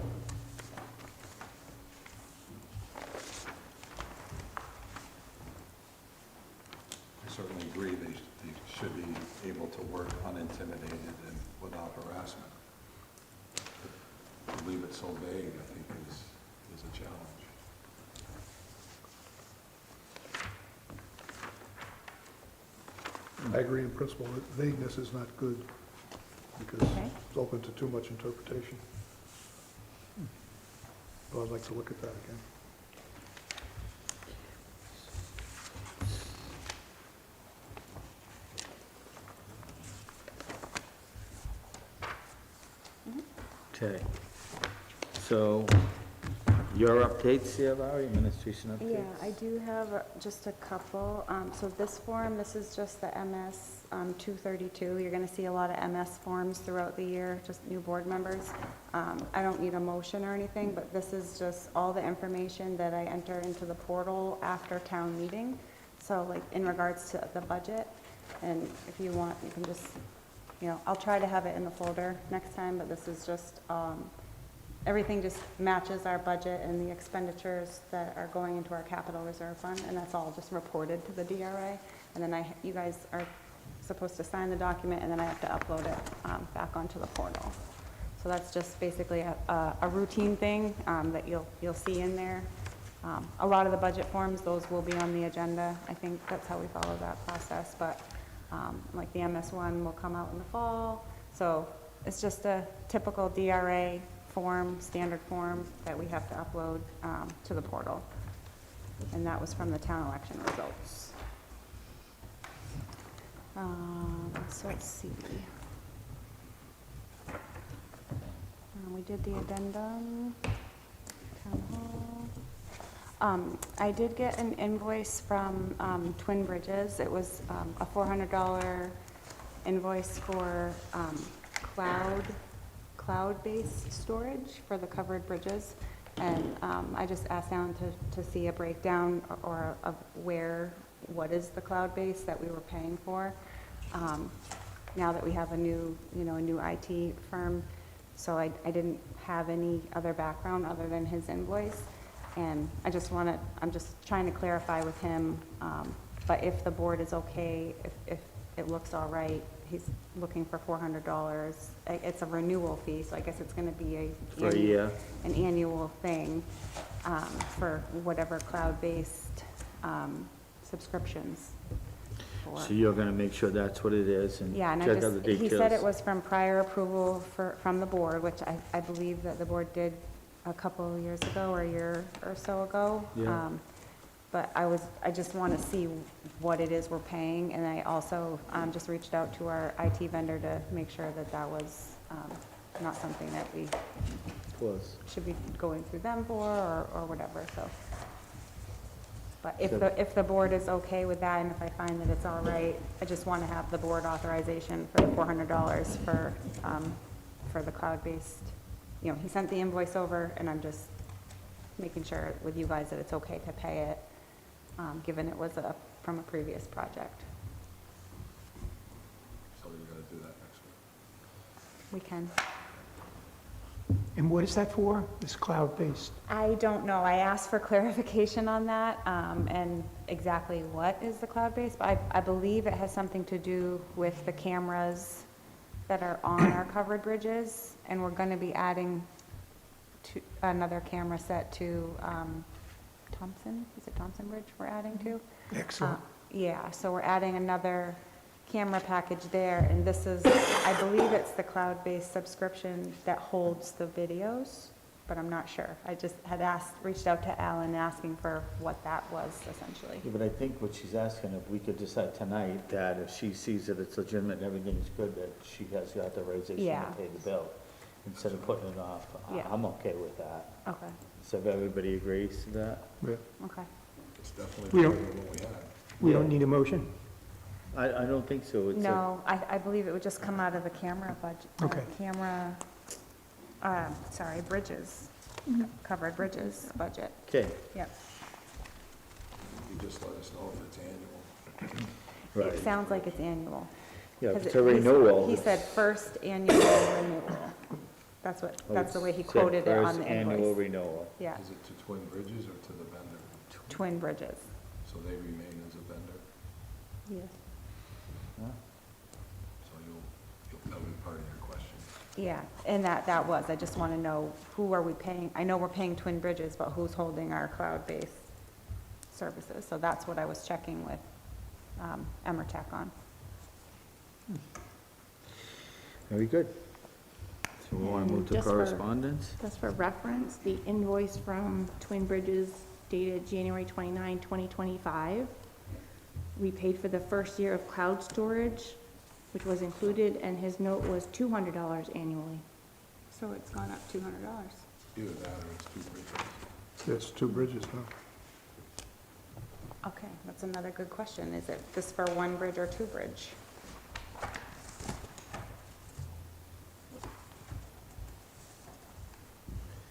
I certainly agree they should be able to work unintimidated and without harassment. But to leave it so vague, I think, is a challenge. I agree in principle that vagueness is not good because it's open to too much interpretation. But I'd like to look at that again. Okay. So, your updates here, Larry, administration updates? Yeah, I do have just a couple. So this form, this is just the MS 232. You're going to see a lot of MS forms throughout the year, just new board members. I don't need a motion or anything, but this is just all the information that I enter into the portal after town meeting. So like in regards to the budget, and if you want, you can just, I'll try to have it in the folder next time, but this is just, everything just matches our budget and the expenditures that are going into our capital reserve fund, and that's all just reported to the DRA. And then you guys are supposed to sign the document, and then I have to upload it back onto the portal. So that's just basically a routine thing that you'll see in there. A lot of the budget forms, those will be on the agenda. I think that's how we follow that process, but like the MS1 will come out in the fall. So it's just a typical DRA form, standard form that we have to upload to the portal. And that was from the town election results. So let's see. We did the addendum, town hall. I did get an invoice from Twin Bridges. It was a $400 invoice for cloud-based storage for the covered bridges. And I just asked Alan to see a breakdown or of what is the cloud base that we were paying for. Now that we have a new IT firm, so I didn't have any other background other than his invoice. And I'm just trying to clarify with him, but if the board is okay, if it looks all right, he's looking for $400. It's a renewal fee, so I guess it's gonna be an annual thing, for whatever cloud-based, subscriptions. So you're gonna make sure that's what it is and Yeah, and check out the details? he said it was from prior approval from the board, which I believe that the board did a couple of years ago or a year or so ago. Yeah. But I just want to see what it is we're paying, and I also just reached out to our IT vendor to make sure that was not something that we should be going through them for or whatever, so. But if the board is okay with that, and if I find that it's all right, I just want to have the board authorization for the $400 for the cloud-based. He sent the invoice over, and I'm just making sure with you guys that it's okay to pay it, given it was from a previous project. So you're gonna do that next week? We can. And what is that for, this cloud-based? I don't know. I asked for clarification on that, and exactly what is the cloud-based, but I believe it has something to do with the cameras that are on our covered bridges, and we're gonna be adding another camera set to, Thompson, is it Thompson Bridge we're adding to? Excellent. Yeah, so we're adding another camera package there, and this is, I believe it's the cloud-based subscription that holds the videos, but I'm not sure. I just had reached out to Alan asking for what that was essentially. Yeah, but I think what she's asking, if we could decide tonight that if she sees that it's legitimate and everything's good, that she has the authorization Yeah. to pay the bill instead of putting it off. Yeah. I'm okay with that. Okay, So if everybody agrees to that? Yeah. okay. It's definitely We better don't- than what we had. We don't need a motion? I don't think so. It's a- No, I believe it would just come out of the camera budget. Okay. Bridges, covered bridges budget. Okay, Yep. You just let us know if it's annual. right. It sounds like it's annual. Yeah, 'Cause if it's a renewal. He said first annual renewal. That's the way he quoted it on the First annual invoice. renewal. Yeah, Is it to Twin Bridges or to the vendor? Twin Bridges. So they remain as a vendor, Yes. so that'll be part of your question. Yeah, and that was, I just want to know, who are we paying? I know we're paying Twin Bridges, but who's holding our cloud-based services? So that's what I was checking with Emmertech on. Very good. So we want to move to Just for- correspondence? Just for reference, the invoice from Twin Bridges dated January 29, 2025. We paid for the first year of cloud storage, which was included, and his note was $200 annually. So it's gone up $200. Either that or it's two bridges. It's two bridges, huh? Okay, that's another good question. Is it just for one bridge or two bridge?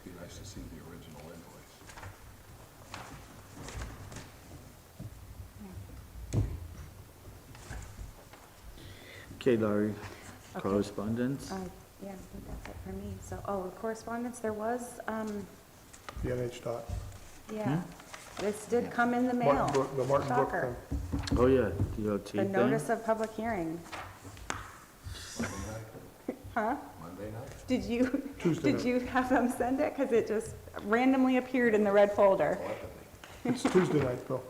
Be nice to see the original invoice. Okay, Laurie, Okay. correspondence? Yeah, I think that's it for me. So, correspondence, there was, The NH dot. yeah, this did come in the mail. Martin Brook, the Martin Brook Shocker. thing. Oh, yeah, DOT The thing? notice of public hearing. Monday night? Huh? Monday night? Tuesday Did night. you have them send it? Because it just randomly appeared in the red folder. It's Tuesday night, Bill.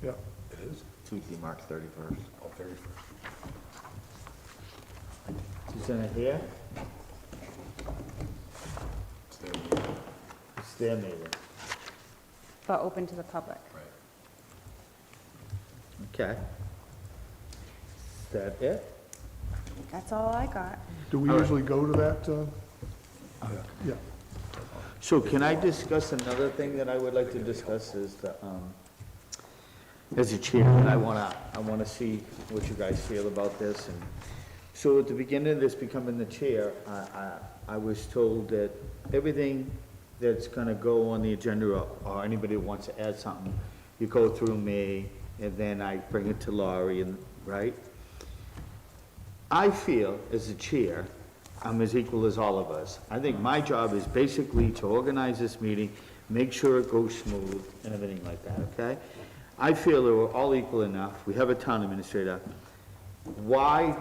Yeah. It is? Tuesday, March 31st. Oh, 31st. Susanna here? It's their meeting. It's their meeting. But open to the public. Right. Okay. Is that it? That's all I got. Do we usually go to that? Yeah. So can I discuss another thing that I would like to discuss is the, as a chair, and I wanna see what you guys feel about this. And so at the beginning of this becoming the chair, I was told that everything that's gonna go on the agenda, or anybody who wants to add something, you go through me, and then I bring it to Laurie, and, right? I feel, as a chair, I'm as equal as all of us. I think my job is basically to organize this meeting, make sure it goes smooth, and everything like that, okay? I feel that we're all equal enough. We have a town administrator. Why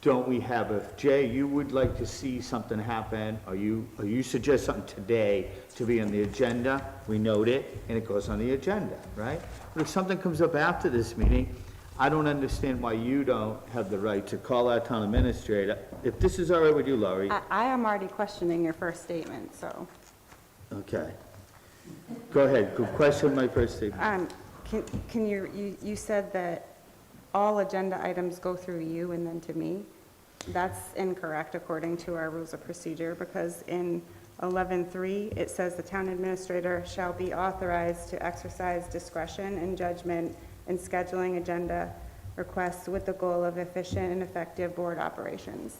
don't we have, if Jay, you would like to see something happen, or you suggest something today to be on the agenda, we note it, and it goes on the agenda, right? But if something comes up after this meeting, I don't understand why you don't have the right to call our town administrator. If this is all right with you, Laurie, I am already questioning your first statement, so. okay. Go ahead, go question my first statement. Can you said that all agenda items go through you and then to me? That's incorrect according to our rules of procedure, because in 11.3, it says the town administrator shall be authorized to exercise discretion and judgment in scheduling agenda requests with the goal of efficient and effective board operations.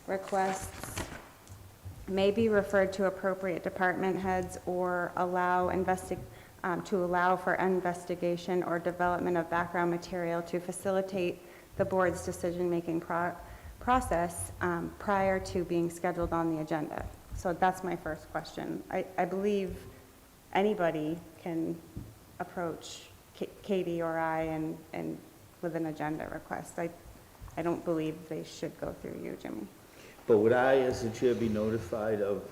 Requests may be referred to appropriate department heads or to allow for investigation or development of background material to facilitate the board's decision-making process prior to being scheduled on the agenda. So that's my first question. I believe anybody can approach Katie or I and with an agenda request. I don't believe they should go through you, Jimmy. But would I, as the chair, be notified of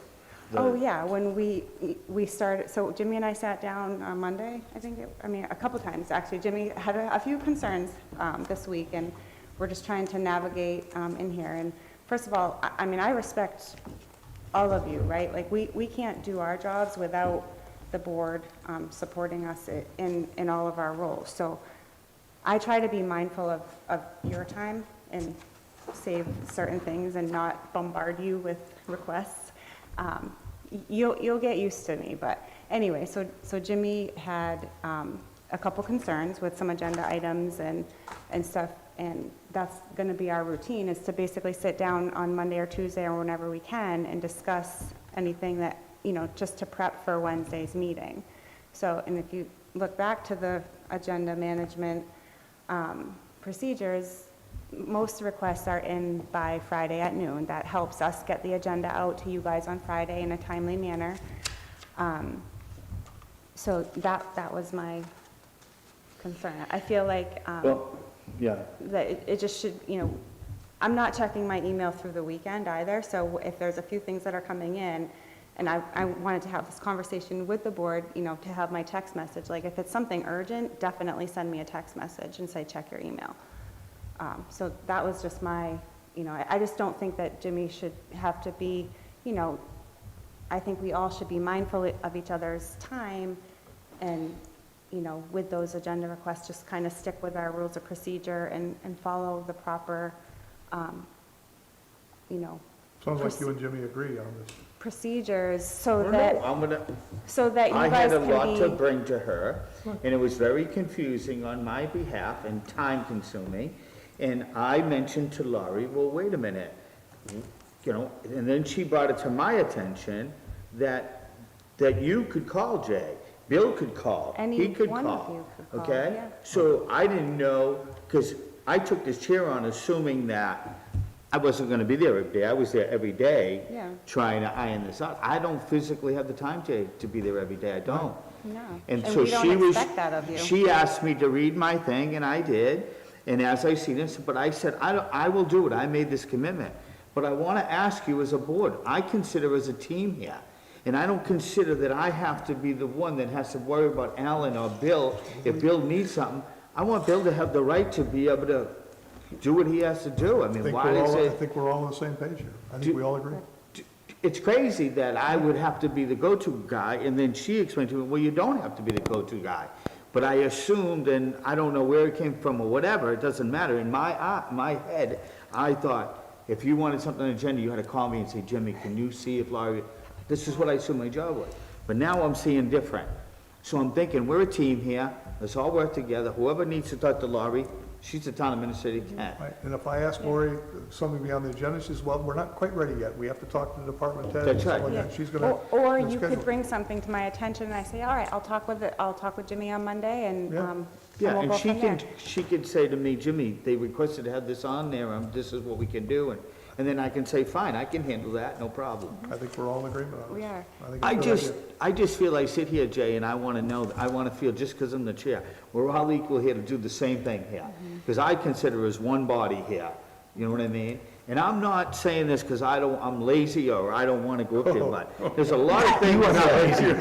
the? Oh, yeah, when we started, so Jimmy and I sat down on Monday, a couple times, actually. Jimmy had a few concerns this week, and we're just trying to navigate in here. And first of all, I respect all of you, right? Like, we can't do our jobs without the board supporting us in all of our roles. So I try to be mindful of your time and save certain things and not bombard you with requests. You'll get used to me, but anyway, so Jimmy had a couple concerns with some agenda items and stuff, and that's gonna be our routine, is to basically sit down on Monday or Tuesday or whenever we can and discuss anything that, just to prep for Wednesday's meeting. So, and if you look back to the agenda management procedures, most requests are in by Friday at noon. That helps us get the agenda out to you guys on Friday in a timely manner. So that was my concern. I feel like Yeah. that it just should, I'm not checking my email through the weekend either, so if there's a few things that are coming in, and I wanted to have this conversation with the board, to have my text message, like if it's something urgent, definitely send me a text message and say, check your email. So that was just my, I just don't think that Jimmy should have to be, I think we all should be mindful of each other's time, and, with those agenda requests, just kind of stick with our rules of procedure and follow the proper, Sounds like you and Jimmy agree on this. procedures, so Well, that, no, I'm gonna, so that you I guys had a lot to can be, bring to her, and it was very confusing on my behalf and time-consuming. And I mentioned to Laurie, well, wait a minute, and then she brought it to my attention that you could call Jay, Bill could call, Any he could one of call, you could call, okay? yeah. So I didn't know, because I took this chair on assuming that I wasn't gonna be there every day. I was there every day, Yeah. trying to iron this out. I don't physically have the time, Jay, to be there every day. I don't. no, And and so we she don't was, expect that of you. she asked me to read my thing, and I did. And as I see this, but I said, I will do it. I made this commitment. But I want to ask you as a board, I consider as a team here, and I don't consider that I have to be the one that has to worry about Alan or Bill. If Bill needs something, I want Bill to have the right to be able to do what he has to do. I mean, why is I it? think we're all on the same page here. I think we all agree. It's crazy that I would have to be the go-to guy, and then she explained to me, well, you don't have to be the go-to guy. But I assumed, and I don't know where it came from or whatever, it doesn't matter. In my head, I thought, if you wanted something on the agenda, you had to call me and say, Jimmy, can you see if Laurie, this is what I assumed my job was. But now I'm seeing different. So I'm thinking, we're a team here, let's all work together. Whoever needs to talk to Laurie, she's the town administrator, can. Right, and if I ask Lori something to be on the agenda, she says, well, we're not quite ready yet. We have to talk to the department head. and That's stuff right. like Yeah. that. She's gonna. Or you schedule. could bring something to my attention, and I say, all right, I'll talk with Jimmy on Monday, and Yeah. Yeah, we'll and go she from there. she could say to me, Jimmy, they requested to have this on there, this is what we can do, and then I can say, fine, I can handle that, no problem. I think we're all in agreement on this. We are. I think it's a good idea. I just feel I sit here, Jay, and I want to know, I want to feel, just because I'm the chair, we're all equal here to do the same thing here. Because I consider us one body here, you know what I mean? And I'm not saying this because I'm lazy or I don't want to go up there, but there's a lot of things. You are not lazy. You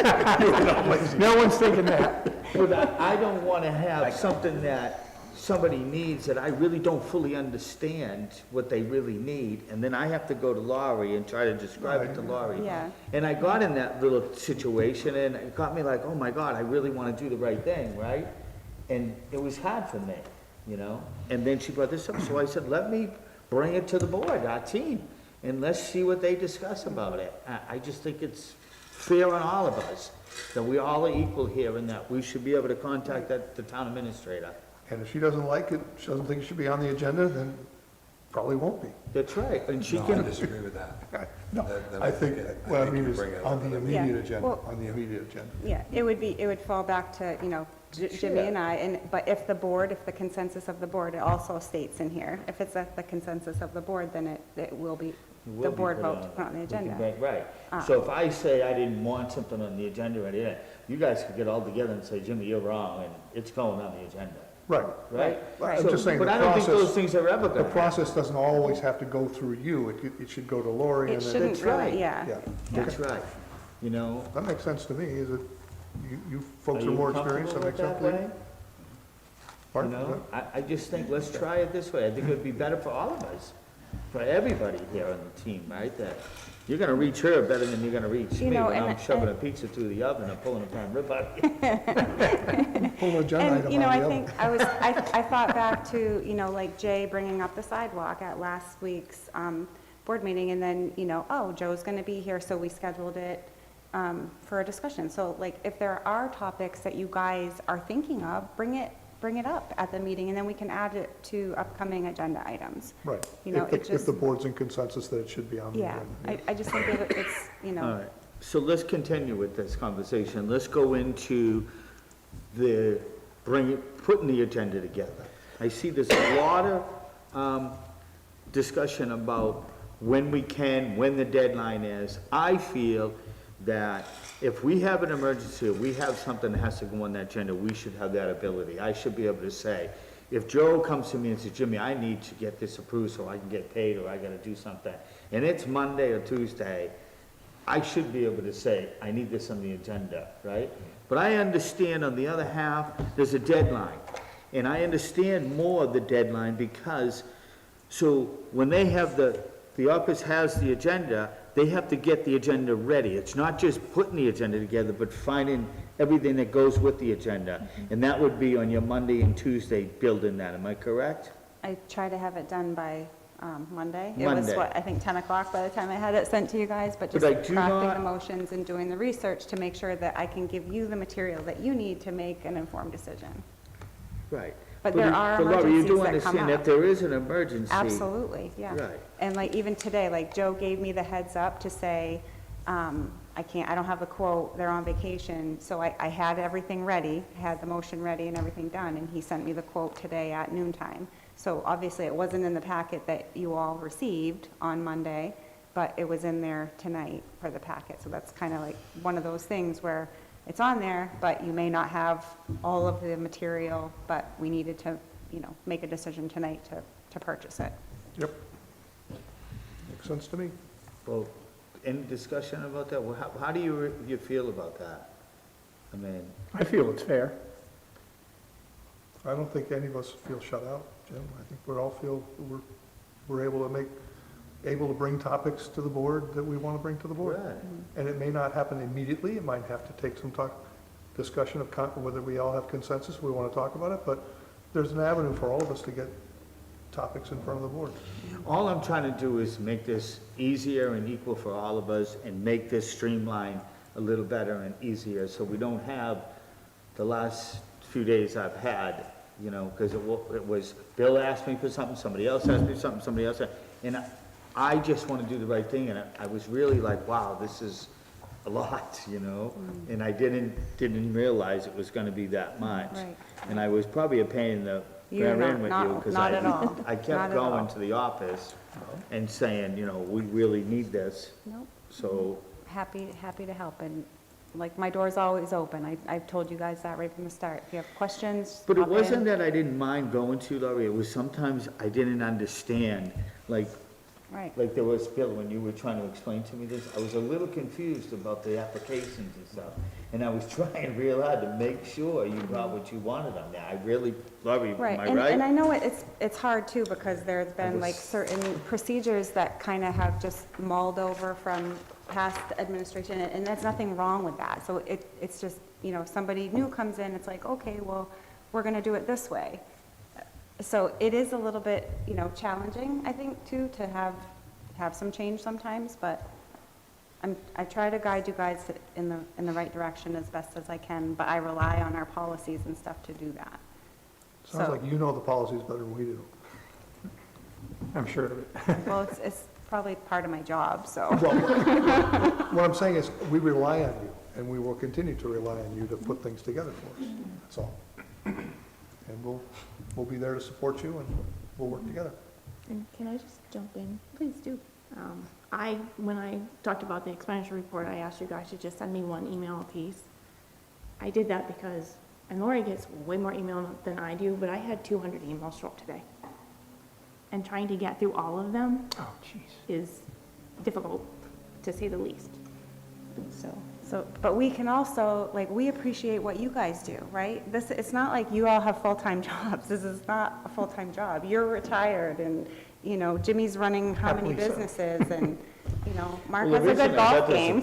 are not lazy. No one's thinking that. But I don't want to have something that somebody needs that I really don't fully understand what they really need, and then I have to go to Laurie and try to describe it to Laurie. Yeah. And I got in that little situation, and it got me like, oh my God, I really want to do the right thing, right? And it was hard for me, And then she brought this up, so I said, let me bring it to the board, our team, and let's see what they discuss about it. I just think it's fair on all of us, that we all are equal here, and that we should be able to contact the town administrator. And if she doesn't like it, she doesn't think it should be on the agenda, then probably won't be. That's right, and she No, I can, disagree with that. No, Then I think, what I mean you is bring it on up the at a immediate Yeah, agenda, well- on the immediate agenda. Yeah, it would fall back to, Jimmy and I, but if the consensus of the board, it also states in here, if it's at the consensus of the board, then it will be, the board vote to put on the agenda. Right, so if I say I didn't want something on the agenda or anything, you guys could get all together and say, Jimmy, you're wrong, and it's going on the agenda. Right. right? I'm So- just saying the But I don't think process- those things are ever The gonna happen. process doesn't always have to go through you. It should go to Lori and It then. shouldn't That's right. really, yeah. Yeah, That's right, you know? that makes sense to me. Is it, you folks Are are you more experienced, that comfortable makes with sense to that me? way? Pardon? You know, I just think, let's try it this way. I think it would be better for all of us, for everybody here on the team, right? That you're gonna reach her better than you're gonna reach You me know, when I'm and- shoving a and- pizza through the oven and pulling a prime rib out of you. Pull an agenda And, item you know, out I of the think, oven. I thought back to, you know, like Jay bringing up the sidewalk at last week's board meeting, and then, you know, oh, Joe's going to be here, so we scheduled it for a discussion. So, like, if there are topics that you guys are thinking of, bring it up at the meeting, and then we can add it to upcoming agenda items. Right. You know, If it the just, board's in consensus that it should be on the yeah, agenda. I just think it's, you All know, right, so let's continue with this conversation. Let's go into the, putting the agenda together. I see there's a lot of discussion about when we can, when the deadline is. I feel that if we have an emergency, or we have something that has to go on that agenda, we should have that ability. I should be able to say, if Joe comes to me and says, Jimmy, I need to get this approved so I can get paid, or I gotta do something, and it's Monday or Tuesday, I should be able to say, I need this on the agenda, right? But I understand on the other half, there's a deadline. And I understand more of the deadline because, so when they have the office has the agenda, they have to get the agenda ready. It's not just putting the agenda together, but finding everything that goes with the agenda. And that would be on your Monday and Tuesday building that, am I correct? I try to have it done by Monday. It was, Monday. what, I think 10 o'clock by the time I had it sent to you guys, but But just I do crafting not- the motions and doing the research to make sure that I can give you the material that you need to make an informed decision. Right. But there are But Laura, you do emergencies that come understand up. that there is an emergency. Absolutely, yeah. Right. And like even today, like Joe gave me the heads up to say, I don't have the quote, they're on vacation, so I had everything ready, had the motion ready and everything done, and he sent me the quote today at noontime. So obviously it wasn't in the packet that you all received on Monday, but it was in there tonight for the packet. So that's kind of like one of those things where it's on there, but you may not have all of the material, but we needed to, you know, make a decision tonight to purchase it. Yep. Makes sense to me. Well, any discussion about that? Well, how do you feel about that? I mean, I feel it's fair. I don't think any of us feel shut out, Jim. I think we all feel we're able to bring topics to the board that we want to bring to the board. right. And it may not happen immediately, it might have to take some discussion of whether we all have consensus, we want to talk about it, but there's an avenue for all of us to get topics in front of the board. All I'm trying to do is make this easier and equal for all of us and make this streamline a little better and easier so we don't have the last few days I've had, you know, because it was, Bill asked me for something, somebody else asked me for something, somebody else, and I just want to do the right thing, and I was really like, wow, this is a lot, you know? And I didn't realize it was going to be that much. Right. And I was probably a pain in the You're rear end with not- you, because not at all. I Not kept at going all. to the office and saying, you know, we really need this, Nope. so, Happy to help, and like, my door's always open. I've told you guys that right from the start. If you have questions, but it pop in. wasn't that I didn't mind going to, Laurie, it was sometimes I didn't understand, like Right. there was, Bill, when you were trying to explain to me this, I was a little confused about the applications and stuff. And I was trying real hard to make sure you got what you wanted on there. I really, Laurie, am Right, I and right? I know it's hard too, because there's been was- like certain procedures that kind of have just mulled over from past administration, and there's nothing wrong with that. So it's just, you know, if somebody new comes in, it's like, okay, well, we're gonna do it this way. So it is a little bit, you know, challenging, I think, too, to have some change sometimes, but I try to guide you guys in the right direction as best as I can, but I rely on our policies and stuff to do that. Sounds So- like you know the policies better than we do. I'm sure of it. Well, it's probably part of my job, so. What I'm saying is, we rely on you, and we will continue to rely on you to put things together for us, that's all. And we'll be there to support you, and we'll work together. And can I just jump in? Please do. When I talked about the expenditure report, I asked you guys to just send me one email apiece. I did that because And Lori gets way more email than I do, but I had 200 emails show up today. And trying to get through all of them Oh, jeez. is difficult, to say the least. So, but we can also, like, we appreciate what you guys do, right? It's not like you all have full-time jobs. This is not a full-time job. You're retired and, you know, Jimmy's running how many Happily so. businesses and, you know, Mark Well, has a good golf game.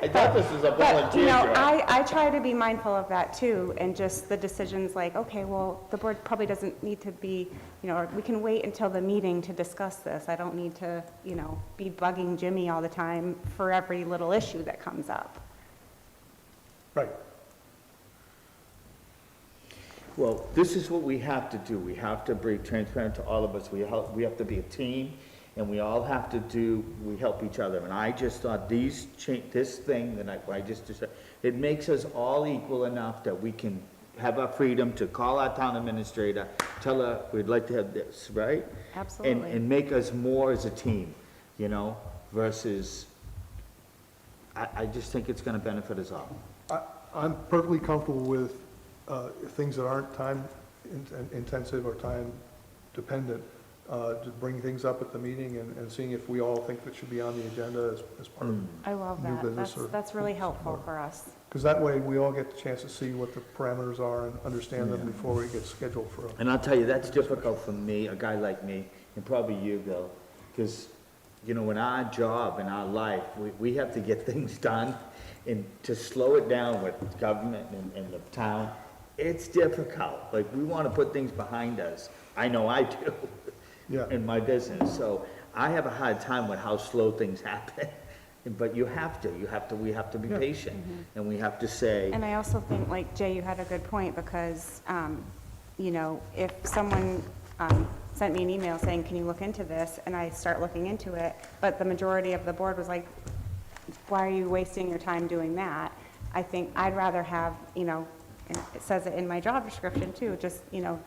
I thought this was a But, volunteer you know, job. I try to be mindful of that too, and just the decisions like, okay, well, the board probably doesn't need to be, you know, or we can wait until the meeting to discuss this. I don't need to, you know, be bugging Jimmy all the time for every little issue that comes up. Right. Well, this is what we have to do. We have to be transparent to all of us. We have to be a team, and we all have to we help each other. And I just thought this thing that I just decided, it makes us all equal enough that we can have our freedom to call our town administrator, tell her we'd like to have this, right? Absolutely. And make us more as a team, you know, versus, I just think it's gonna benefit us all. I'm perfectly comfortable with things that aren't time intensive or time dependent, to bring things up at the meeting and seeing if we all think that should be on the agenda as part of I love new that. business. That's really helpful for us. Because that way, we all get the chance to see what the parameters are and understand them before we get scheduled for And I'll tell you, that's difficult for me, a guy like me, and probably you, Bill, because, you know, in our job, in our life, we have to get things done, and to slow it down with government and the town, it's difficult. Like, we want to put things behind us. I know I do. Yeah. In my business, so I have a hard time with how slow things happen. But we have to be patient, and we have to say, And I also think, like, Jay, you had a good point, because, you know, if someone sent me an email saying, can you look into this, and I start looking into it, but the majority of the board was like, why are you wasting your time doing that? I think I'd rather have, you know, and it says it in my job description too, just, you know,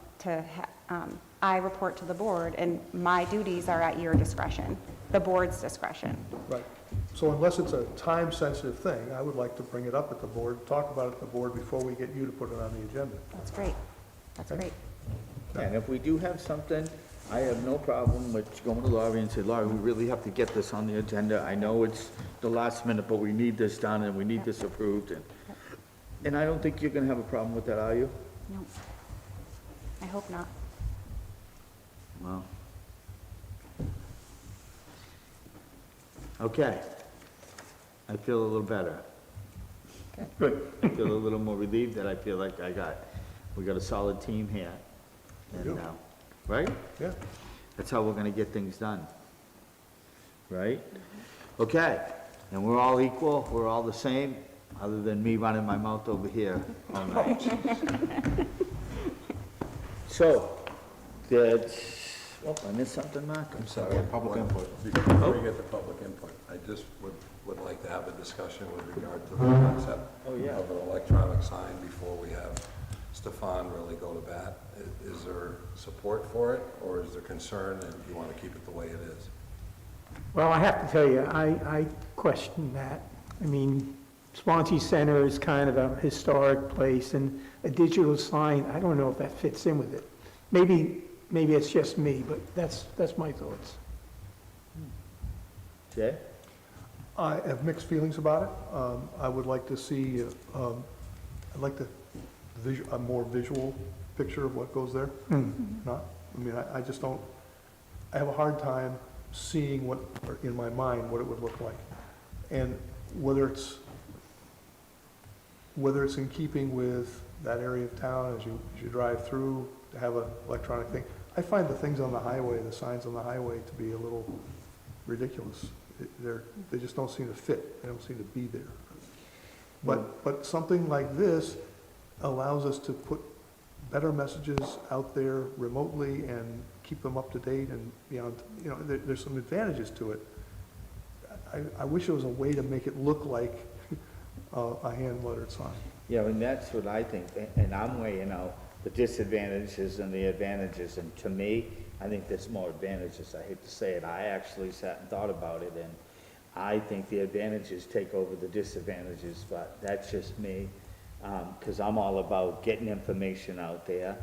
I report to the board, and my duties are at your discretion, the board's discretion. Right. So unless it's a time-sensitive thing, I would like to bring it up at the board, talk about it at the board before we get you to put it on the agenda. That's great. That's great. and if we do have something, I have no problem with going to Laurie and say, Laurie, we really have to get this on the agenda. I know it's the last minute, but we need this done, and we need this approved, and I don't think you're gonna have a problem with that, are you? No, I hope not. Well. Okay. I feel a little better. Good. I feel a little more relieved that I feel like we got a solid team here. And, right? Yeah. That's how we're gonna get things done. Right? Okay, and we're all equal, we're all the same, other than me running my mouth over here all night. So, I missed something, Mark? I'm sorry. Public input. Before we get to public input, I just would like to have a discussion with regard to the concept Oh, yeah. of an electronic sign before we have Stefan really go to bat. Is there support for it, or is there concern and you want to keep it the way it is? Well, I have to tell you, I question that. I mean, Swansea Center is kind of a historic place, and a digital sign, I don't know if that fits in with it. Maybe it's just me, but that's my thoughts. Jay? I have mixed feelings about it. I would like to see, I'd like a more visual picture of what goes there. I just don't, I have a hard time seeing in my mind, what it would look like. And whether it's in keeping with that area of town as you drive through, to have an electronic thing. I find the things on the highway, the signs on the highway, to be a little ridiculous. They just don't seem to fit. They don't seem to be there. But something like this allows us to put better messages out there remotely and keep them up to date and beyond. You know, there's some advantages to it. I wish there was a way to make it look like a hand-lettered sign. Yeah, and that's what I think, and I'm weighing out the disadvantages and the advantages, and to me, I think there's more advantages. I hate to say it. I actually sat and thought about it, and I think the advantages take over the disadvantages, but that's just me. because I'm all about getting information out there,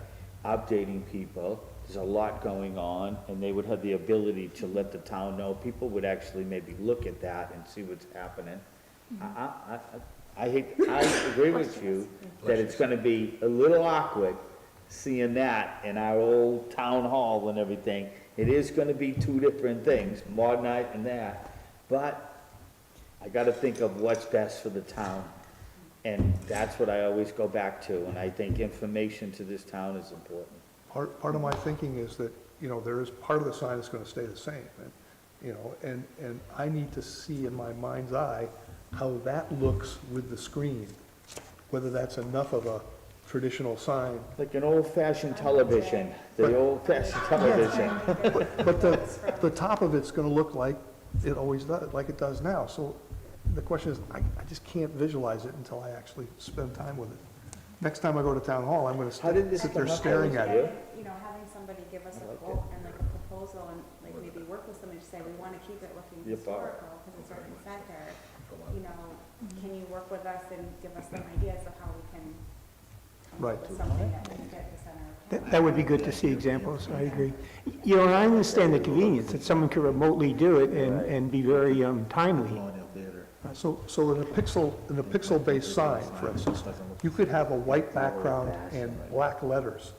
updating people. There's a lot going on, and they would have the ability to let the town know. People would actually maybe look at that and see what's happening. I agree with you that it's gonna be a little awkward seeing that in our old town hall and everything. It is gonna be two different things, Modernite and that, but I gotta think of what's best for the town. And that's what I always go back to, and I think information to this town is important. Part of my thinking is that, you know, there is part of the sign that's gonna stay the same, and, you know, and I need to see in my mind's eye how that looks with the screen, whether that's enough of a traditional sign. Like an old-fashioned television, the old-fashioned television. But the top of it's gonna look like it always does, like it does now, so the question is, I just can't visualize it until I actually spend time with it. Next time I go to town hall, I'm gonna How did this sit there come up? staring at it. You know, having somebody give us a quote and like a proposal and like maybe work with somebody to say, we want to keep it looking Yep. historical because it's right in the center. You know, can you work with us and give us some ideas of how we can come Right. up with something that will fit the center of town? That would be good to see examples, I agree. You know, and I understand the convenience that someone could remotely do it and be very timely. So in a pixel-based sign, for instance, you could have a white background and black letters.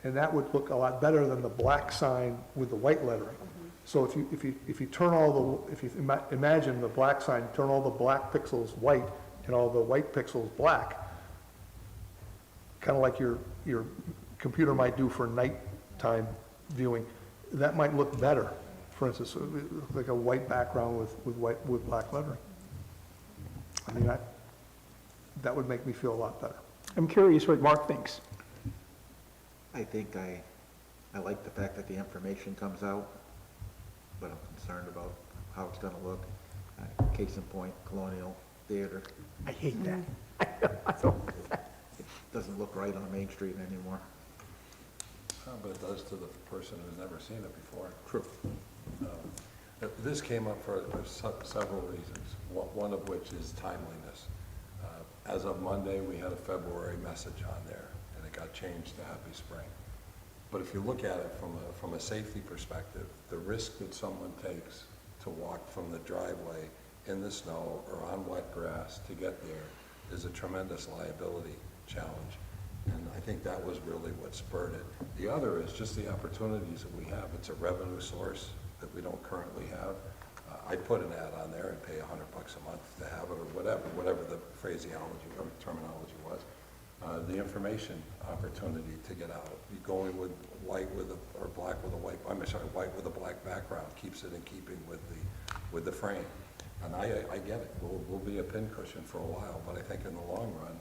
And that would look a lot better than the black sign with the white lettering. So if you turn all the, if you imagine the black sign, turn all the black pixels white and all the white pixels black, kind of like your computer might do for nighttime viewing, that might look better. For instance, like a white background with black lettering. I mean, that would make me feel a lot better. I'm curious what Mark thinks. I think I like the fact that the information comes out, but I'm concerned about how it's gonna look. Case in point, Colonial Theater. I hate that. It doesn't look right on Main Street anymore. But it does to the person who's never seen it before. True. This came up for several reasons, one of which is timeliness. As of Monday, we had a February message on there, and it got changed to Happy Spring. But if you look at it from a safety perspective, the risk that someone takes to walk from the driveway in the snow or on wet grass to get there is a tremendous liability challenge. And I think that was really what spurred it. The other is just the opportunities that we have. It's a revenue source that we don't currently have. I'd put an ad on there and pay $100 a month to have it, or whatever the phraseology or terminology was. The information opportunity to get out. You go in with white or black with a white, white with a black background keeps it in keeping with the frame. And I get it. We'll be a pincushion for a while, but I think in the long run,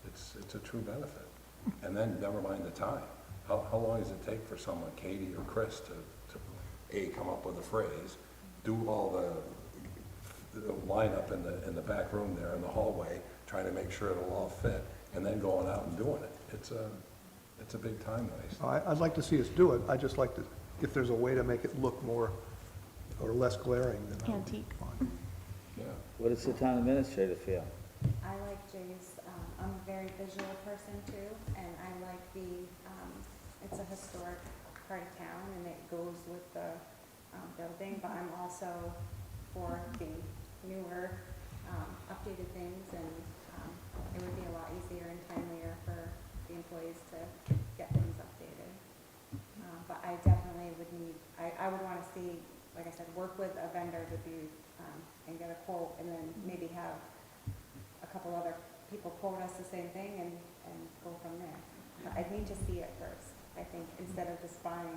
it's a true benefit. And then never mind the time. How long does it take for someone, Katie or Chris, to come up with a phrase, do all the lineup in the back room there in the hallway, trying to make sure it'll all fit, and then going out and doing it. It's a big time waste. I'd like to see us do it. I'd just like to, if there's a way to make it look more or less glaring, then that would be fine. Yeah. What does the town administrator feel? I like Jay's, I'm a very visual person too, and I like it's a historic part of town and it goes with the building, but I'm also for the newer, updated things, and it would be a lot easier and timelier for the employees to get things updated. But I definitely would need, I would want to see, like I said, work with a vendor to do, and get a quote, and then maybe have a couple other people quote us the same thing and go from there. But I need to see it first, I think, instead of just buying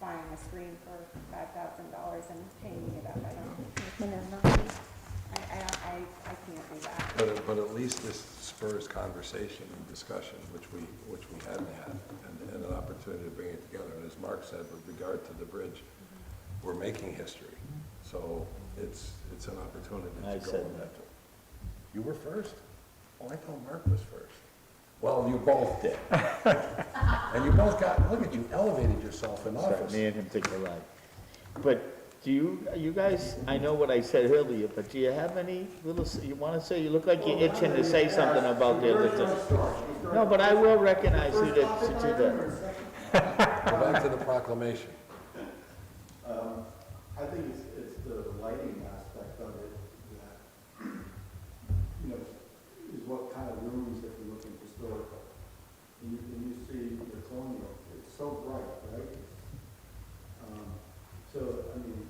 a screen for $5,000 and paying it up. I can't do that. But at least this spurs conversation and discussion, which we hadn't had, and an opportunity to bring it together. And as Mark said, with regard to the bridge, we're making history. So it's an opportunity to go in that. You were first? Oh, I thought Mark was first. Well, you both did. And you both got, look at you, elevated yourself in office. Me and him took a ride. But you guys, I know what I said earlier, but do you have any little, you wanna say, you look like you're itching to say something about the other thing. No, but I will recognize you to do that. Go back to the proclamation. I think it's the lighting aspect of it that, is what kind of rooms that we're looking historical. And you see the colonial, it's so bright, right? So, I mean,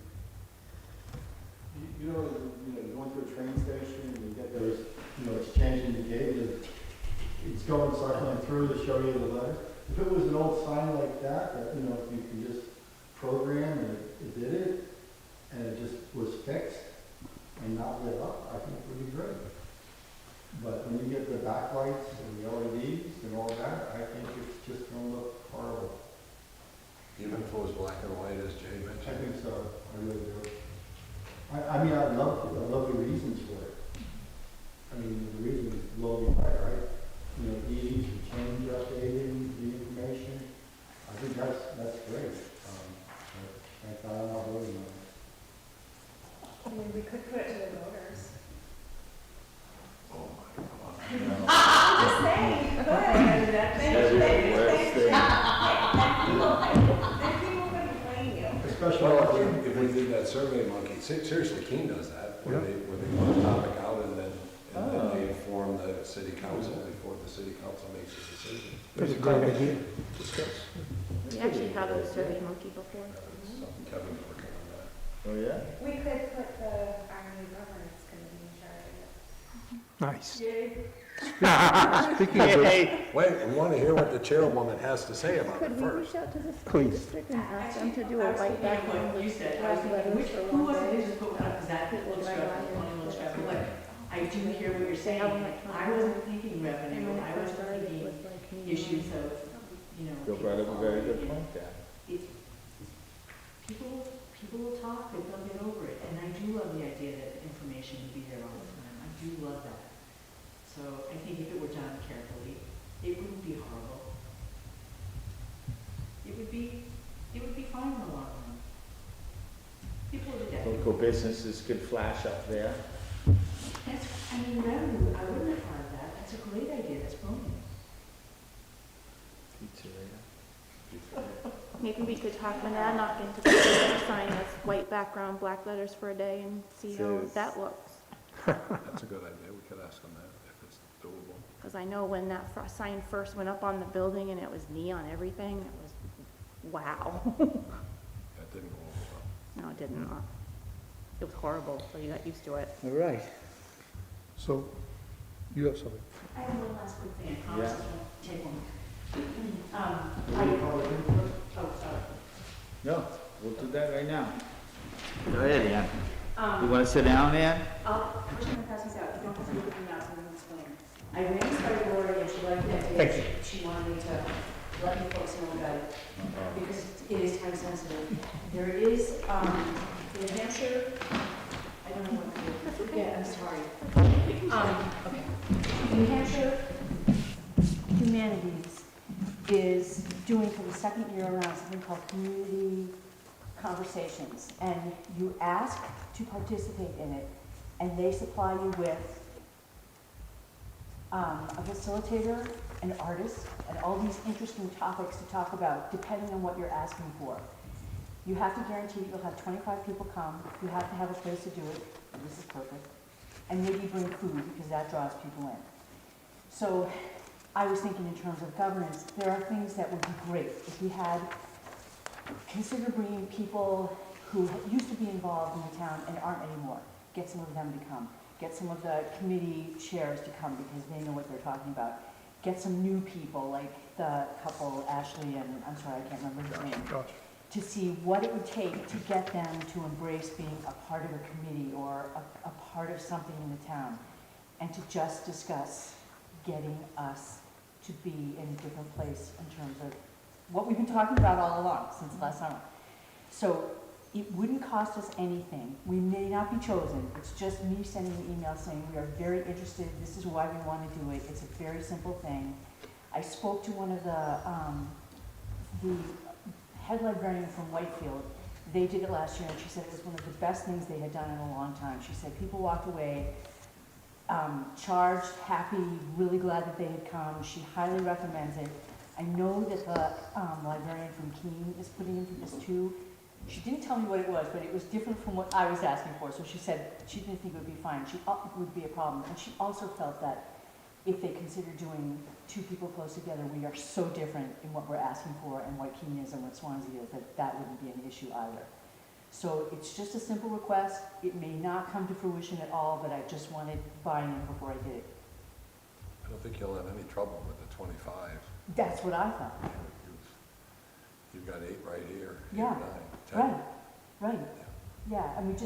you're going to a train station and you get those, it's changing the gate, it's going, cycling through to show you the letter. If it was an old sign like that, if you can just program and it did it, and it just was fixed and not lit up, I think it would be great. But when you get the backlights and the LEDs and all that, I think it's just going to look horrible. Even if it was black and white, as Jay I mentioned. think so, I really do. I mean, I love the reasons for it. I mean, the reasons blow me away, right? Easy to change, updating the information. I think that's great. I thought I'm not voting on it. I mean, we could put it to the voters. Oh, my God. I'm just saying, you could. That's the worst thing. Then people couldn't blame you. Especially Well, if we did that survey monkey, seriously, Keene does that, where they want a topic out and then they inform the city council before the city council makes a decision. That's a great idea. We actually had a survey monkey before. Kevin's working on that. Oh, yeah? We could put our new governance committee in charge of it. Nice. Speaking of wait, we want to hear what the chairwoman has to say about it Could we first. reach out to the school Please. district and ask them to do a white background with black letters for Who one was it day? who just put out exactly what was but I do hear what you're saying. I wasn't thinking revenue, I was thinking issues of, You brought up a very good point there. People will talk, but they'll get over it, and I do love the idea that information will be there all the time. I do love that. So I think if it were done carefully, it wouldn't be horrible. It would be fine in the long run. People do that. Local businesses could flash up there. Revenue, I wouldn't have thought of that. That's a great idea, that's brilliant. Maybe we could talk Monadnock into the sign that's white background, black letters for a day and see how that looks. That's a good idea. We could ask them that if it's doable. Because I know when that sign first went up on the building and it was neon everything, it was, wow. That didn't go over well. No, it didn't. It was horrible, so you got used to it. All right. So, you have something? I have one last quick thing, I promise I won't take one. Sorry. No, we'll do that right now. Go ahead, Ann. You want to sit down, Ann? I'll push my passings out, you don't have to look at me now, so I'm explaining. I ran this by Lori and she liked the idea, she wanted me to let you folks know about it, because it is time sensitive. There is, New Hampshire, I don't know what to do. Yeah, I'm sorry. Okay. New Hampshire Humanities is doing for the second year around something called community conversations. And you ask to participate in it, and they supply you with a facilitator, an artist, and all these interesting topics to talk about, depending on what you're asking for. You have to guarantee you'll have 25 people come. You have to have a place to do it. And this is perfect. And maybe bring food, because that draws people in. So I was thinking in terms of governance, there are things that would be great if we had, consider bringing people who used to be involved in the town and aren't anymore. Get some of them to come. Get some of the committee chairs to come because they know what they're talking about. Get some new people, like the couple, Ashley and, I'm sorry, I can't remember his name, to see what it would take to get them to embrace being a part of a committee or a part of something in the town, and to just discuss getting us to be in a different place in terms of what we've been talking about all along since last summer. So it wouldn't cost us anything. We may not be chosen. It's just me sending an email saying we are very interested. This is why we want to do it. It's a very simple thing. I spoke to one of the head librarian from Whitefield, They did it last year, and she said it was one of the best things they had done in a long time. She said people walked away charged, happy, really glad that they had come. She highly recommends it. I know that the librarian from Keene is putting in for this too. She didn't tell me what it was, but it was different from what I was asking for. So she said she didn't think it would be fine. It would be a problem. And she also felt that if they consider doing two people close together, we are so different in what we're asking for and what Keene is and what Swanzey is, that wouldn't be an issue either. So it's just a simple request. It may not come to fruition at all, but I just wanted buy-in before I did it. I don't think you'll have any trouble with the 25. That's what I thought. You've got 8 right here. Yeah, 8, 9, 10. right. Yeah, I mean,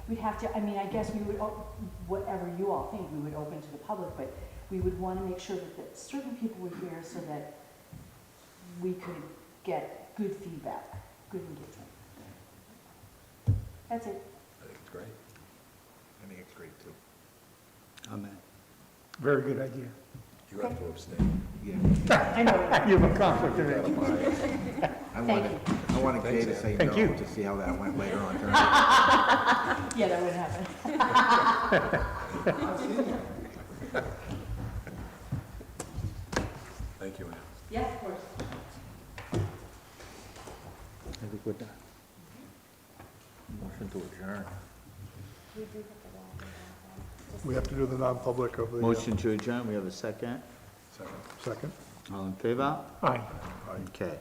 we'd have to, I mean, I guess we would, whatever you all think, we would open to the public, but we would want to make sure that certain people were here so that we could get good feedback, good engagement. That's it. I think it's great. I think it's great too. Amen. Very good idea. You have to abstain. Yeah. I know. You have a conflict of interest. I wanted Kay to say Thank no you. to see how that went later on. Yeah, that would happen. Thank you, Ann. Yeah, of course. I think we're done. Motion to adjourn. We have to do the non-public of the. Motion to adjourn, we have a second. Second. Second. All in favor? Aye. Okay.